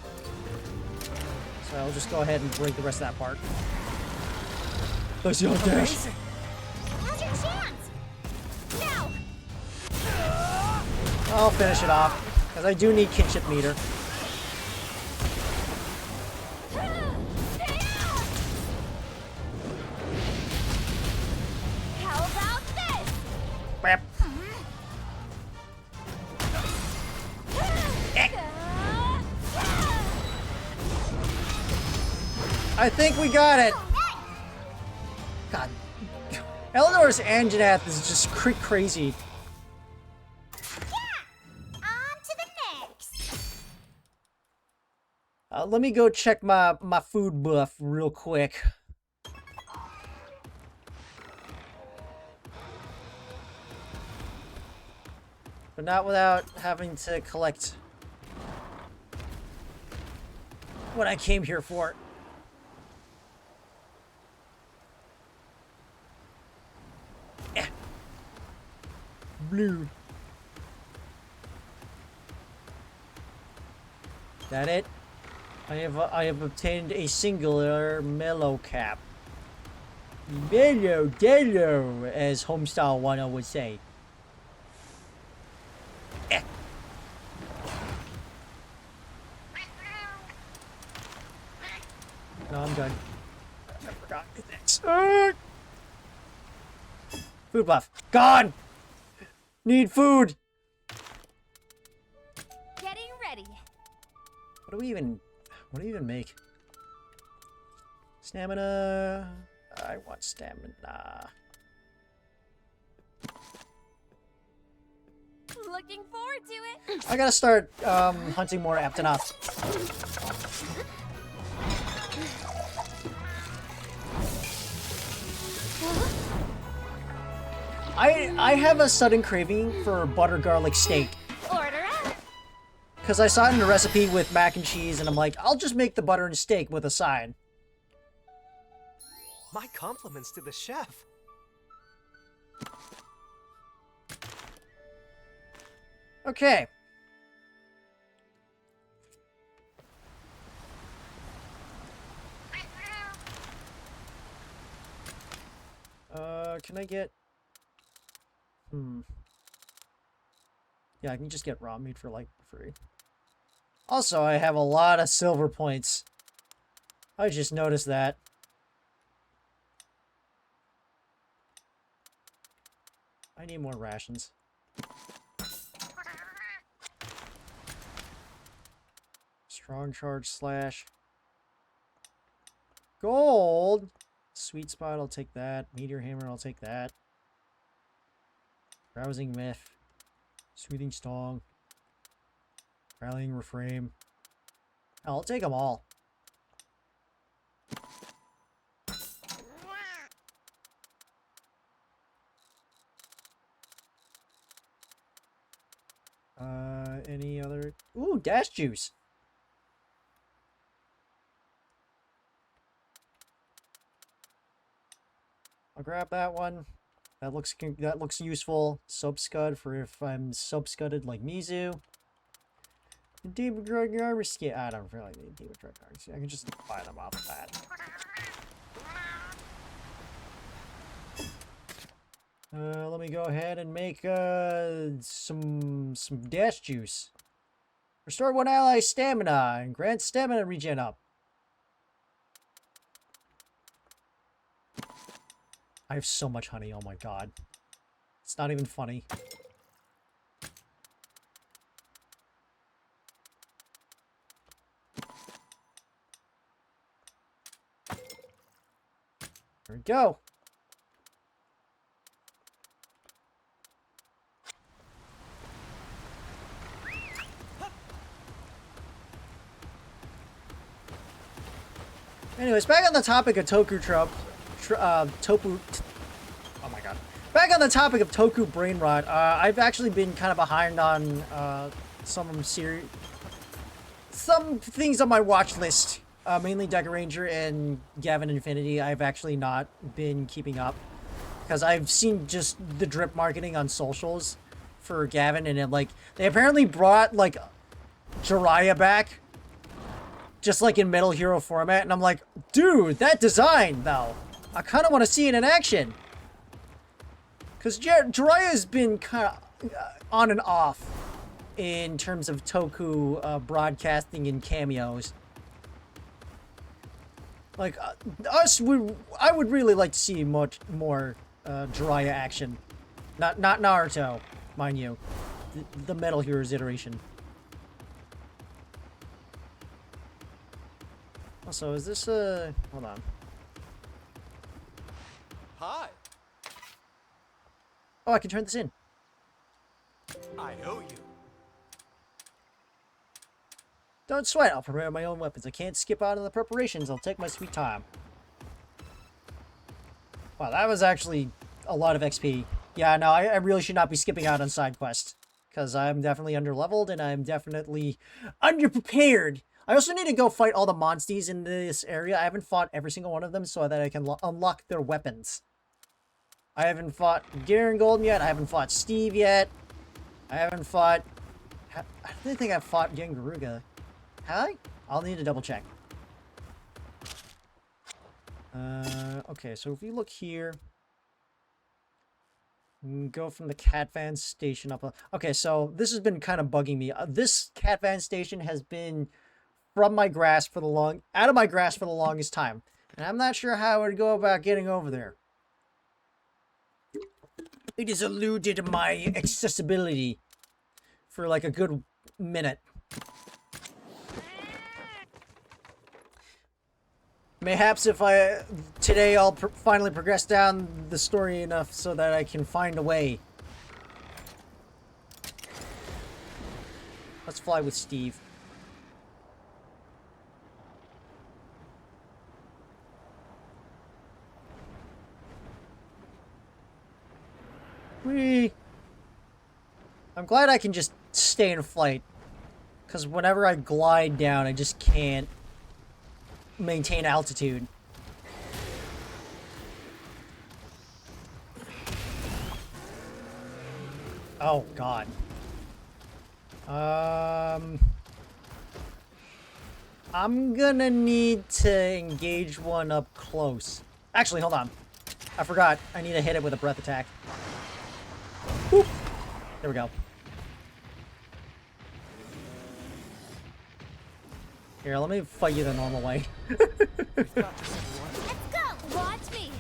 So I'll just go ahead and break the rest of that part. Let's go dash. Now's your chance. Now. I'll finish it off. Because I do need kinship meter. How about this? Crap. I think we got it. God. Eleanor's Anjanath is just crazy. On to the next. Let me go check my food buff real quick. But not without having to collect what I came here for. Yeah. Blue. That it? I have obtained a singular mellow cap. Mellow dello, as Homestyle 10 would say. Eh. No, I'm done. I forgot this. Food buff. Gone! Need food! Getting ready. What do we even make? Stamina. I want stamina. Looking forward to it. I gotta start hunting more Aptonoth. I have a sudden craving for butter garlic steak. Order up. Because I saw it in a recipe with mac and cheese, and I'm like, I'll just make the butter and steak with a side. My compliments to the chef. Okay. Can I get... Yeah, I can just get raw meat for, like, free. Also, I have a lot of silver points. I just noticed that. I need more rations. Strong charge slash. Gold! Sweet spot, I'll take that. Meteor hammer, I'll take that. Rousing myth. Soothing song. Rallying reframe. I'll take them all. Any other... Ooh, dash juice! I'll grab that one. That looks useful. Soap scud for if I'm soap scudded like Mizu. Demon drug armor skin. I don't really need demon drug armor skin. I can just buy them off of that. Let me go ahead and make some dash juice. Restore one ally's stamina and grant stamina regen up. I have so much honey, oh my god. It's not even funny. There we go. Anyways, back on the topic of Toku oh my god. Back on the topic of Toku brain rot, I've actually been kind of behind on some things on my watch list. Mainly Deca Ranger and Gavin Infinity. I've actually not been keeping up because I've seen just the drip marketing on socials for Gavin, and it, like, they apparently brought like Jiraiya back. Just like in Metal Hero format, and I'm like, dude, that design, though. I kind of want to see it in action. Because Jiraiya's been kind of on and off in terms of Toku broadcasting and cameos. Like, I would really like to see much more Jiraiya action. Not Naruto, mind you. The Metal Heroes iteration. Also, is this hold on. Hi. Oh, I can turn this in. I owe you. Don't sweat, I'll prepare my own weapons. I can't skip out on the preparations. I'll take my sweet time. Wow, that was actually a lot of XP. Yeah, no, I really should not be skipping out on side quests. Because I'm definitely underleveled and I'm definitely underprepared. I also need to go fight all the monsties in this area. I haven't fought every single one of them so that I can unlock their weapons. I haven't fought Garen Golden yet. I haven't fought Steve yet. I haven't fought... I don't think I've fought Gangaruga. Have I? I'll need to double check. Okay, so if you look here... Go from the cat van station up... Okay, so this has been kind of bugging me. This cat van station has been... out of my grasp for the longest time. And I'm not sure how I would go about getting over there. It has eluded my accessibility for like a good minute. Mayhaps if today I'll finally progress down the story enough so that I can find a way. Let's fly with Steve. Whee! I'm glad I can just stay in flight. Because whenever I glide down, I just can't maintain altitude. Oh, God. I'm gonna need to engage one up close. Actually, hold on. I forgot. I need to hit it with a breath attack. Whoop. There we go. Here, let me fight you the normal way. Let's go! Watch me!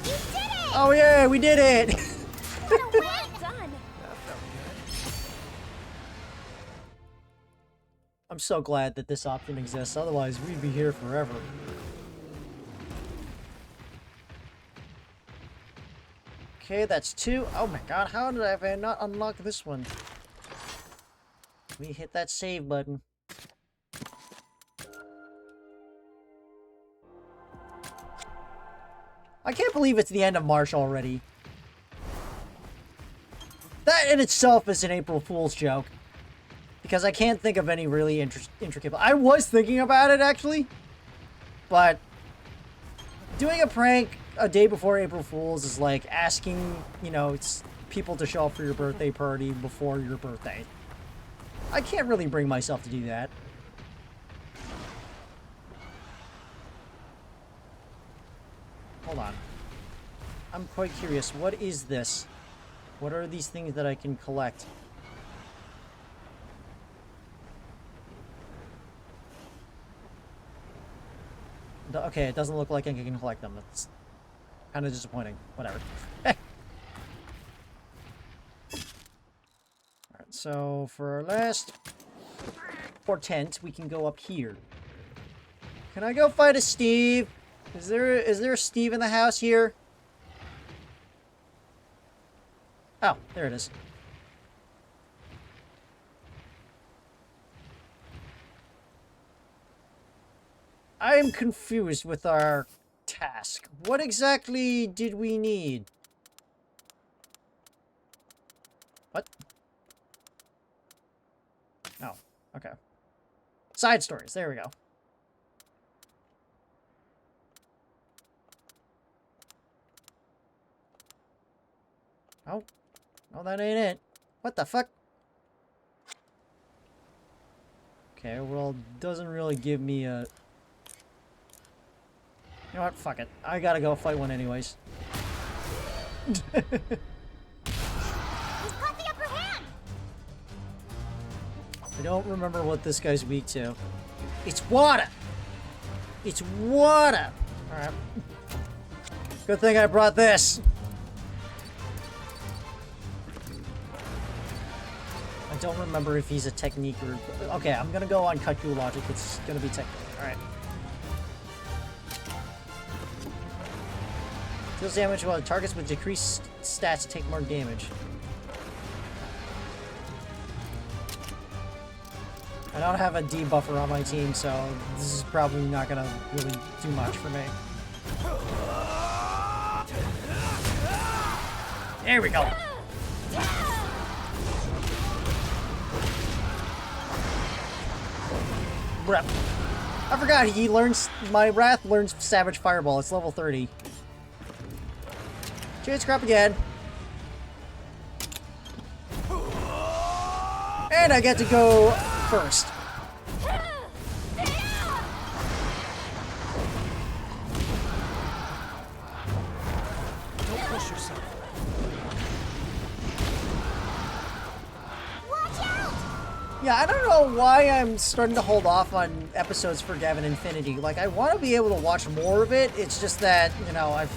You did it! Oh yeah, we did it! Well done! I'm so glad that this option exists, otherwise we'd be here forever. Okay, that's 2. Oh my god, how did I not unlock this one? Let me hit that save button. I can't believe it's the end of March already. That in itself is an April Fool's joke. Because I can't think of any really intricate... I was thinking about it, actually. But doing a prank a day before April Fool's is like asking, you know, people to show up for your birthday party before your birthday. I can't really bring myself to do that. Hold on. I'm quite curious. What is this? What are these things that I can collect? Okay, it doesn't look like I can collect them. That's kind of disappointing. Whatever. Alright, so for our last portent, we can go up here. Can I go fight a Steve? Is there a Steve in the house here? Oh, there it is. I am confused with our task. What exactly did we need? What? Oh, okay. Side stories, there we go. Oh. Oh, that ain't it. What the fuck? Okay, well, doesn't really give me a... You know what? Fuck it. I gotta go fight one anyways. He's got the upper hand! I don't remember what this guy's weak to. It's water! It's water! Alright. Good thing I brought this. I don't remember if he's a technique or... Okay, I'm gonna go on Cut-Gu logic. It's gonna be technique. Alright. Deals damage while targets with decreased stats take more damage. I don't have a debuffer on my team, so this is probably not gonna really do much for me. There we go. Rep. I forgot he learns. My Wrath learns Savage Fireball. It's level 30. Chance crap again. And I get to go first. Don't push yourself. Watch out! Yeah, I don't know why I'm starting to hold off on episodes for Gavin Infinity. Like, I want to be able to watch more of it. It's just that, you know, I've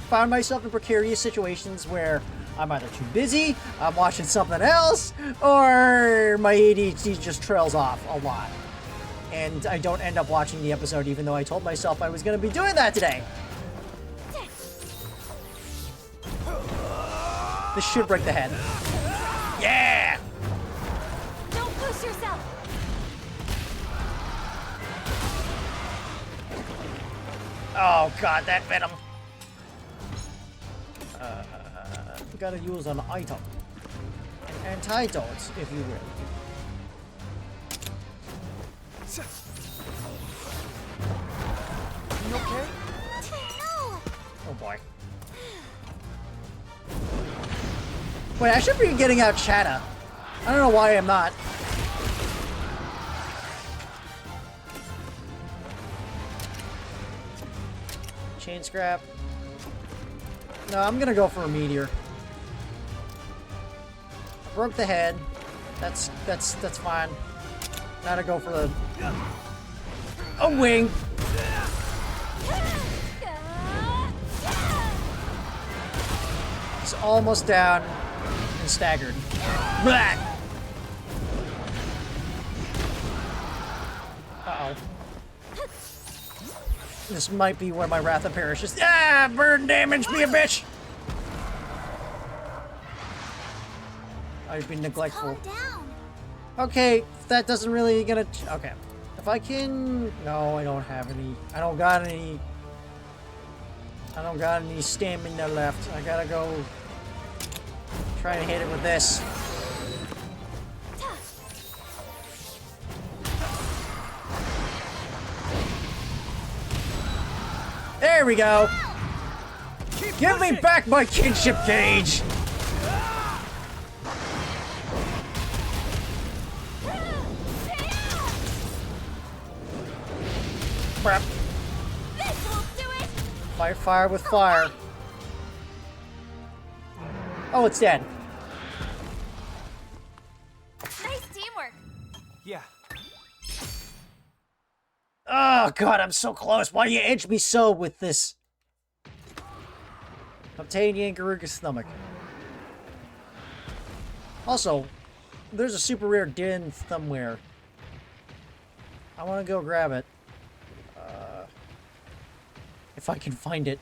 found myself in precarious situations where I'm either too busy, I'm watching something else, or my ADHD just trails off a lot. And I don't end up watching the episode even though I told myself I was going to be doing that today. This should break the head. Yeah! Don't push yourself! Oh god, that venom. Gotta use an item. An antidote, if you will. You okay? No! Oh boy. Wait, I should be getting out Chatta. I don't know why I'm not. Chain scrap. No, I'm gonna go for a meteor. I broke the head. That's fine. Now to go for a wing. It's almost down and staggered. Blah! Uh-oh. This might be where my Wrath of perishes. Ah! Burn damage, be a bitch! I've been neglectful. Calm down. Okay, that doesn't really gonna... Okay. If I can... No, I don't have any... I don't got any stamina left. I gotta go... Try and hit it with this. There we go! Give me back my kinship cage! Crap. This will do it! Fight fire with fire. Oh, it's dead. Nice teamwork. Yeah. Oh god, I'm so close. Why do you edge me so with this? Obtain Yangaruga's stomach. Also, there's a super rare den somewhere. I want to go grab it. If I can find it.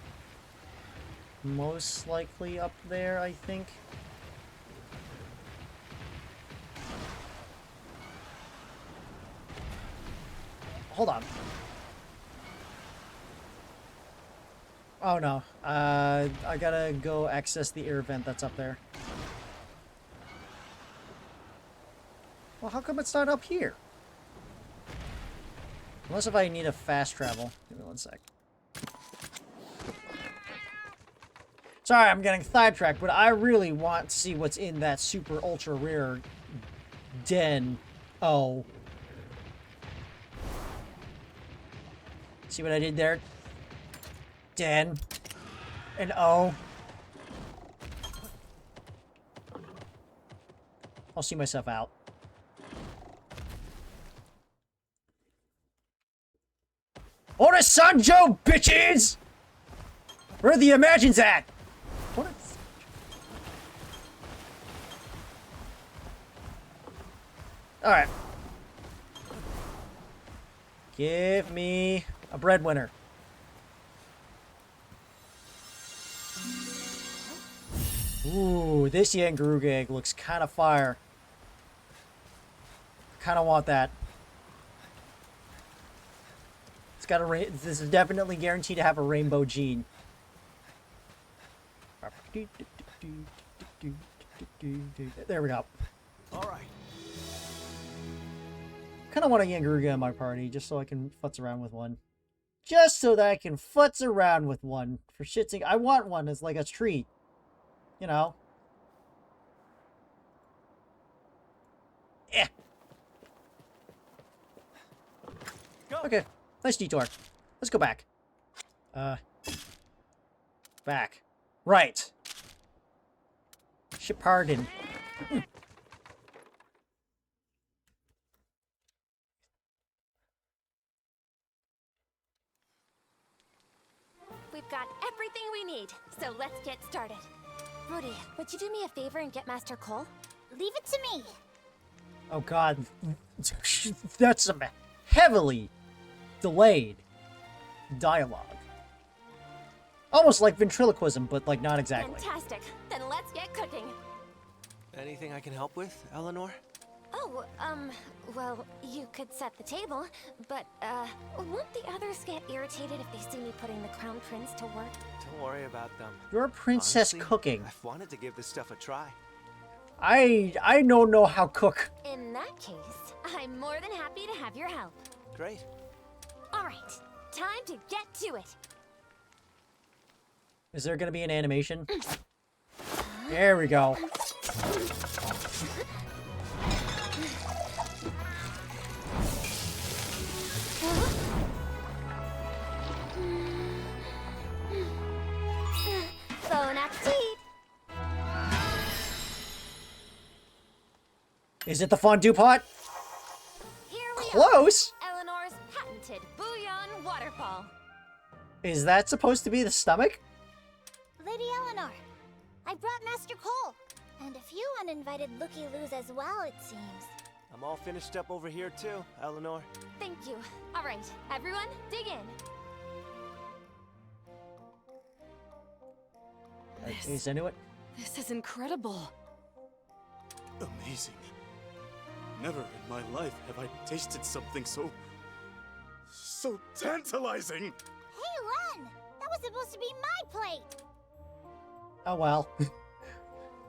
Most likely up there, I think. Hold on. Oh no. I gotta go access the air vent that's up there. Well, how come it's not up here? Unless if I need a fast travel. Give me one sec. Sorry, I'm getting sidetracked, but I really want to see what's in that super ultra rare den. Oh. See what I did there? Den. And O. I'll see myself out. Order Sanjo, bitches! Where are the Imagines at? What is... Alright. Give me a breadwinner. Ooh, this Yangaruga egg looks kind of fire. Kind of want that. It's got a this is definitely guaranteed to have a rainbow gene. There we go. All right. Kind of want a Yangaruga in my party, just so I can futz around with one. Just so that I can futz around with one. For shit's sake, I want one as like a treat. You know. Yeah. Go. Okay. Nice detour. Let's go back. Back. Right. Ship pardon. We've got everything we need, so let's get started. Rudy, would you do me a favor and get Master Cole? Leave it to me. Oh god. That's some heavily delayed dialogue. Almost like ventriloquism, but like not exactly. Fantastic. Then let's get cooking. Anything I can help with, Eleanor? Oh, well, you could set the table, but, won't the others get irritated if they see me putting the Crown Prince to work? Don't worry about them. You're a princess Honestly, cooking. I've wanted to give this stuff a try. I don't know how cook. In that case, I'm more than happy to have your help. Great. All right, time to get to it. Is there gonna be an animation? There we go. Bon appetit! Is it the fondue pot? Here we Close. are, Eleanor's patented bouillon waterfall. Is that supposed to be the stomach? Lady Eleanor, I brought Master Cole. And a few uninvited looky-loos as well, it seems. I'm all finished up over here too, Eleanor. Thank you. All right, everyone, dig in. Is anyone? This is incredible. Amazing. Never in my life have I tasted something so tantalizing. Hey, Len! That was supposed to be my plate! Oh well.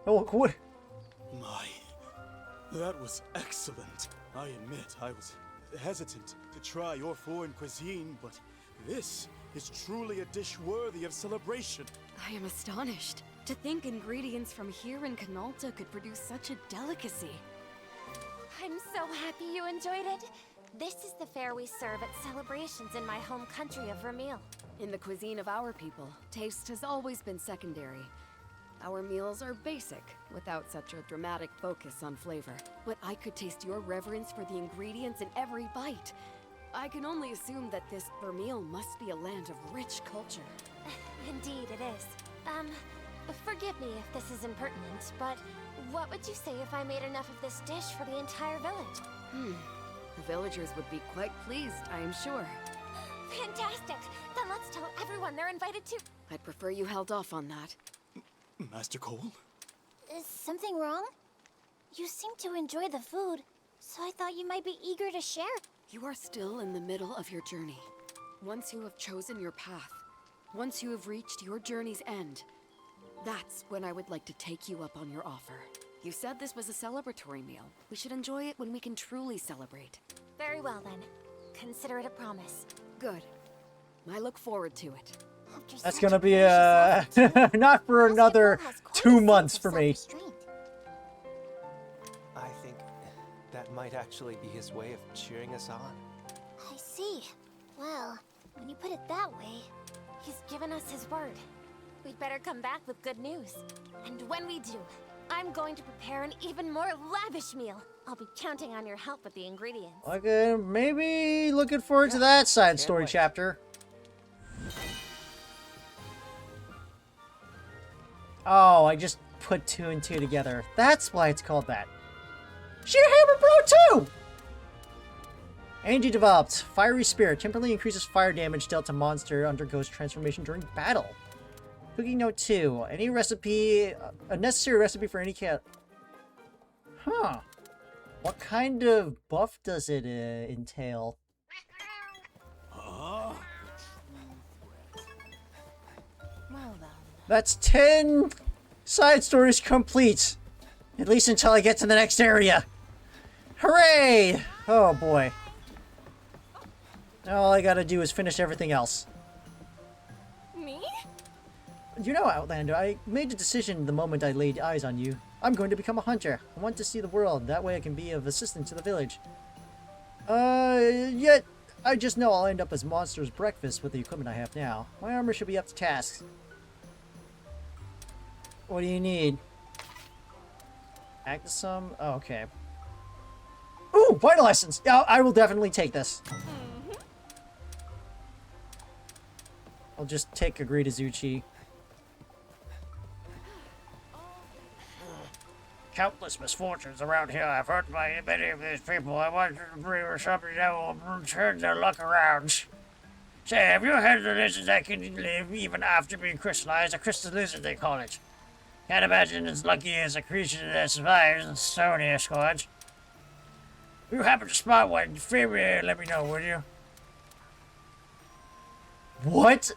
Oh, what? That was excellent. I admit I was hesitant to try your foreign cuisine, but this is truly a dish worthy of celebration. I am astonished. To think ingredients from here in Canalta could produce such a delicacy. I'm so happy you enjoyed it. This is the fare we serve at celebrations in my home country of Vermeil. In the cuisine of our people, taste has always been secondary. Our meals are basic, without such a dramatic focus on flavor. But I could taste your reverence for the ingredients in every bite. I can only assume that this Vermeil must be a land of rich culture. Indeed, it is. Forgive me if this is impertinent, but what would you say if I made enough of this dish for the entire village? The villagers would be quite pleased, I am sure. Fantastic! Then let's tell everyone they're invited to. I'd prefer you held off on that. Master Cole? Is something wrong? You seem to enjoy the food, so I thought you might be eager to share. You are still in the middle of your journey. Once you have chosen your path, once you have reached your journey's end, that's when I would like to take you up on your offer. You said this was a celebratory meal. We should enjoy it when we can truly celebrate. Very well then. Consider it a promise. Good. I look forward to it. After That's such gonna a be delicious opportunity, not for Master another Cole has quite a 2 sense months of for me. self-restraint. I think that might actually be his way of cheering us on. I see. Well, when you put it that way, He's given us his word. We'd better come back with good news. And when we do, I'm going to prepare an even more lavish meal. I'll be counting on your help with the ingredients. Okay, maybe looking forward to that side story wait. chapter. Oh, I just put 2 and 2 together. That's why it's called that. Sheer Hammer Bro 2! Angie developed. Fiery Spirit. Temporarily increases fire damage dealt to monster. Undergoes transformation during battle. Cooking note 2. Any recipe... a necessary recipe for any cat... Huh. What kind of buff does it entail? well then. That's 10 side stories complete. At least until I get to the next area. Hooray! Oh boy. Now all I gotta do is finish everything else. Me? You know, Outlander, I made a decision the moment I laid eyes on you. I'm going to become a hunter. I want to see the world. That way I can be of assistance to the village. Yet, I just know I'll end up as monster's breakfast with the equipment I have now. My armor should be up to task. What do you need? Act some? Oh, okay. Ooh, Vital Essence! Yeah, I will definitely take this. I'll just take Agree to Zuchi. Countless misfortunes around here. I've heard by many of these people. I want you to bring something that will turn their luck around. Say, have you heard of this that can live even after being crystallized? A crystallization, they call it. Can't imagine as lucky as a creature that survives in stone here, Scourge. If you happen to spot one, let me know, would you? What?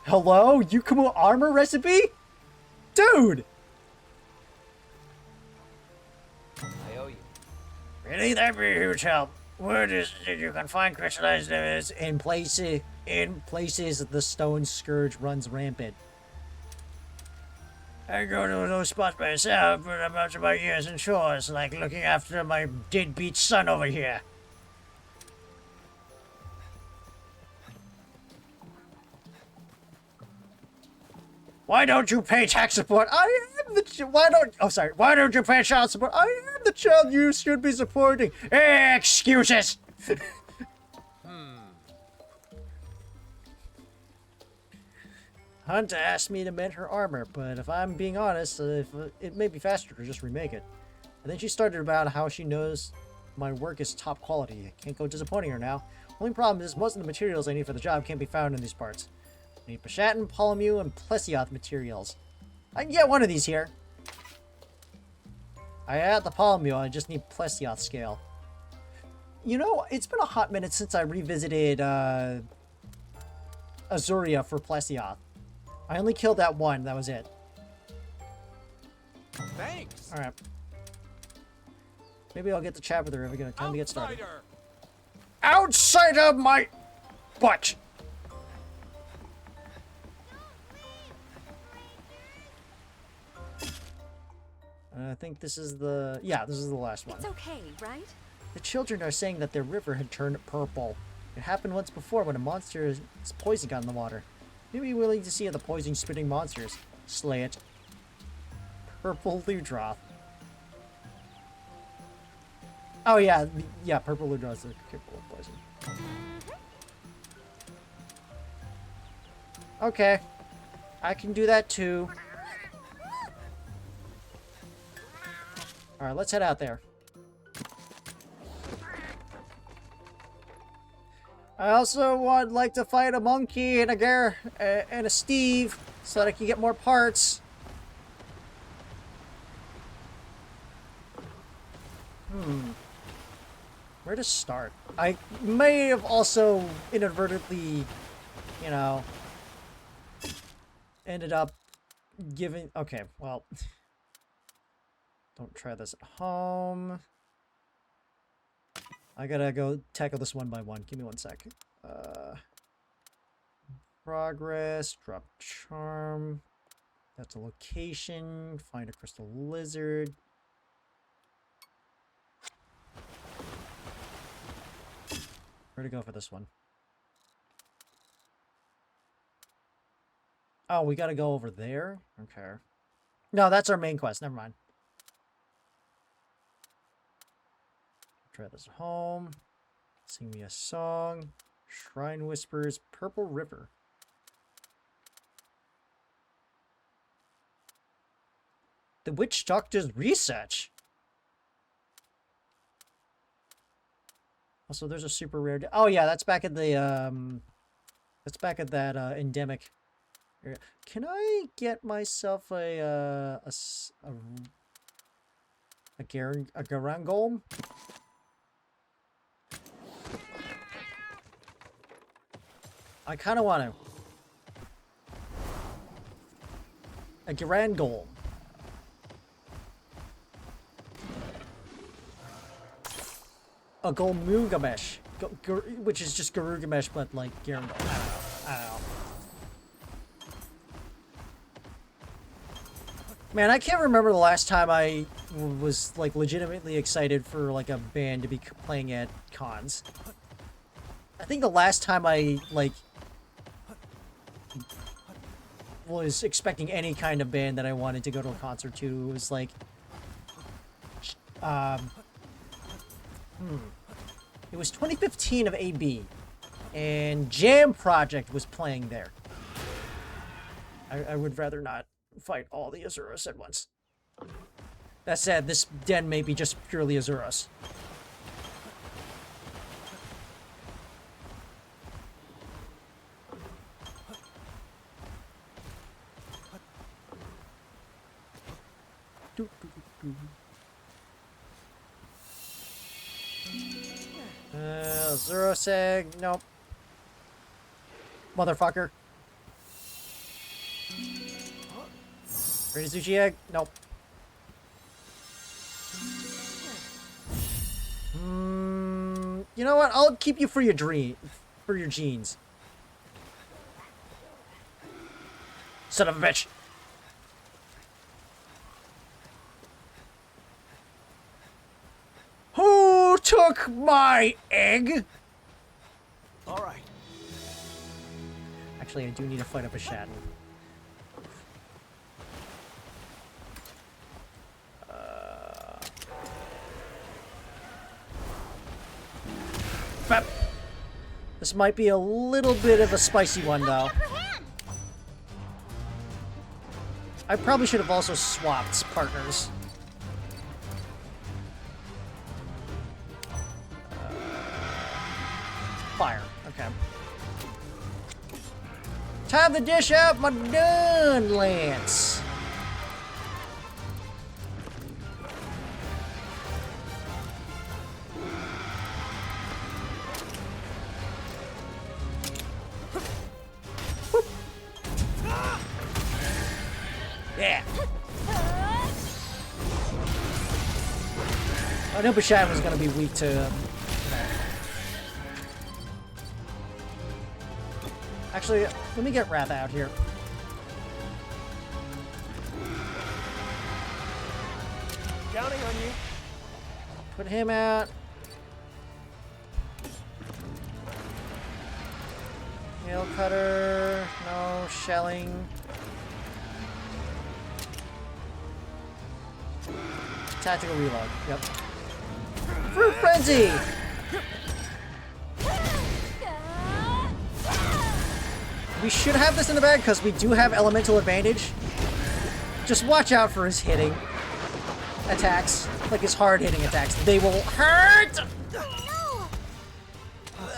Hello? Yukumo armor recipe? Dude! I owe you. Really? That'd be a huge help. Word is that you can find crystallized evidence in places the stone scourge runs rampant. I go to those spots by myself, but I'm out to my years and chores, like looking after my deadbeat son over here. Why don't you pay tax support? I am the why don't you pay child support? I am the child you should be supporting. Excuses. Hunt asked me to mend her armor, but if I'm being honest, it may be faster to just remake it. And then she started about how she knows my work is top quality. I can't go disappointing her now. Only problem is most of the materials I need for the job can't be found in these parts. I need Pashatin, Polymu, and Plesioth materials. I can get one of these here. I had the Polymu, I just need Plesioth scale. You know, it's been a hot minute since I revisited Azuria for Plesioth. I only killed that one, that was it. Thanks. Alright. Maybe I'll get to chat with her if we get time to get started. Outside of my butt! I think this is the... Yeah, this is the last one. It's okay, right? The children are saying that their river had turned purple. It happened once before when a monster's poison got in the water. Maybe you're willing to see the poison-spitting monsters. Slay it. Purple Ludroth. Oh yeah, yeah, purple Ludroths are capable of poison. Okay. I can do that too. Alright, let's head out there. I also would like to fight a monkey and a Steve so that I can get more parts. Where to start? I may have also inadvertently, you know, ended up giving... Okay, well... Don't try this at home. I gotta go tackle this one by one. Give me 1 sec. Progress. Drop charm. That's a location. Find a crystal lizard. Where to go for this one? Oh, we gotta go over there? Okay. No, that's our main quest. Never mind. Try this at home. Sing me a song. Shrine Whispers. Purple River. The Witch Doctor's Research. Also, there's a super rare... Oh, yeah, that's back at the, That's back at that, endemic area. Can I get myself a Garangolm? I kind of want to. A Garangolm. A Golmugamesh. Which is just Garugamesh, but like Garangolm. I don't know. Man, I can't remember the last time I was like legitimately excited for like a band to be playing at cons. I think the last time I like was expecting any kind of band that I wanted to go to a concert to was like it was 2015 of AB and Jam Project was playing there. I would rather not fight all the Azuros at once. That said, this den may be just purely Azuros. Zeroseg, nope. Motherfucker. Ready sushi egg? Nope. You know what? I'll keep you for your genes. Son of a bitch. took my egg! All right. Actually, I do need to fight up a shadow. Bap. This might be a little bit of a spicy one, though. I probably should have also swapped partners. Fire. Okay. Time to dish out my dun lance. Yeah. I knew Bashan was gonna be weak to. Actually, let me get Wrath out here. Counting on you. Put him out. Nail cutter. No shelling. Tactical reload. Yep. Fruit frenzy. We should have this in the bag because we do have elemental advantage. Just watch out for his hitting attacks, like his hard hitting attacks. They will hurt.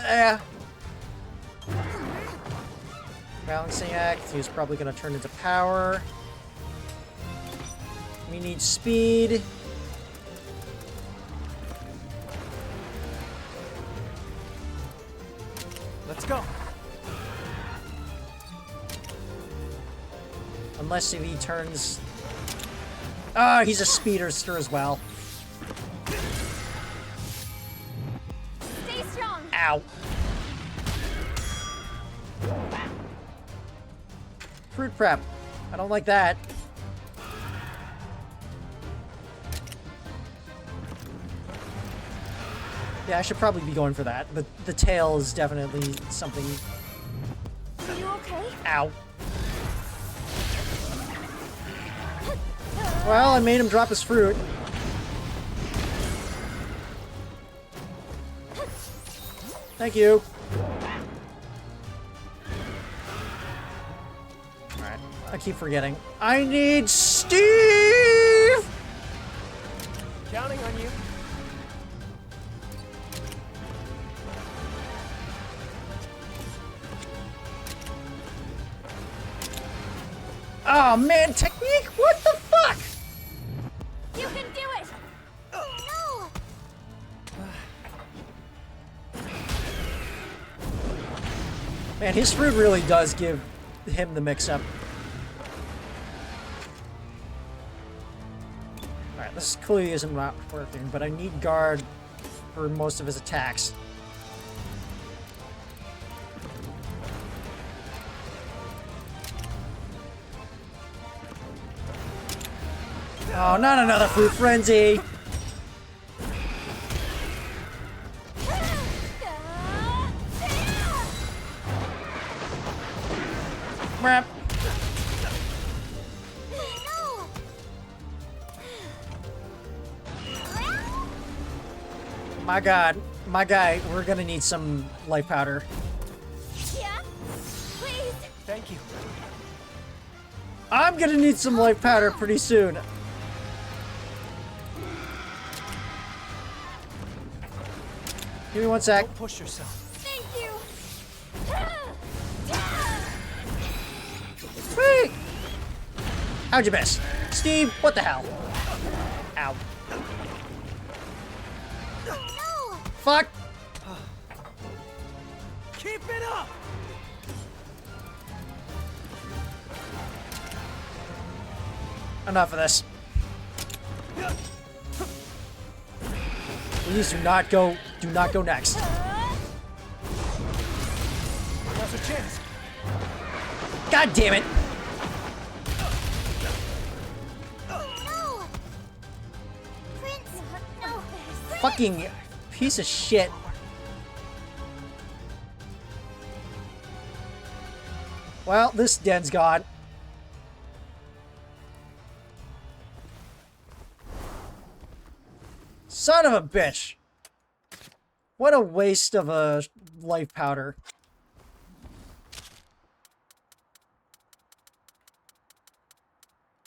Yeah. Balancing act. He's probably gonna turn into power. We need speed. Let's go. Unless if he turns... Ah, he's a speedster as well. Stay strong. Ow. Fruit prep. I don't like that. Yeah, I should probably be going for that. The tail is definitely something... Are you okay? Ow. Well, I made him drop his fruit. Thank you. Alright, I keep forgetting. I need Steve! Counting on you. Oh man, technique? What the fuck? You can do it. No! Man, his fruit really does give him the mix-up. Alright, this clearly isn't not working, but I need guard for most of his attacks. Oh, not another fruit frenzy! Brap. My god, my guy, we're gonna need some life powder. Yeah? Please. Thank you. I'm gonna need some life powder pretty soon. Give me one sec. Don't push yourself. Thank you. Sweet! How'd you miss? Steve, what the hell? Ow. No! Fuck! Keep it up. Enough of this. Please do not go next. Now's a chance. God damn it! No! Prince! No! Fucking piece of shit. Well, this den's gone. Son of a bitch. What a waste of a life powder.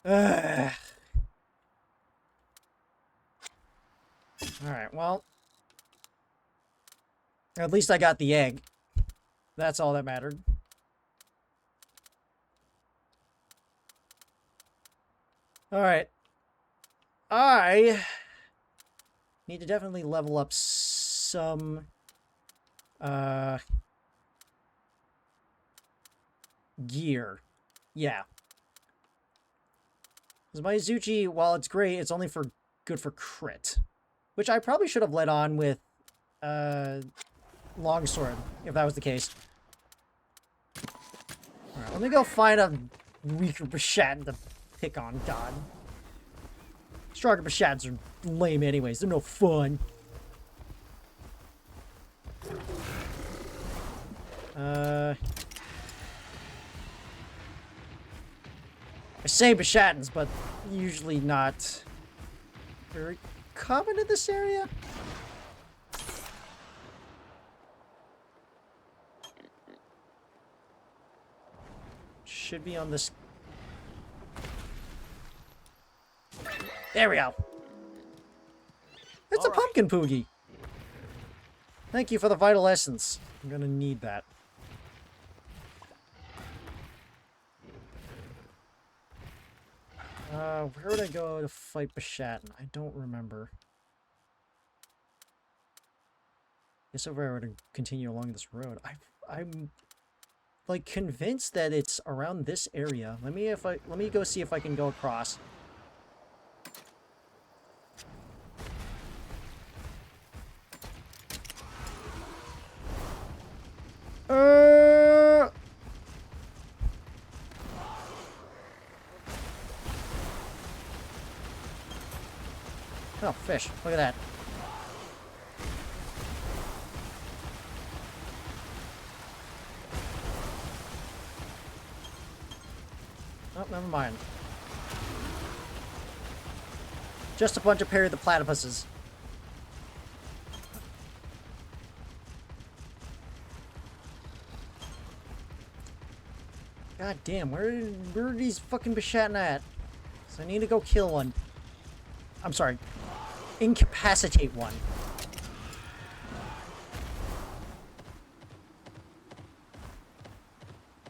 Ugh. Alright, well. At least I got the egg. That's all that mattered. Alright. I need to definitely level up some gear. Yeah. Because my Izuchi, while it's great, it's only good for crit. Which I probably should have led on with longsword, if that was the case. Alright, let me go find a weaker Bashat to pick on. God. Stronger Bashats are lame anyways. They're no fun. I say Bashatans, but usually not very common in this area. Should be on this. There we go. It's a pumpkin poogie. Thank you for the vital essence. I'm gonna need that. Where would I go to fight Bashat? I don't remember. Guess if I were to continue along this road, I'm like convinced that it's around this area. Let me go see if I can go across. Oh, fish. Look at that. Oh, never mind. Just a bunch of Perry the Platypuses. God damn, where are these fucking Bashatna at? So I need to go kill one. I'm sorry. Incapacitate one.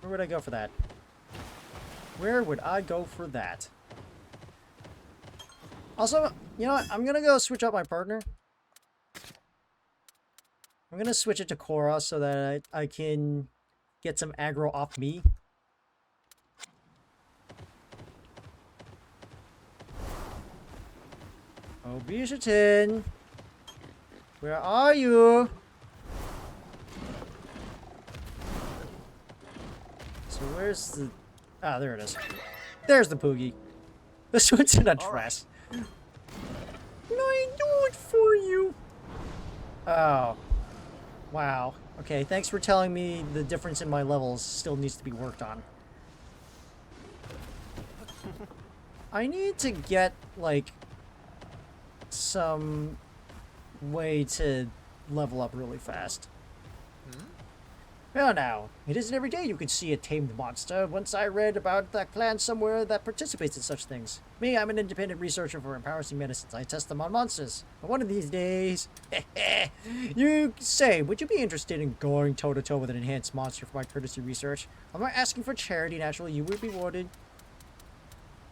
Where would I go for that? Where would I go for that? Also, you know what? I'm gonna go switch out my partner. I'm gonna switch it to Korra so that I can get some aggro off me. Obeshatin! Where are you? So where's the... Ah, there it is. There's the Poogie. This one's in a dress. Right. I do it for you! Oh. Wow. Okay, thanks for telling me the difference in my levels still needs to be worked on. I need to get, like, some way to level up really fast. Well now, it isn't every day you could see a tamed monster. Once I read about that clan somewhere that participates in such things. Me, I'm an independent researcher for empowering medicines. I test them on monsters. But one of these days... You say, would you be interested in going toe-to-toe with an enhanced monster for my courtesy research? I'm not asking for charity, naturally. You would be rewarded.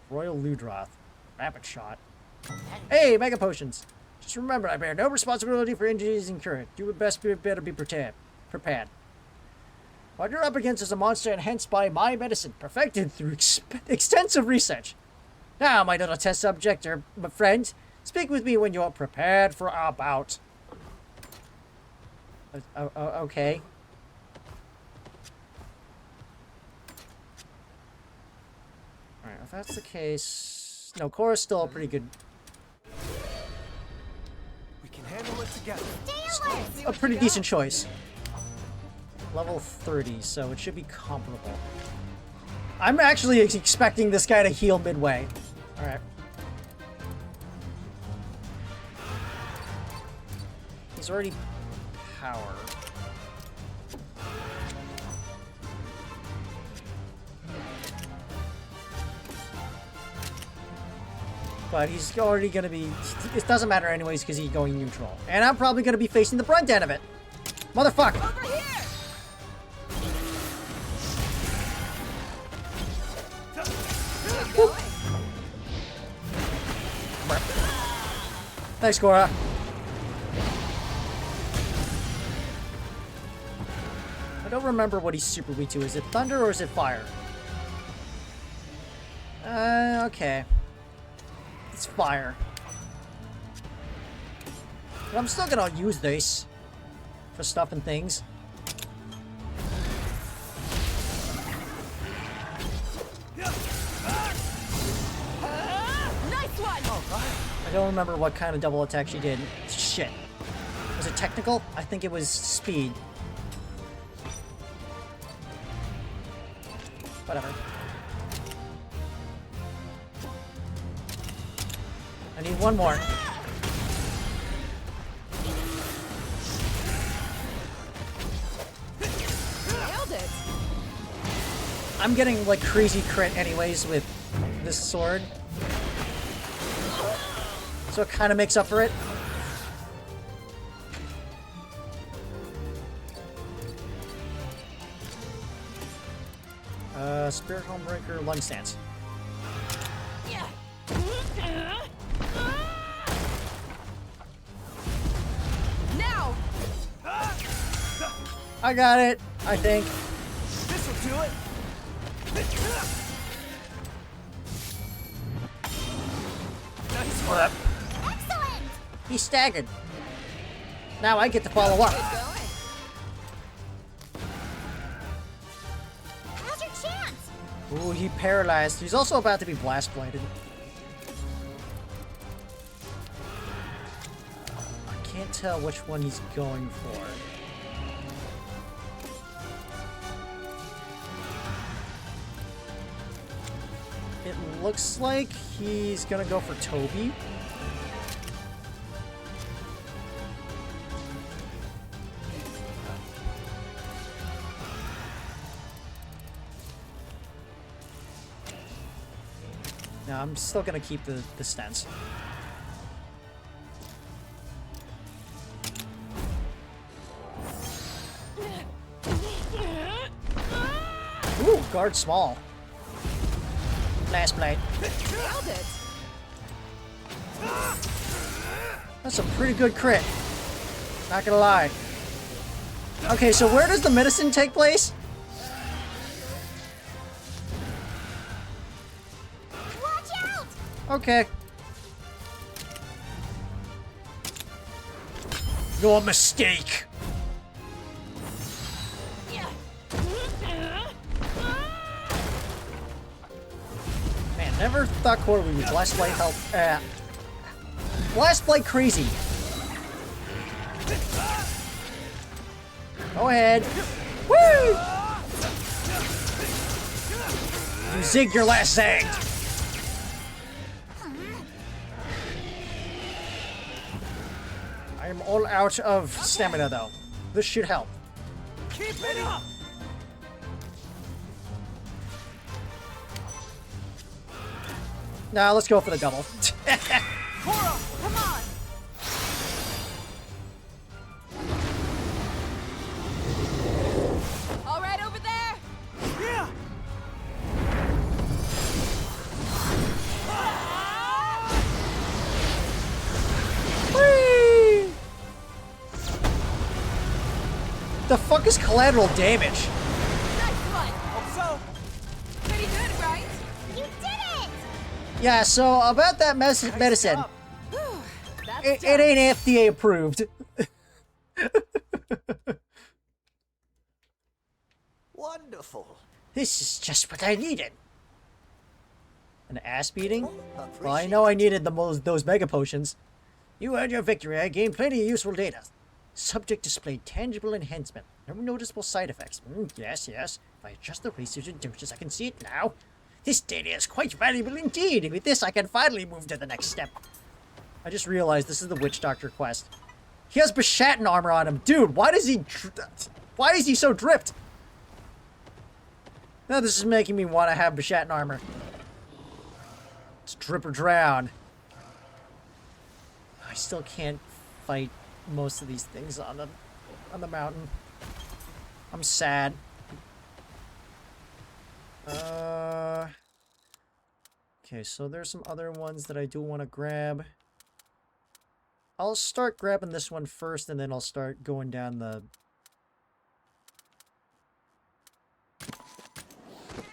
Royal Ludroth. Rapid shot. Hey, Mega Potions! Just remember, I bear no responsibility for injuries incurred. You would better be prepared. What you're up against is a monster enhanced by my medicine, perfected through extensive research. Now, my little test subject, or my friend, speak with me when you're prepared for our bout. Okay. Alright, if that's the case... No, Korra's still a pretty good... We can handle it together. Stay alert! A pretty decent choice. Level 30, so it should be comparable. I'm actually expecting this guy to heal midway. Alright. He's already power. But he's already gonna be... It doesn't matter anyways because he's going neutral. And I'm probably gonna be facing the brunt end of it. Motherfucker! Over here! Good going. Thanks, Cora. I don't remember what he's super weak to. Is it thunder or is it fire? Okay. It's fire. But I'm still gonna use this for stuff and things. Nice one! I don't remember what kind of double attack she did. Shit. Was it technical? I think it was speed. Whatever. I need one more. Nailed it! I'm getting like crazy crit anyways with this sword. So it kind of makes up for it. Spirit Homebreaker, Lung Stance. Now! I got it, I think. This'll do it. Nice work. Excellent! He staggered. Now I get to follow up. Good going. How's your chance? Ooh, he paralyzed. He's also about to be blast bladed. I can't tell which one he's going for. It looks like he's gonna go for Toby. No, I'm still gonna keep the stance. Ooh, guard small. Blast blade. Nailed it! That's a pretty good crit. Not gonna lie. Okay, so where does the medicine take place? Watch out! Okay. Your mistake. Man, never thought Core would be Blast Blade help. Blast Blade crazy. Go ahead. Woo! You zigged your last zag. I am all out of stamina though. This should help. Keep it up. Now let's go for the double. Cora, come on! All right, over there! Yeah. Whee! The fuck is collateral damage? Nice one! Hope so. Pretty good, right? You did it! Yeah, so about that medicine, That's it done. ain't FDA approved. Wonderful. This is just what I needed. An ass beating? Well, I know I needed those mega potions. You earned your victory. I gained plenty of useful data. Subject displayed tangible enhancement. No noticeable side effects. Yes. If I adjust the research and doses, I can see it now. This data is quite valuable indeed. With this, I can finally move to the next step. I just realized this is the Witch Doctor quest. He has Bashatin armor on him. Dude, why is he so dripped? Now this is making me want to have Bashatin armor. It's drip or drown. I still can't fight most of these things on the mountain. I'm sad. Okay, so there's some other ones that I do want to grab. I'll start grabbing this one first, and then I'll start going down the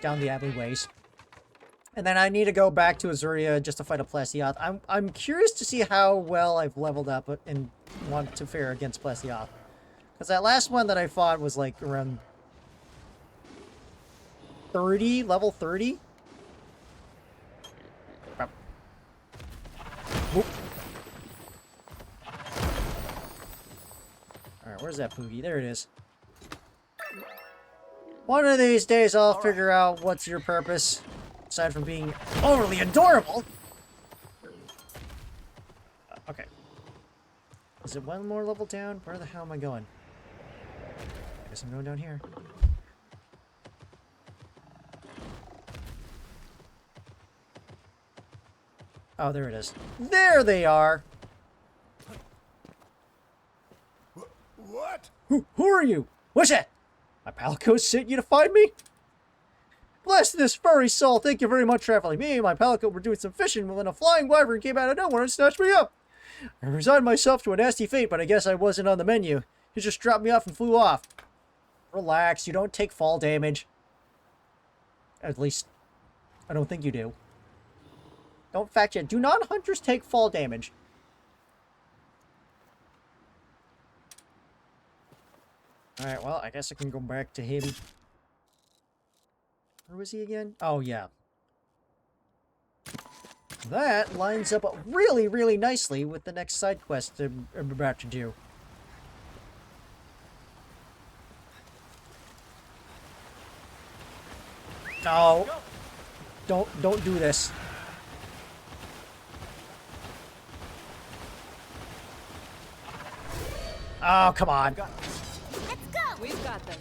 alleyways. And then I need to go back to Azuria just to fight a Plasioth. I'm curious to see how well I've leveled up and want to fare against Plasioth. Because that last one that I fought was like around 30, level 30. Alright, where's that Poogie? There it is. One of these days I'll figure out what's your purpose. Aside from being overly adorable. Okay. Is it one more level down? Where the hell am I going? I guess I'm going down here. Oh, there it is. There they are! What? Who are you? What's that? My palico sent you to find me? Bless this furry soul. Thank you very much, traveling. Me and my palico were doing some fishing when a flying wyvern came out of nowhere and snatched me up. I resigned myself to a nasty fate, but I guess I wasn't on the menu. He just dropped me off and flew off. Relax, you don't take fall damage. At least, I don't think you do. Don't fact check. Do non-hunters take fall damage? Alright, well, I guess I can go back to him. Where was he again? Oh, yeah. That lines up really, really nicely with the next side quest I'm about to do. No. Don't do this. Oh, come on. Let's go. We've got this.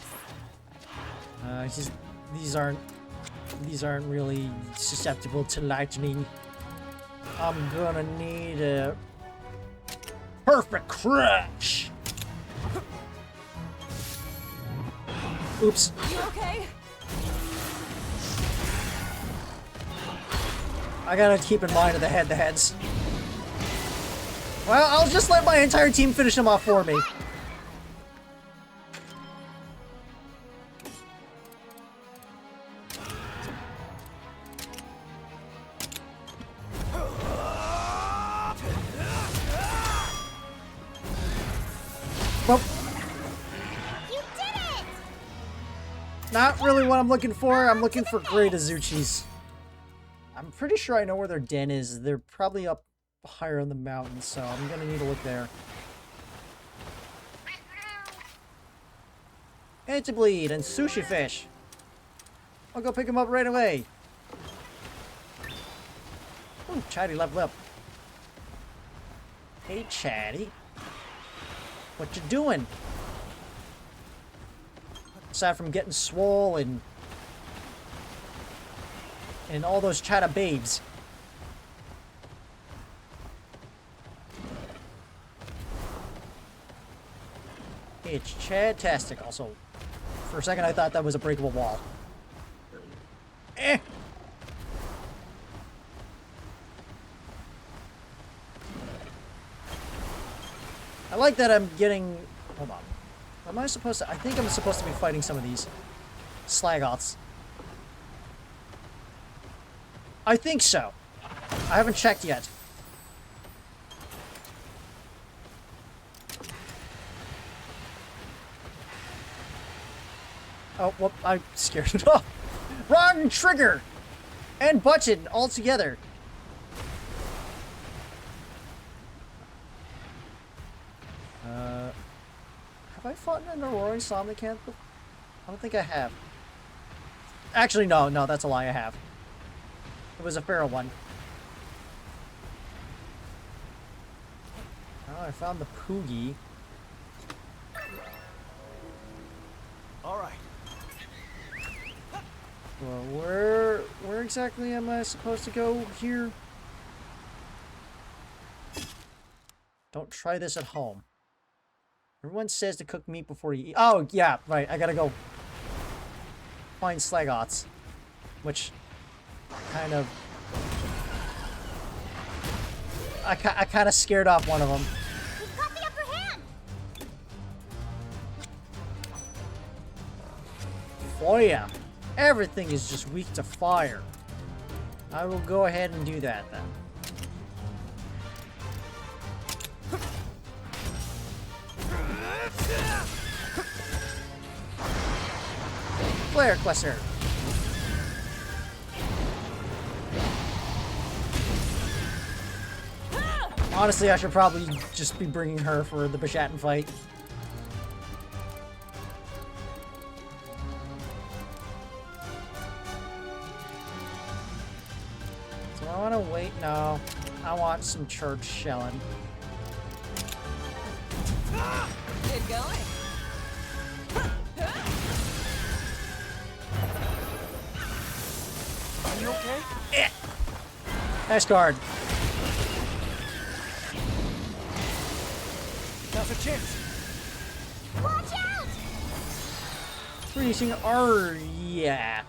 These aren't really susceptible to lightning. I'm gonna need a perfect crash. Oops. You okay? I gotta keep in mind the heads. Well, I'll just let my entire team finish them off for me. Well, You did it! not really what I'm looking for. I'm looking for great Azuchis. I'm pretty sure I know where their den is. They're probably up higher on the mountain, so I'm gonna need to look there. Anti bleed and sushi fish. I'll go pick him up right away. Ooh, Chatty leveled up. Hey, Chatty. What you doing? Aside from getting swole and all those chatta babes. It's Chad-tastic. Also, for a second I thought that was a breakable wall. Eh! I like that I'm getting... Hold on. Am I supposed to... I think I'm supposed to be fighting some of these Slagoths. I think so. I haven't checked yet. Oh, well, I scared it off. Wrong trigger! And button all together. Have I fought in an Aurora Insomnia camp? I don't think I have. Actually, no, that's a lie, I have. It was a feral one. Oh, I found the Poogie. All right. Well, where exactly am I supposed to go here? Don't try this at home. Everyone says to cook meat before you eat. Oh, yeah, right. I gotta go find Slagots. Which kind of... I kind of scared off one of them. We've got the upper hand! Oh yeah. Everything is just weak to fire. I will go ahead and do that then. Flare Cluster. Honestly, I should probably just be bringing her for the Bishatten fight. So I want to wait. No, I want some church shelling. Good going. Are you okay? Eh. Nice card. Now's a chance. Watch out! Freezing R, yeah.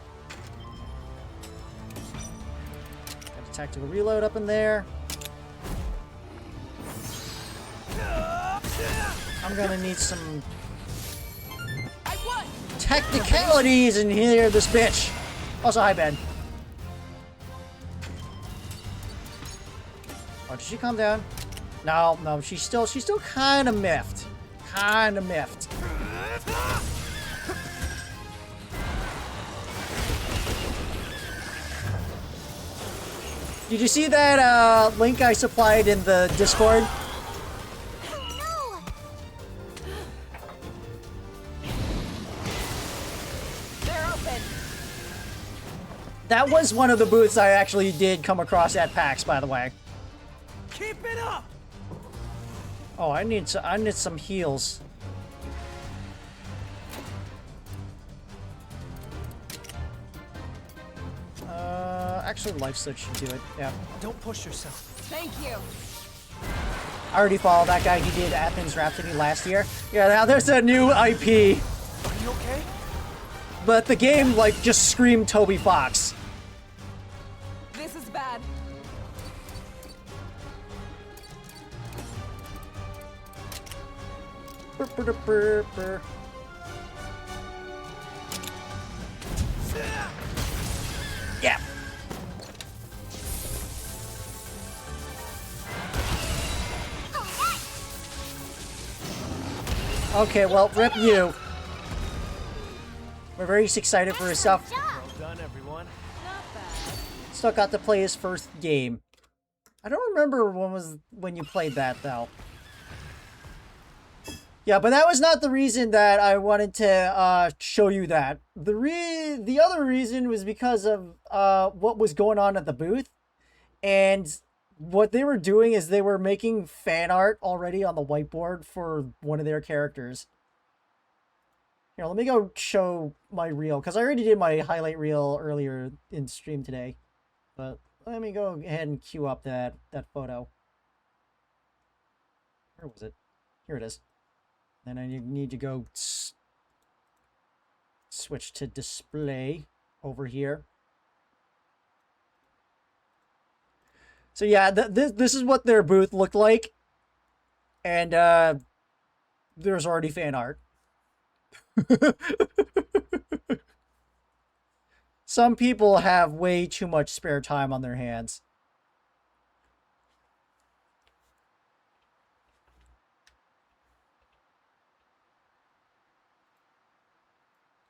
Got a tactical reload up in there. I'm gonna need some technicalities in here, this bitch. Also, hi, Ben. Oh, did she calm down? No, she's still kind of miffed. Kind of miffed. Did you see that link I supplied in the Discord? No! They're open. That was one of the booths I actually did come across at PAX, by the way. Keep it up. Oh, I need some heals. Actually, life switch should do it. Yeah. Don't push yourself. Thank you. I already followed that guy. He did Athens Rhapsody last year. Yeah, now there's a new IP. Are you okay? But the game, like, just screamed Toby Fox. This is bad. Burr, burr, burr, burr. Yeah. Okay, well, rip you. We're very excited for his stuff. Well done, everyone. Not bad. Still got to play his first game. I don't remember when you played that though. Yeah, but that was not the reason that I wanted to show you that. The other reason was because of what was going on at the booth, and what they were doing is they were making fan art already on the whiteboard for one of their characters. Here, let me go show my reel, because I already did my highlight reel earlier in stream today. But let me go ahead and queue up that photo. Where was it? Here it is. Then I need to go switch to display over here. So yeah, this is what their booth looked like. And there's already fan art. Some people have way too much spare time on their hands.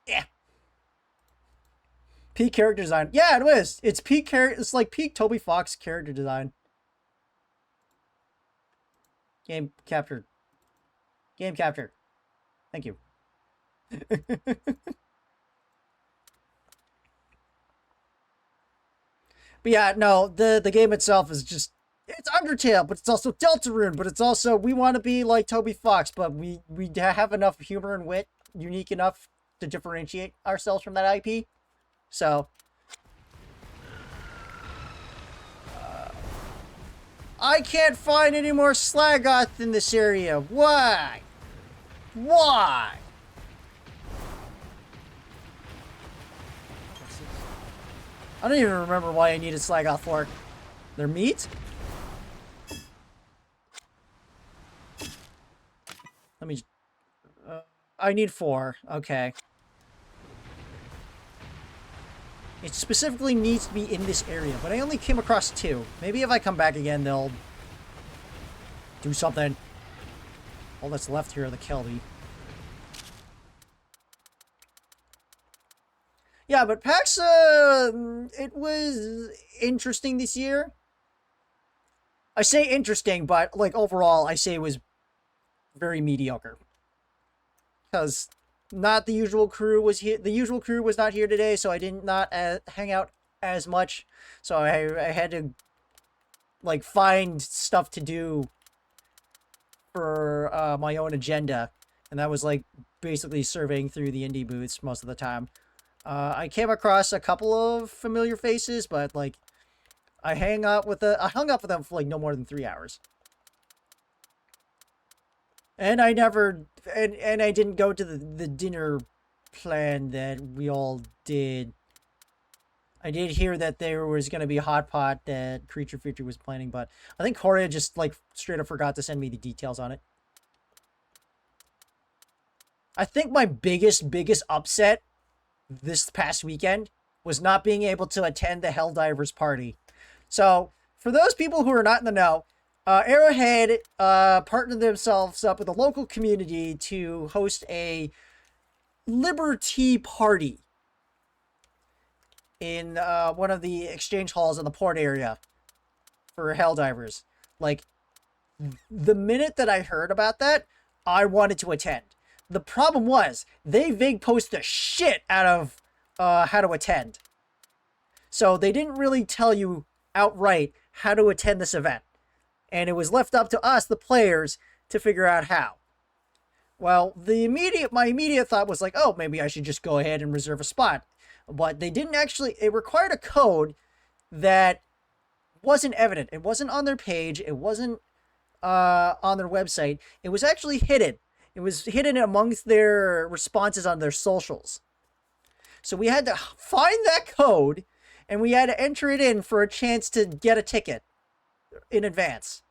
Yeah. Peak character design. Yeah, it was. It's peak character. It's like peak Toby Fox character design. Game captured. Game captured. Thank you. But yeah, no, the game itself is just, it's Undertale, but it's also Deltarune, but it's also, we want to be like Toby Fox, but we have enough humor and wit, unique enough to differentiate ourselves from that IP. So, I can't find any more Slagoth in this area. Why? Why? I don't even remember why I needed Slagoth for. Their meat? Let me... I need 4. Okay. It specifically needs to be in this area, but I only came across 2. Maybe if I come back again, they'll do something. All that's left here are the Kelby. Yeah, but PAX, it was interesting this year. I say interesting, but, like, overall, I say it was very mediocre. Because not the usual crew was here. The usual crew was not here today, so I did not hang out as much. So I had to, like, find stuff to do for my own agenda. And that was, like, basically surveying through the indie booths most of the time. I came across a couple of familiar faces, but, like, I hung up with them for, like, no more than 3 hours. And I never, and I didn't go to the dinner plan that we all did. I did hear that there was going to be a hot pot that Creature Feature was planning, but I think Korea just, like, straight up forgot to send me the details on it. I think my biggest upset this past weekend was not being able to attend the Helldivers party. So, for those people who are not in the know, Arrowhead partnered themselves up with a local community to host a Liberty party in one of the exchange halls in the port area for Helldivers. Like, the minute that I heard about that, I wanted to attend. The problem was, they vague post the shit out of how to attend. So they didn't really tell you outright how to attend this event. And it was left up to us, the players, to figure out how. Well, my immediate thought was like, oh, maybe I should just go ahead and reserve a spot. But they didn't actually, it required a code that wasn't evident. It wasn't on their page. It wasn't on their website. It was actually hidden. It was hidden amongst their responses on their socials. So we had to find that code, and we had to enter it in for a chance to get a ticket in advance.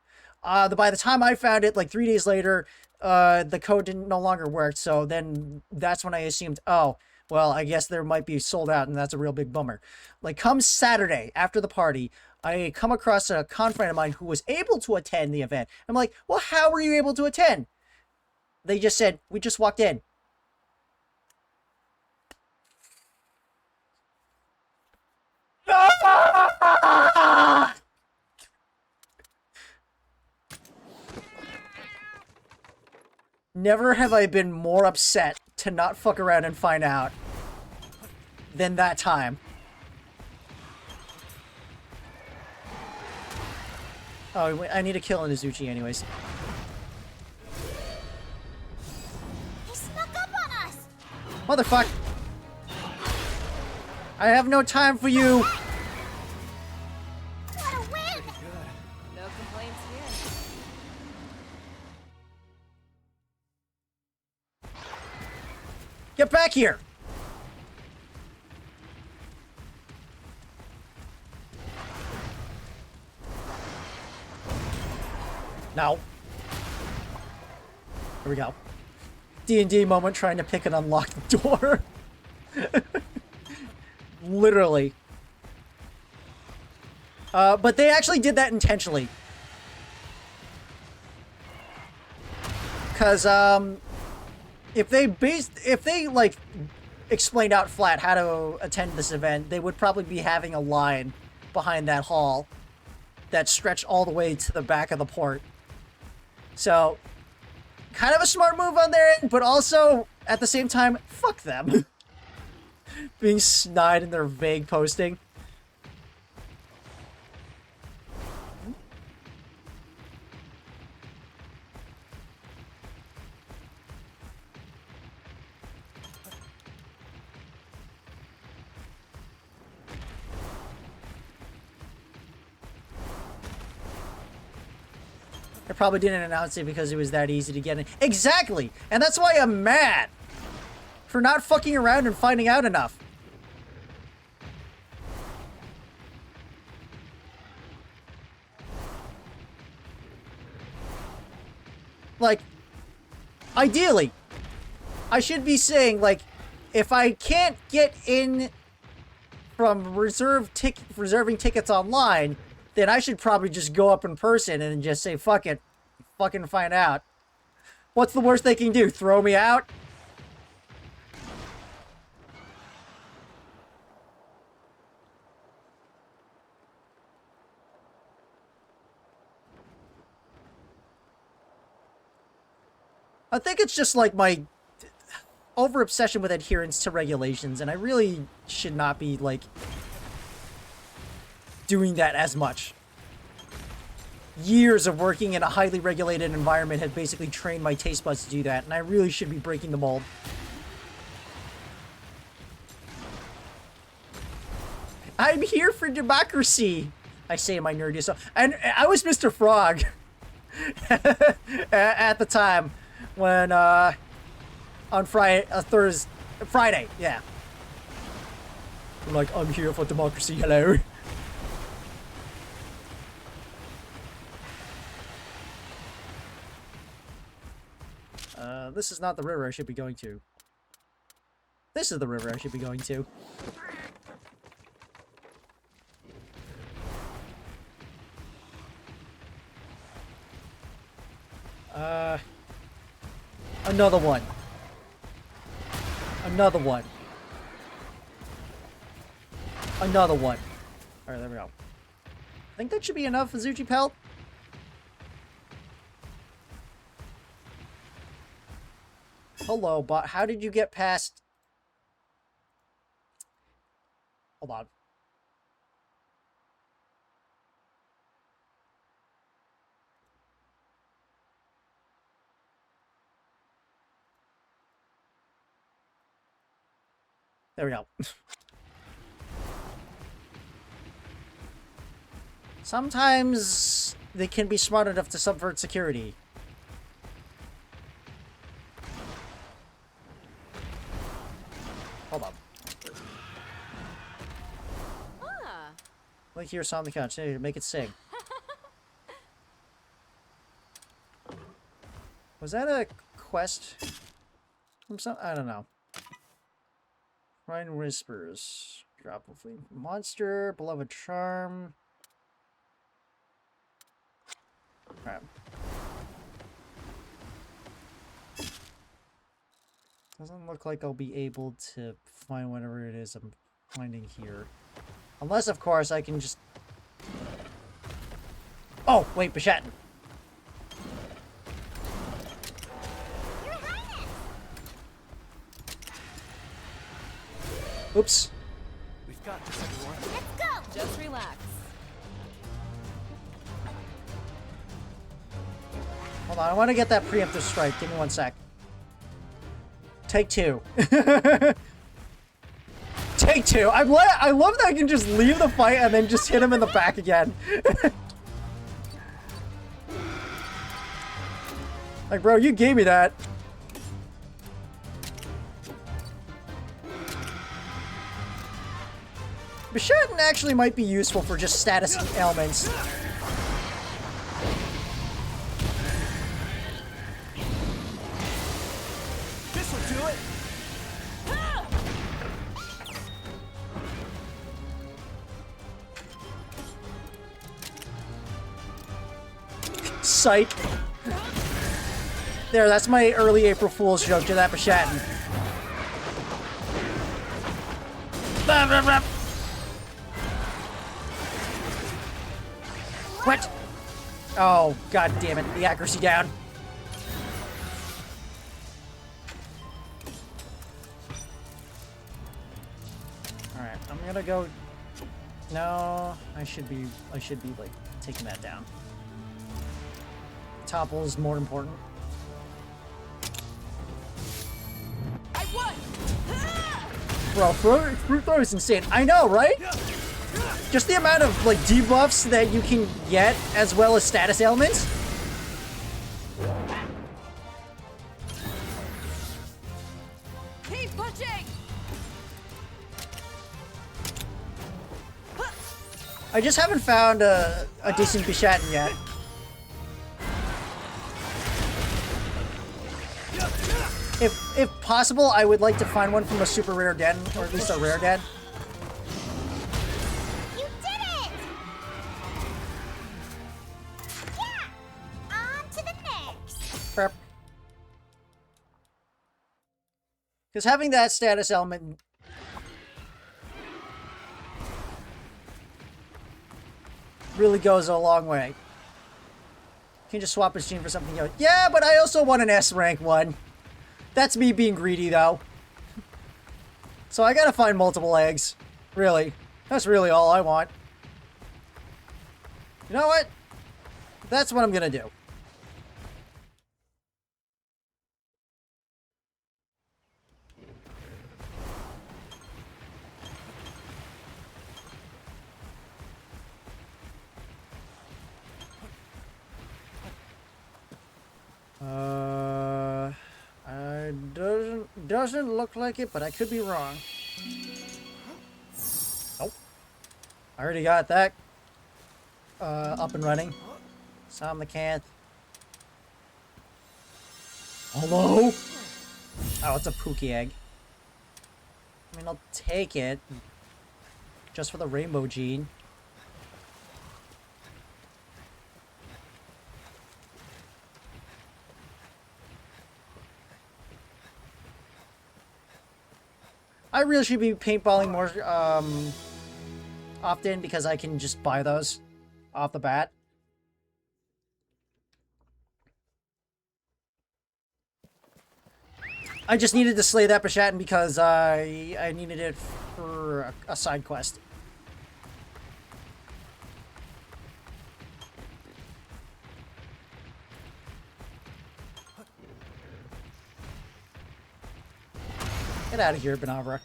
By the time I found it, like 3 days later, the code no longer worked. So then that's when I assumed, oh, well, I guess there might be sold out, and that's a real big bummer. Like, come Saturday, after the party, I come across a friend of mine who was able to attend the event. I'm like, well, how were you able to attend? They just said, we just walked in. Never have I been more upset to not fuck around and find out than that time. Oh, I need to kill Nizuchi anyways. He snuck up on us! Motherfucker! I have no time for you! What a win! No complaints here. Get back here! No. Here we go. D&D moment trying to pick and unlock the door. Literally. But they actually did that intentionally. Because, if they, like, explained out flat how to attend this event, they would probably be having a line behind that hall that stretched all the way to the back of the port. So, kind of a smart move on their end, but also, at the same time, fuck them. Being snide in their vague posting. They probably didn't announce it because it was that easy to get in. Exactly! And that's why I'm mad! For not fucking around and finding out enough. Like, ideally, I should be saying, like, if I can't get in from reserving tickets online, then I should probably just go up in person and just say, fuck it. Fucking find out. What's the worst they can do? Throw me out? I think it's just like my over-obsession with adherence to regulations, and I really should not be, like, doing that as much. Years of working in a highly regulated environment have basically trained my taste buds to do that, and I really should be breaking the mold. I'm here for democracy, I say in my nerdy self. And I was Mr. Frog at the time when, on Friday, yeah. I'm like, I'm here for democracy, hello. This is not the river I should be going to. This is the river I should be going to. Another one. Another one. Another one. Alright, there we go. I think that should be enough, Azuchi Pelt. Hello, but how did you get past... Hold on. There we go. Sometimes they can be smart enough to subvert security. Hold on. Ah. Like here, on the couch. Hey, make it sing. Was that a quest from some? I don't know. Ryan Whispers. Drop a flea. Monster. Beloved Charm. Alright. Doesn't look like I'll be able to find whatever it is I'm finding here. Unless, of course, I can just... Oh, wait, Bashatin. Oops. We've got this, everyone. Let's go! Just relax. Hold on, I want to get that preemptive strike. Give me 1 sec. Take two. Take two. I love that I can just leave the fight and then just hit him in the back again. Like, bro, you gave me that. Bashatin actually might be useful for just status ailments. This'll do it. Psych. There, that's my early April Fool's joke to that Bashatin. What? Oh, god damn it. The accuracy down. Alright, I'm gonna go... No, I should be like, taking that down. Topple is more important. I won! Bro, fruit throw is insane. I know, right? Just the amount of, like, debuffs that you can get, as well as status ailments. Keep pushing! I just haven't found a decent Bishaten yet. If possible, I would like to find one from a super rare den, or at least a rare den. You did it! Yeah! On to the next! Prep. Because having that status element really goes a long way. You can just swap his gene for something else. Yeah, but I also want an S rank one. That's me being greedy, though. So I gotta find multiple eggs. Really. That's really all I want. You know what? That's what I'm gonna do. Doesn't look like it, but I could be wrong. Nope. I already got that up and running. Saw the can't. Hello? Oh, it's a Pookie egg. I mean, I'll take it. Just for the rainbow gene. I really should be paintballing more often because I can just buy those off the bat. I just needed to slay that Bishaten because I needed it for a side quest. Get out of here, Benavra.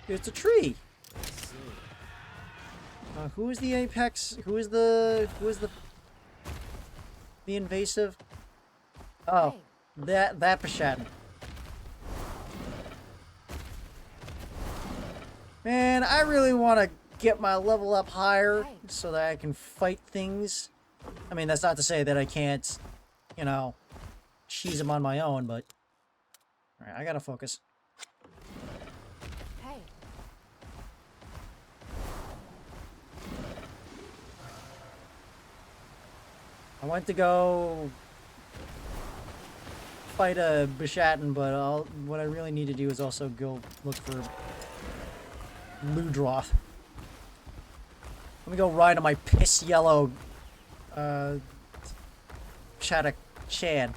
It's a tree. Who is the apex? Who is the invasive? Oh, that Bishaten. Man, I really want to get my level up higher so that I can fight things. I mean, that's not to say that I can't, you know, cheese them on my own, but... Alright, I gotta focus. Hey. I went to go fight a Bishaten, but what I really need to do is also go look for Ludroth. Let me go ride on my piss yellow Shattuck Chad.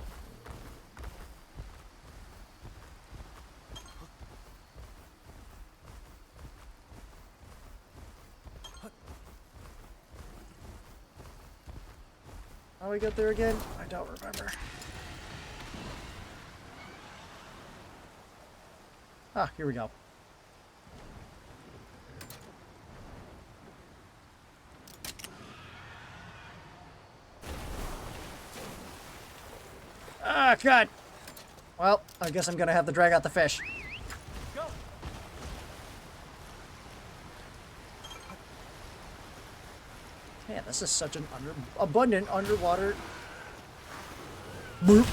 How do we get there again? I don't remember. Ah, here we go. Ah, God! Well, I guess I'm gonna have to drag out the fish. Go. Man, this is such an abundant underwater... Boop.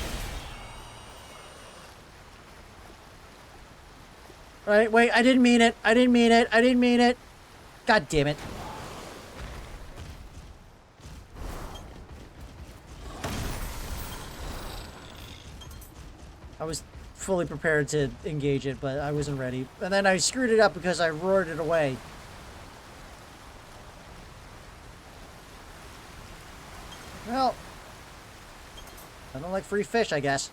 Right, wait, I didn't mean it. I didn't mean it. I didn't mean it. God damn it. I was fully prepared to engage it, but I wasn't ready. And then I screwed it up because I roared it away. Well, I don't like free fish, I guess.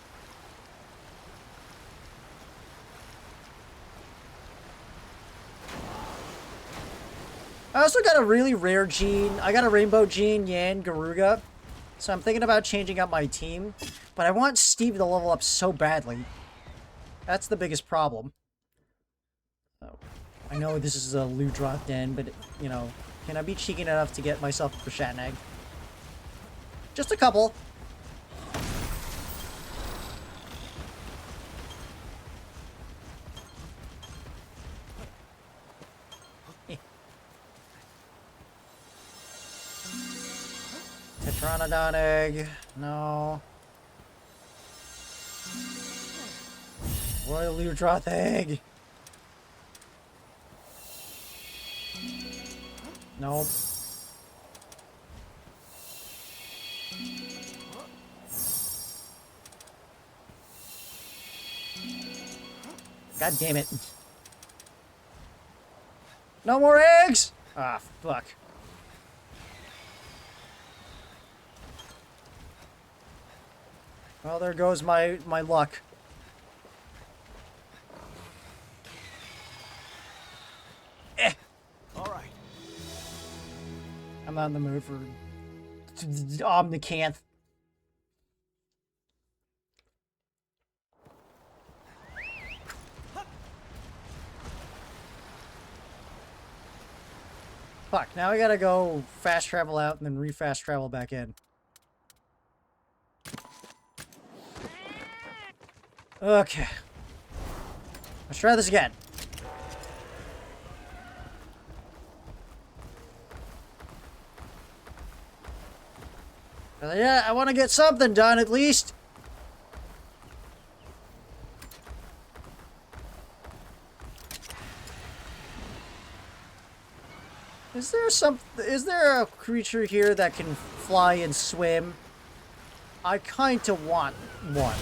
I also got a really rare gene. I got a rainbow gene, Yan, Garuga. So I'm thinking about changing out my team. But I want Steve to level up so badly. That's the biggest problem. Oh, I know this is a loot drop den, but, you know, can I be cheeky enough to get myself a Shatnag? Just a couple. Tetranodon egg. No. Royal Ludroth egg. Nope. God damn it. No more eggs! Ah, fuck. Well, there goes my luck. Eh. All right. I'm not in the mood for Omnicanth. Fuck, now I gotta go fast travel out and then re-fast travel back in. Okay. Let's try this again. Yeah, I want to get something done at least. Is there a creature here that can fly and swim? I kinda want one.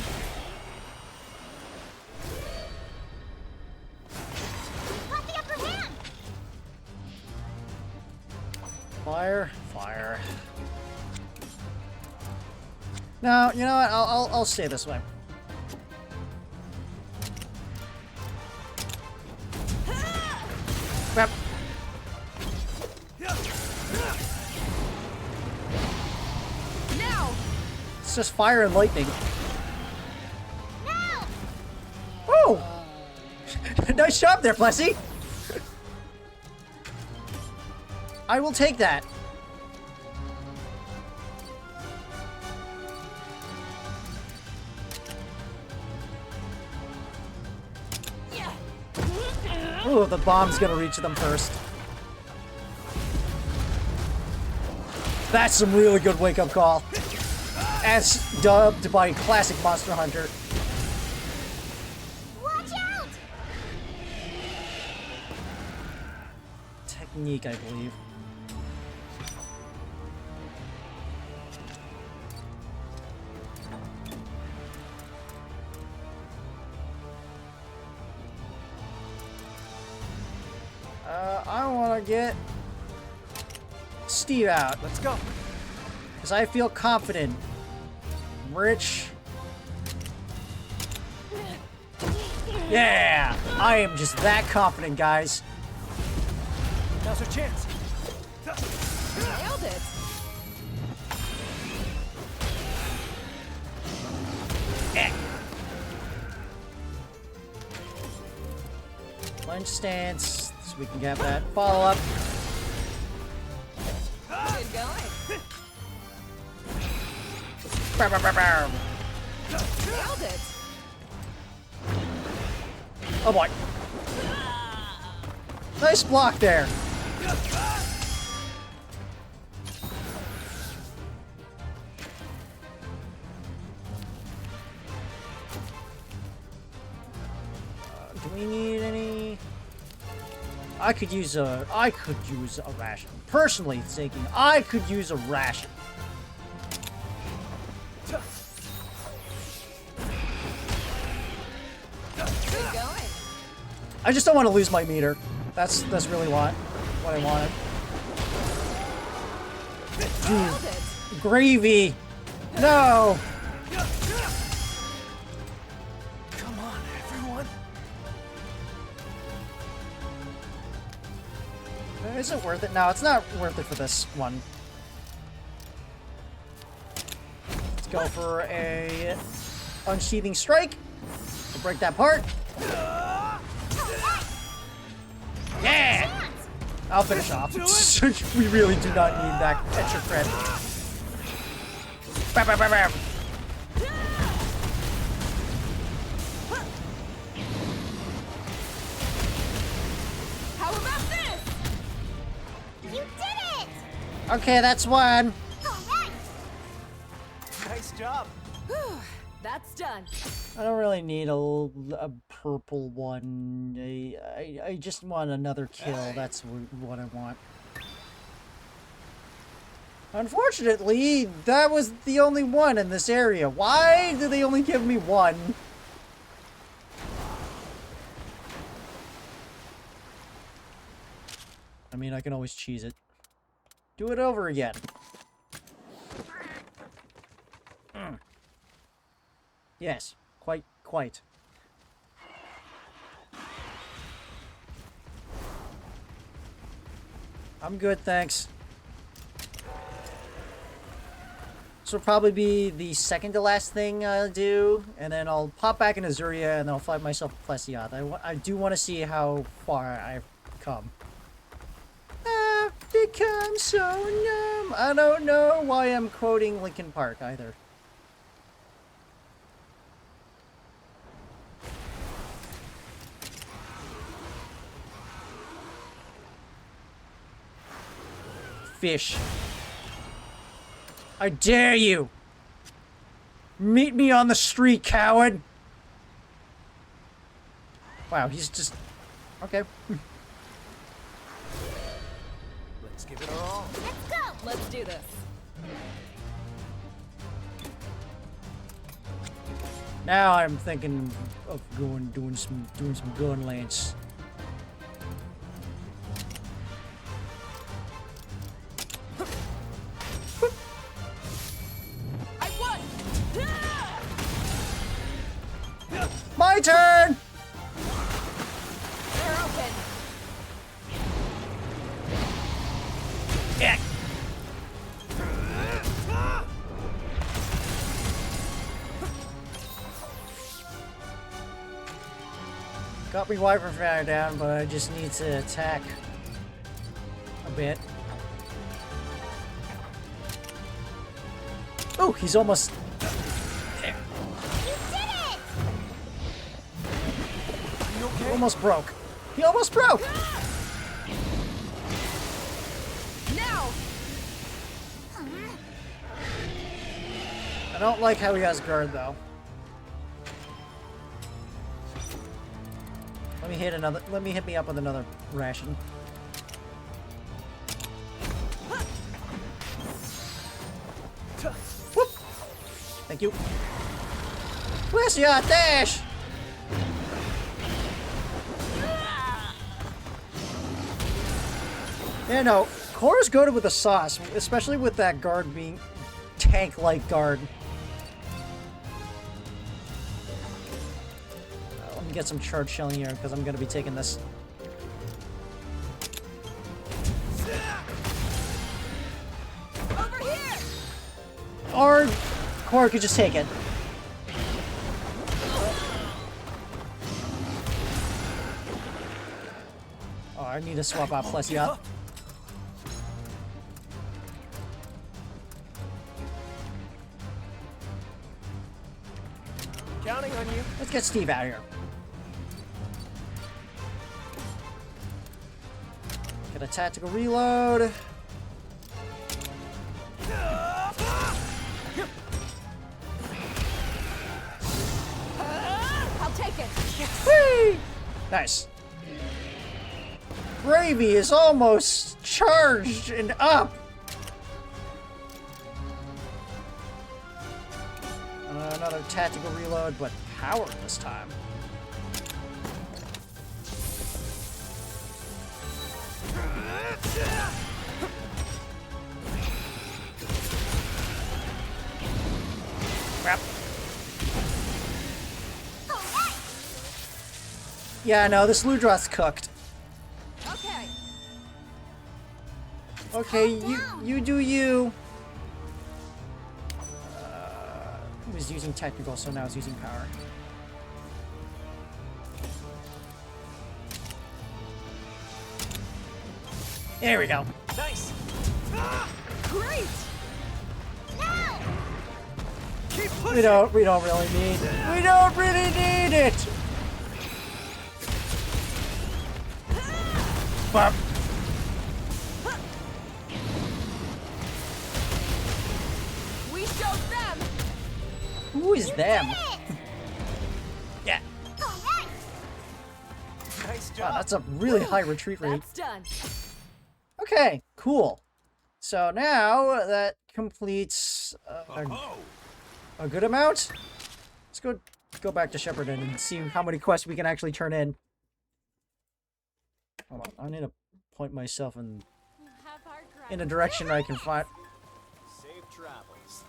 Got the upper hand! Fire, fire. No, you know what? I'll stay this way. Crap. Now! It's just fire and lightning. No! Oh! Nice job there, Plessy! I will take that. Ooh, the bomb's gonna reach them first. That's some really good wake-up call. As dubbed by classic Monster Hunter. Watch out! Technique, I believe. I want to get Steve out. Let's go. Because I feel confident. Rich. Yeah! I am just that confident, guys. Now's our chance. Nailed it! Eh. Lunge stance, so we can get that follow-up. Good going. Bow, bow, bow, bow. Nailed it! Oh boy. Nice block there. Do we need any? I could use a ration. Personally thinking, I could use a ration. Good going. I just don't want to lose my meter. That's really what I wanted. Nailed it. Gravy! No! Come on, everyone. Is it worth it? No, it's not worth it for this one. Let's go for a unsheathing strike. We'll break that part. Yeah! I'll finish off. We really do not need that extra credit. Bam, bam, bam, bam. How about this? You did it! Okay, that's one. Alright! Nice job. That's done. I don't really need a purple one. I just want another kill. That's what I want. Unfortunately, that was the only one in this area. Why do they only give me one? I mean, I can always cheese it. Do it over again. Yes, quite. I'm good, thanks. This will probably be the second to last thing I'll do, and then I'll pop back in Azuria, and then I'll fight myself a Plesiath. I do want to see how far I've come. I've become so numb. I don't know why I'm quoting Linkin Park either. Fish. I dare you! Meet me on the street, coward! Wow, he's just... Okay. Let's give it our all. Let's go! Let's do this. Now I'm thinking of doing some gun lance. My turn! They're open. Yeah. Got me Wyvern Fire down, but I just need to attack a bit. Oh, he's almost... He almost broke. He almost broke! Now! I don't like how he has guard, though. Let me hit me up with another ration. Whoop! Thank you. Where's your dash? Yeah, no, Cora's goated with the sauce, especially with that guard being tank-like guard. Let me get some charge shelling here, because I'm going to be taking this. Over here! Or Cora could just take it. Oh, I need to swap out Plessia. Counting on you. Let's get Steve out of here. Get a tactical reload. I'll take it. Whee! Nice. Gravy is almost charged and up. Another tactical reload, but powered this time. Crap. Yeah, no, this Ludroth's cooked. Okay. Okay, you do you. He was using technical, so now it's using power. There we go. Nice. Great! No! Keep We pushing. don't really need it. We don't really need it. Bop. We showed them! Who is them? Yeah. Alright! Nice Wow, job. that's a really high retreat rate. That's done. Okay, cool. So now that completes a good amount. Let's go back to Shepperton and see how many quests we can actually turn in. Hold on, I need to point myself in a direction I can find. Safe travels.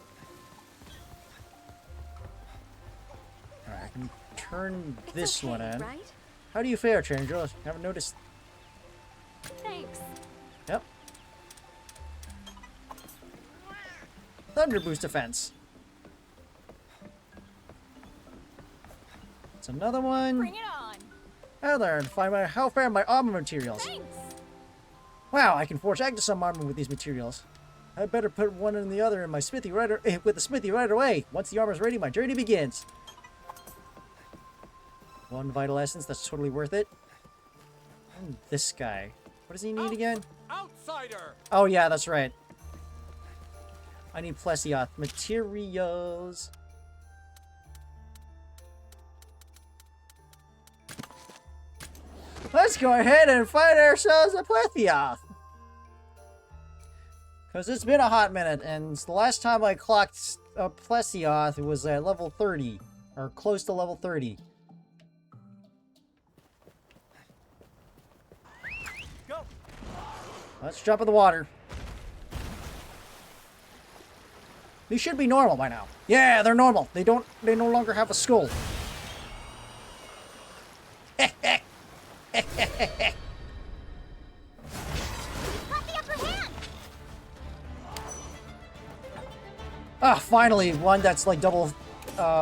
Alright, I can turn this one in. Right? How do you fare, Chandra? Haven't noticed. Thanks. Yep. Thunder boost defense. It's another one. Bring it on. How there, and find out how fare my armor materials. Thanks. Wow, I can forge some armor with these materials. I'd better put one and the other in my smithy with the smithy right away. Once the armor's ready, my journey begins. One vital essence, that's totally worth it. And this guy. What does he need again? Outsider. Oh yeah, that's right. I need Plesioth materials. Let's go ahead and find ourselves a Plesioth. Because it's been a hot minute, and the last time I clocked a Plesioth, it was at level 30. Or close to level 30. Go. Let's jump in the water. These should be normal by now. Yeah, they're normal. They no longer have a skull. Got the upper hand! Ah, finally, one that's like double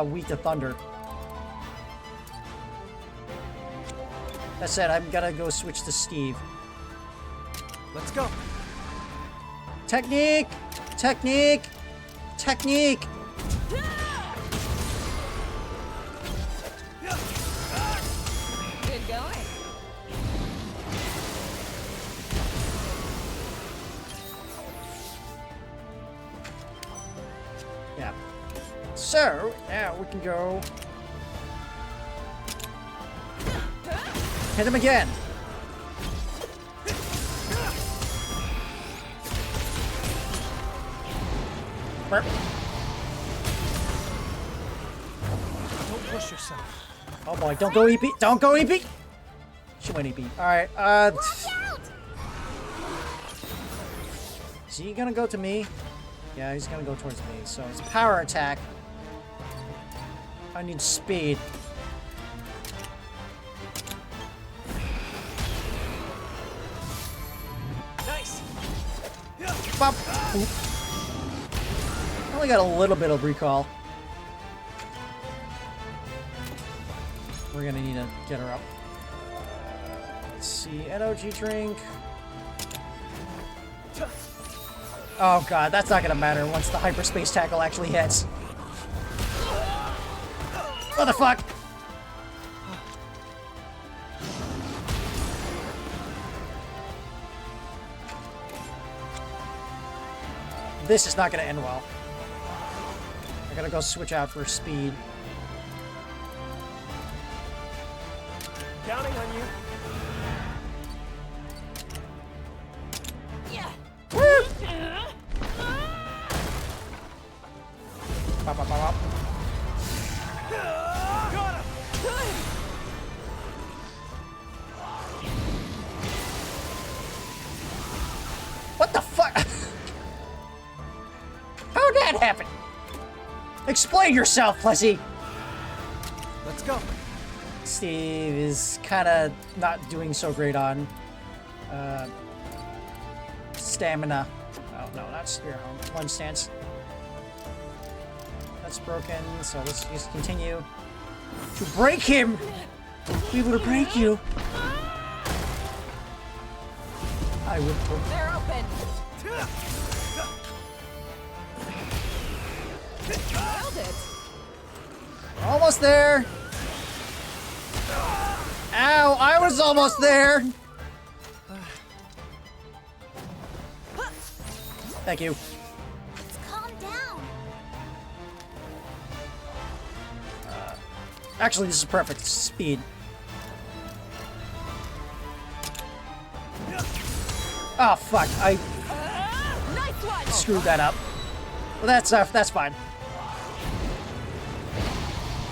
weak to thunder. That said, I'm gonna go switch to Steve. Let's go. Technique! Technique! Technique! Good going. Yeah. So, now we can go... Hit him again! Burp. Don't push yourself. Oh boy, don't go EP! Don't go EP! She went EP. Alright, Watch out! is he gonna go to me? Yeah, he's gonna go towards me. So it's power attack. I need speed. Nice. Bop. Oop. Only got a little bit of recall. We're gonna need to get her up. Let's see, NOG drink. Oh god, that's not gonna matter once the hyperspace tackle actually hits. What the fuck? This is not gonna end well. I gotta go switch out for speed. Counting on you. Woo! Bop, bop, bop, bop. Got him. What the fuck? How'd that happen? Explain yourself, Plessy! Let's go. Steve is kind of not doing so great on stamina. Oh no, not spear lunge stance. That's broken, so let's just continue to break him! Be able to break you! I would. They're open. Nailed it. We're almost there! Ow! I was almost there! Thank you. Let's calm down. Actually, this is perfect speed. Oh fuck! I Nice one. screwed that up. Well, that's fine.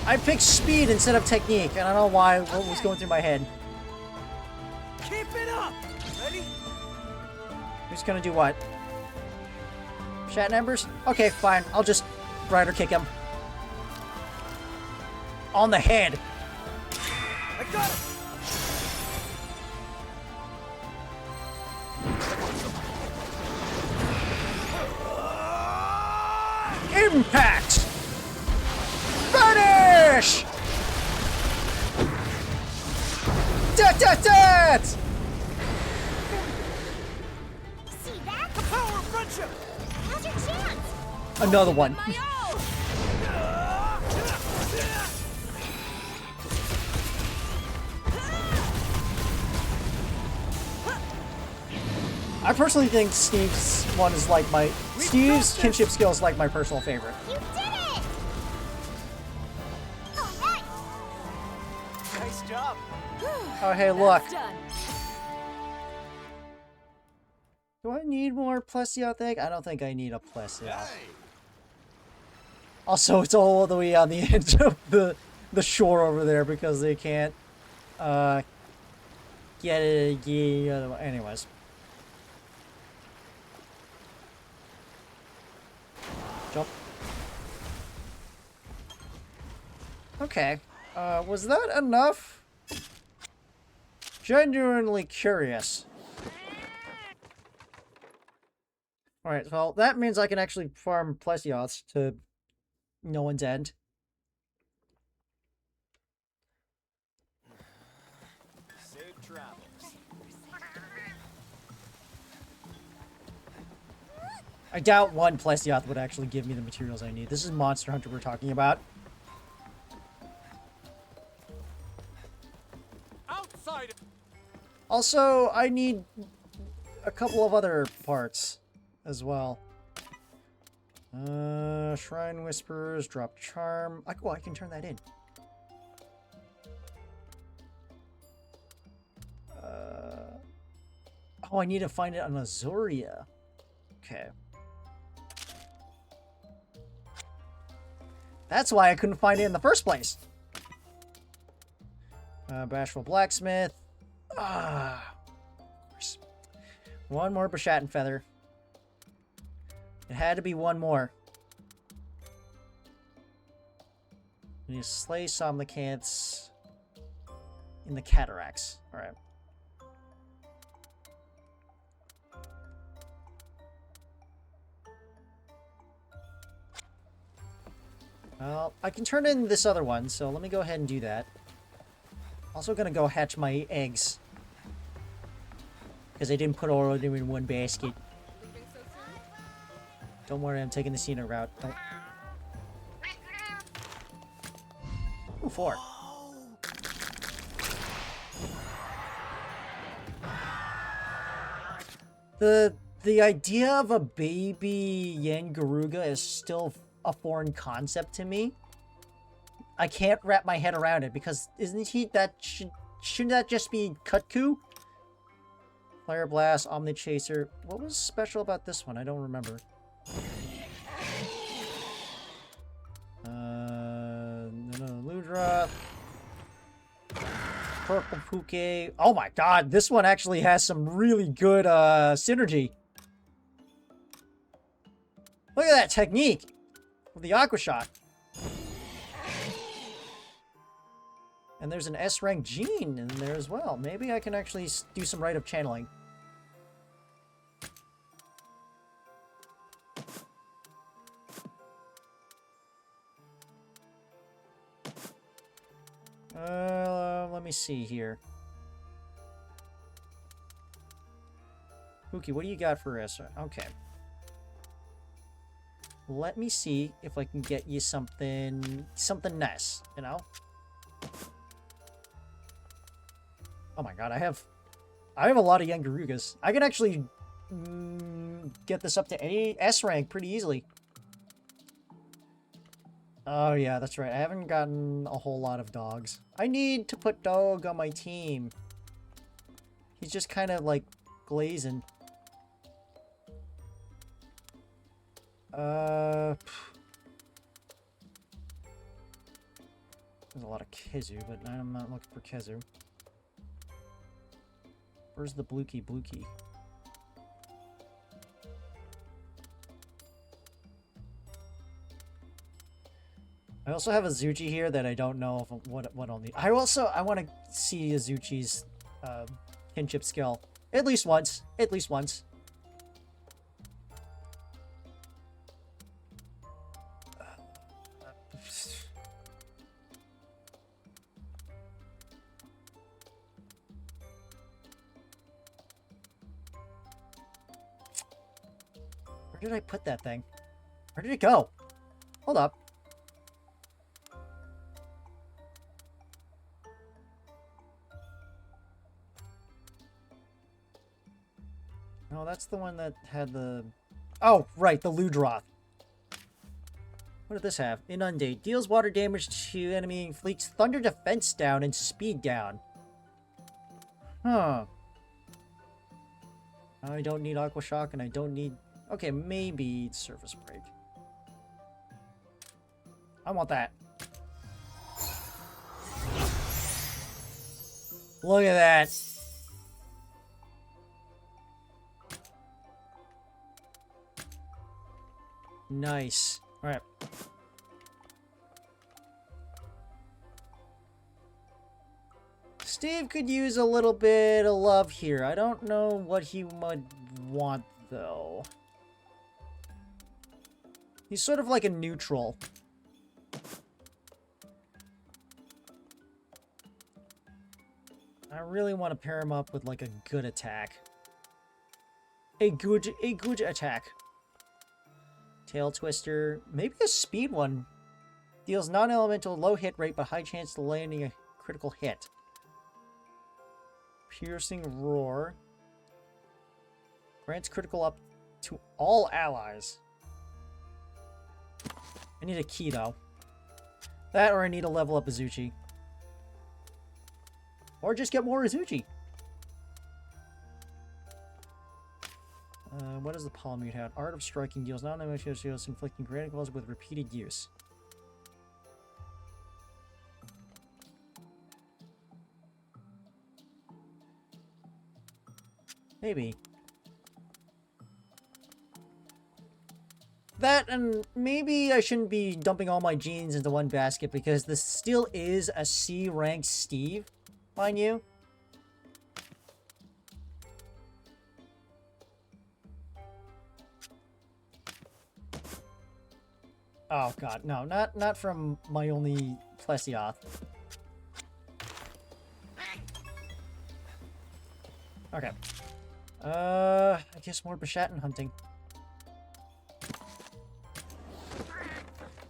I picked speed instead of technique. I don't know why. What was going through my head? Keep it up! Ready? Who's gonna do what? Shat and Embers? Okay, fine. I'll just rider kick him. On the head. I got it! Impact! Finish! Dat! See that? The power of friendship! Now's your chance. Another one. My all. I personally think Steve's one is like my... Steve's kinship skill is like my personal favorite. You did it! Oh, nice. Nice job. Oh, hey, look. That's done. Do I need more plesio thing? I don't think I need a plesio. Also, it's all the way on the edge of the shore over there because they can't get it. Yeah, anyways. Jump. Okay. Was that enough? Genuinely curious. Alright, well, that means I can actually farm Plesioths to no one's end. Safe travels. I doubt one Plesioth would actually give me the materials I need. This is Monster Hunter we're talking about. Outside! Also, I need a couple of other parts as well. Shrine Whisperers, drop charm. I can turn that in. Oh, I need to find it on Azuria. Okay. That's why I couldn't find it in the first place. Bashful Blacksmith. Of course. One more Bashat and Feather. It had to be one more. We need to slay Somnicants in the Cataracts. Alright. Well, I can turn in this other one, so let me go ahead and do that. Also gonna go hatch my eggs. Because I didn't put all of them in one basket. Don't worry, I'm taking the scenic route. Don't... Ooh, 4. The idea of a baby Yangaruga is still a foreign concept to me. I can't wrap my head around it because isn't he that shouldn't that just be Kutku? Fire Blast, Omni Chaser. What was special about this one? I don't remember. Ludra. Purple Puke. Oh my god, this one actually has some really good synergy. Look at that technique with the Aqua Shot. And there's an S-rank gene in there as well. Maybe I can actually do some rite of channeling. Let me see here. Pookie, what do you got for us? Okay. Let me see if I can get you something nice, you know? Oh my god, I have a lot of young Garugas. I can actually get this up to S rank pretty easily. Oh yeah, that's right. I haven't gotten a whole lot of dogs. I need to put Dog on my team. He's just kind of like glazing. There's a lot of Kizu, but I'm not looking for Kizu. Where's the Blukey? I also have a Zuchi here that I don't know if what I'll need. I want to see a Zuchi's kinship skill at least once. At least once. Where did I put that thing? Where did it go? Hold up. No, that's the one that had the... Oh, right, the Ludroth. What did this have? Inundate. Deals water damage to enemy fleets, thunder defense down, and speed down. Huh. I don't need Aqua Shock, and I don't need... Okay, maybe Surface Break. I want that. Look at that. Nice. All right. Steve could use a little bit of love here. I don't know what he would want, though. He's sort of like a neutral. I really want to pair him up with like a good attack. A good attack. Tail Twister. Maybe a speed one. Deals non-elemental low hit rate but high chance of landing a critical hit. Piercing Roar. Grants critical up to all allies. I need a key, though. That, or I need to level up Azuchi. Or just get more Azuchi. What does the Palmute have? Art of Striking deals non-emotional shields, inflicting granite blows with repeated use. Maybe. That, and maybe I shouldn't be dumping all my genes into one basket because this still is a C-ranked Steve, mind you. Oh god, no, not from my only Plesioth. Okay. I guess more Bashatin hunting.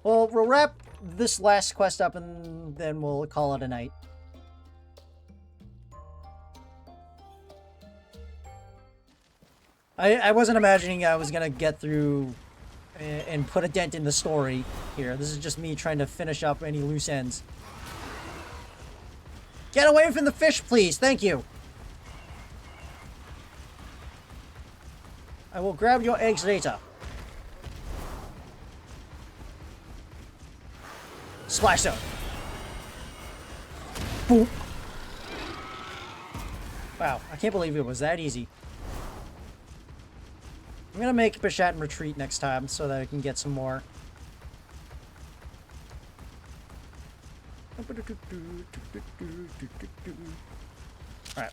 Well, we'll wrap this last quest up and then we'll call it a night. I wasn't imagining I was gonna get through and put a dent in the story here. This is just me trying to finish up any loose ends. Get away from the fish, please. Thank you. I will grab your eggs later. Splash zone. Boom. Wow, I can't believe it was that easy. I'm gonna make Bashatin retreat next time so that I can get some more. Alright.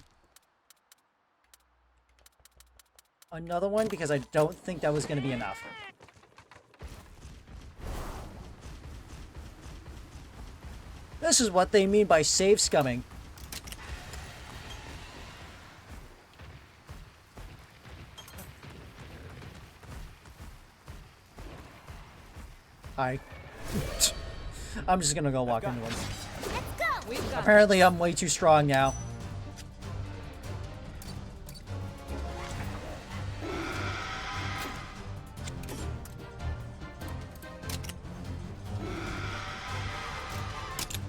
Another one because I don't think that was gonna be enough. This is what they mean by save scumming. Hi. I'm just gonna go walk into one. Apparently I'm way too strong now.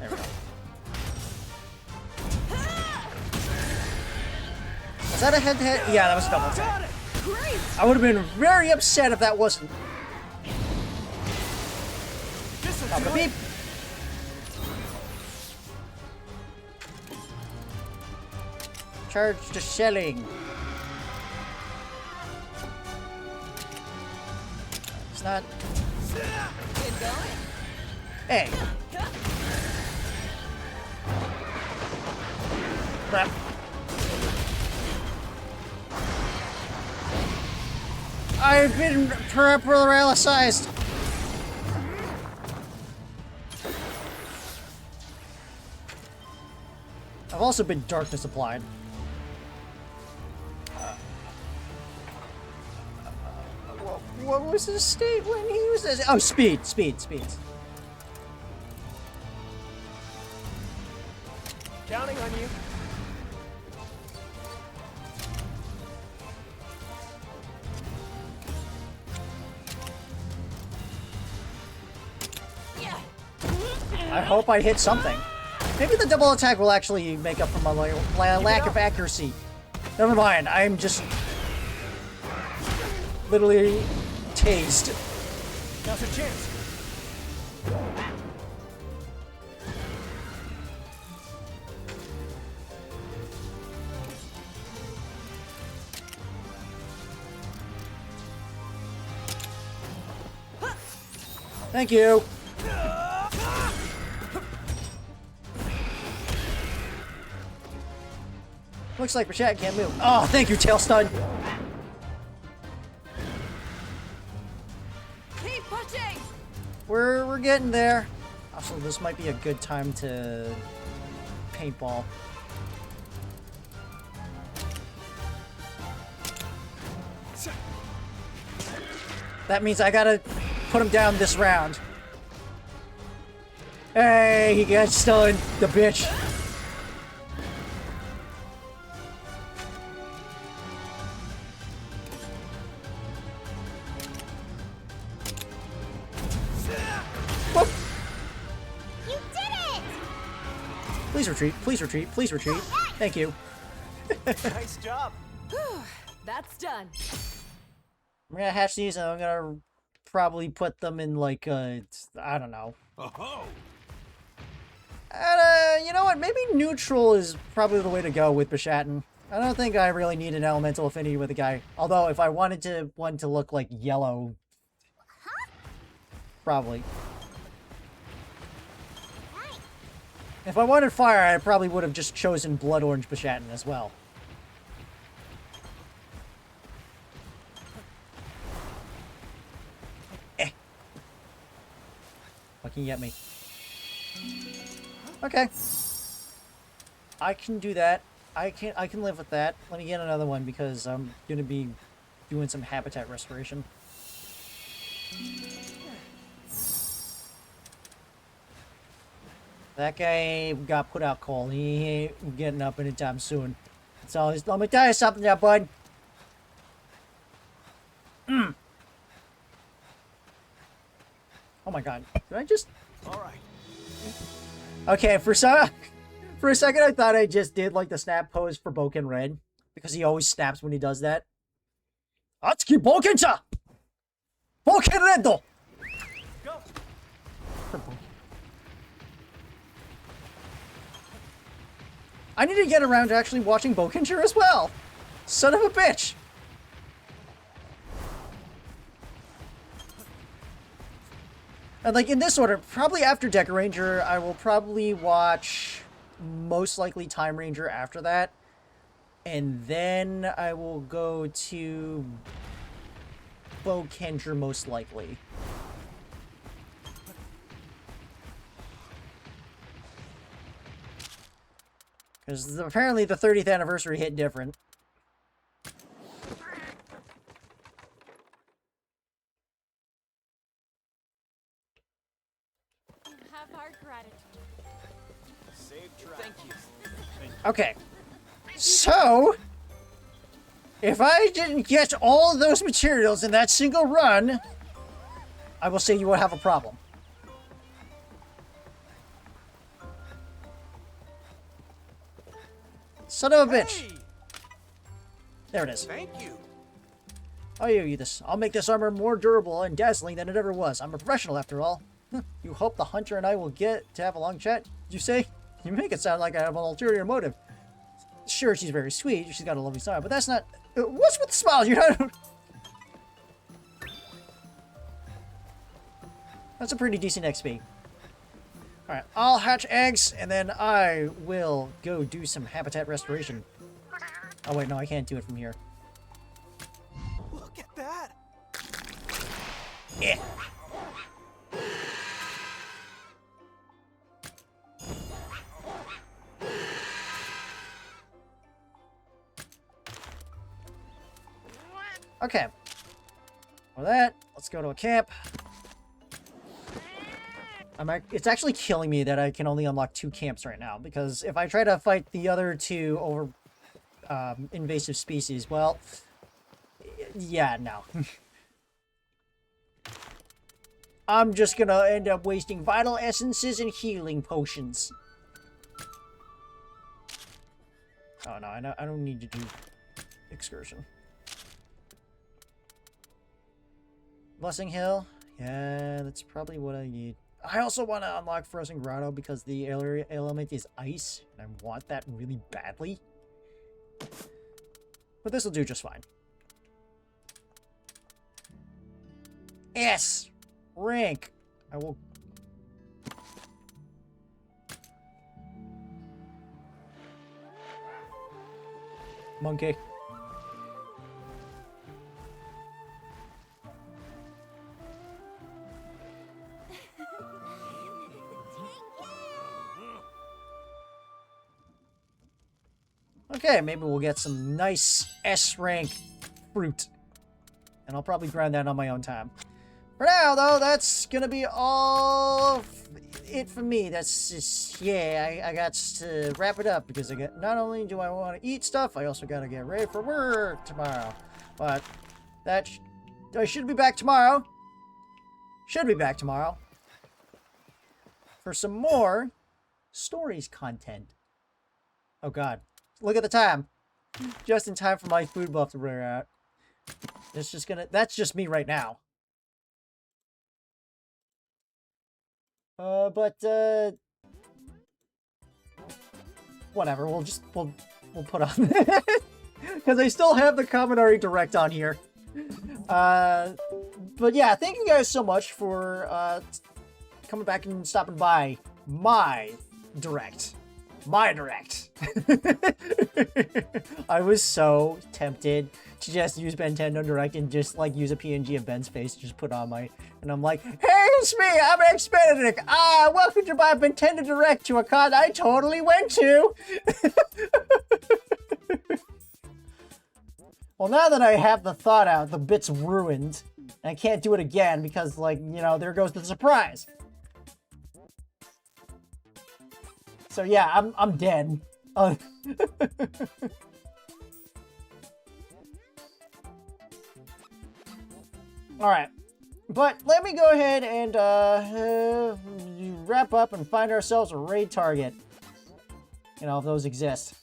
There we go. Was that a head-to-head? Yeah, that was a double attack. I would have been very upset if that wasn't. Beep. Charge the shelling. It's not. Hey. Crap. I've been paralyzed. I've also been darkness applied. What was his state when he was this? Oh, speed. Counting on you. I hope I hit something. Maybe the double attack will actually make up for my lack of accuracy. Never mind, I'm just literally tased. Now's a chance. Thank you. Looks like Rashad can't move. Oh, thank you, Tail Stun. Keep pushing. We're getting there. Also, this might be a good time to paintball. That means I gotta put him down this round. Hey, he got stunned, the bitch. Please retreat, please retreat, please retreat. Thank you. Nice job. That's done. I'm gonna hatch these and I'm gonna probably put them in like, I don't know. And, you know what? Maybe neutral is probably the way to go with Bishatten. I don't think I really need an elemental affinity with a guy. Although, if I wanted one to look like yellow, probably. If I wanted fire, I probably would have just chosen Blood Orange Bishatten as well. What can you get me? Okay. I can do that. I can live with that. Let me get another one because I'm gonna be doing some habitat restoration. That guy got put out cold. He ain't getting up anytime soon. So let me tell you something there, bud. Oh my god. Did I just... Alright. Okay, for a second I thought I just did like the snap pose for Boken Red. Because he always snaps when he does that. Atsuki Boken-cha! Boken Red! Go. I need to get around to actually watching Bokenger as well. Son of a bitch. And like in this order, probably after Deca Ranger, I will probably watch most likely Time Ranger after that. And then I will go to Bokenger most likely. Because apparently the 30th anniversary hit different. Have our gratitude. Thank you. Okay. So, if I didn't get all of those materials in that single run, I will say you will have a problem. Son of a bitch. There it is. Thank you. Oh, you eat this. I'll make this armor more durable and dazzling than it ever was. I'm a professional after all. You hope the hunter and I will get to have a long chat, did you say? You make it sound like I have an ulterior motive. Sure, she's very sweet. She's got a lovely smile, but that's not... What's with the smile? You know? That's a pretty decent XP. Alright, I'll hatch eggs, and then I will go do some habitat restoration. Oh wait, no, I can't do it from here. Look at that. Yeah. Okay. For that, let's go to a camp. It's actually killing me that I can only unlock 2 camps right now, because if I try to fight the other 2 over invasive species, well, yeah, no. I'm just gonna end up wasting vital essences and healing potions. Oh no, I don't need to do excursion. Blessing Hill? Yeah, that's probably what I need. I also want to unlock Frozen Grotto because the element is ice, and I want that really badly. But this will do just fine. S! Rank! I will... Monkey. Okay, maybe we'll get some nice S-rank fruit. And I'll probably grind that on my own time. For now, though, that's gonna be all it for me. That's just, yeah, I got to wrap it up because not only do I want to eat stuff, I also gotta get ready for work tomorrow. But I should be back tomorrow. Should be back tomorrow. For some more stories content. Oh god. Look at the time. Just in time for my food buff to wear out. That's just me right now. Whatever, we'll put on because I still have the Kaminari Direct on here. But yeah, thank you guys so much for coming back and stopping by my Direct. My Direct. I was so tempted to just use Nintendo Direct and just like use a PNG of Ben's face to just put on my, and I'm like, hey, it's me, I'm X Benedict. Welcome to my Nintendo Direct to a con I totally went to. Well, now that I have the thought out, the bit's ruined. And I can't do it again because, like, you know, there goes the surprise. So yeah, I'm dead. Alright. But let me go ahead and wrap up and find ourselves a raid target. You know, if those exist.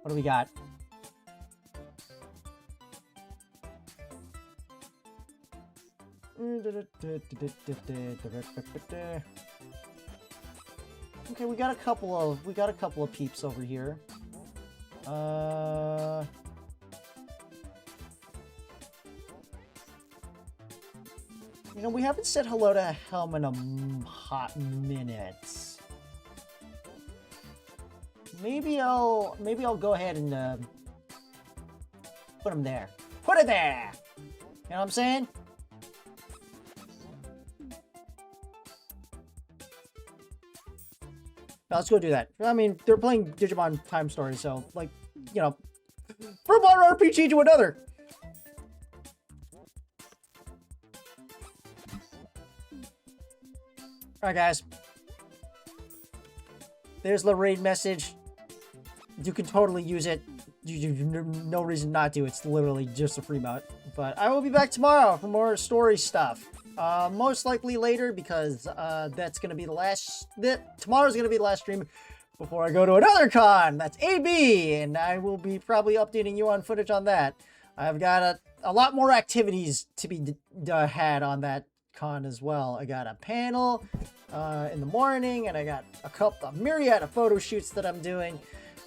What do we got? Okay, we got a couple of peeps over here. You know, we haven't said hello to Helm in a hot minute. Maybe I'll go ahead and put him there. Put it there. You know what I'm saying? let's go do that. I mean, they're playing Digimon Time Story, so, like, you know, from one RPG to another. Alright, guys. There's the raid message. You can totally use it. No reason not to. It's literally just a free mount. But I will be back tomorrow for more story stuff. Most likely later, because that's going to be the last... Tomorrow's going to be the last stream before I go to another con. That's AB, and I will be probably updating you on footage on that. I've got a lot more activities to be had on that con as well. I got a panel in the morning, and I got a myriad of photo shoots that I'm doing.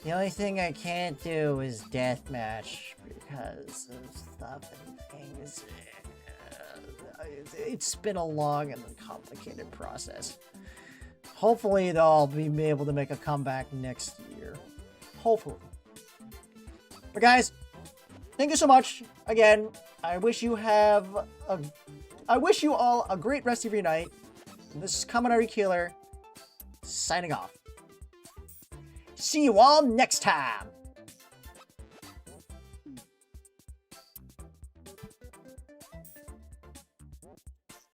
The only thing I can't do is deathmatch because of stuff and things. It's been a long and complicated process. Hopefully, though, I'll be able to make a comeback next year. Hopefully. But guys, thank you so much. Again, I wish you all a great rest of your night. This is Kaminari Killer, signing off. See you all next time.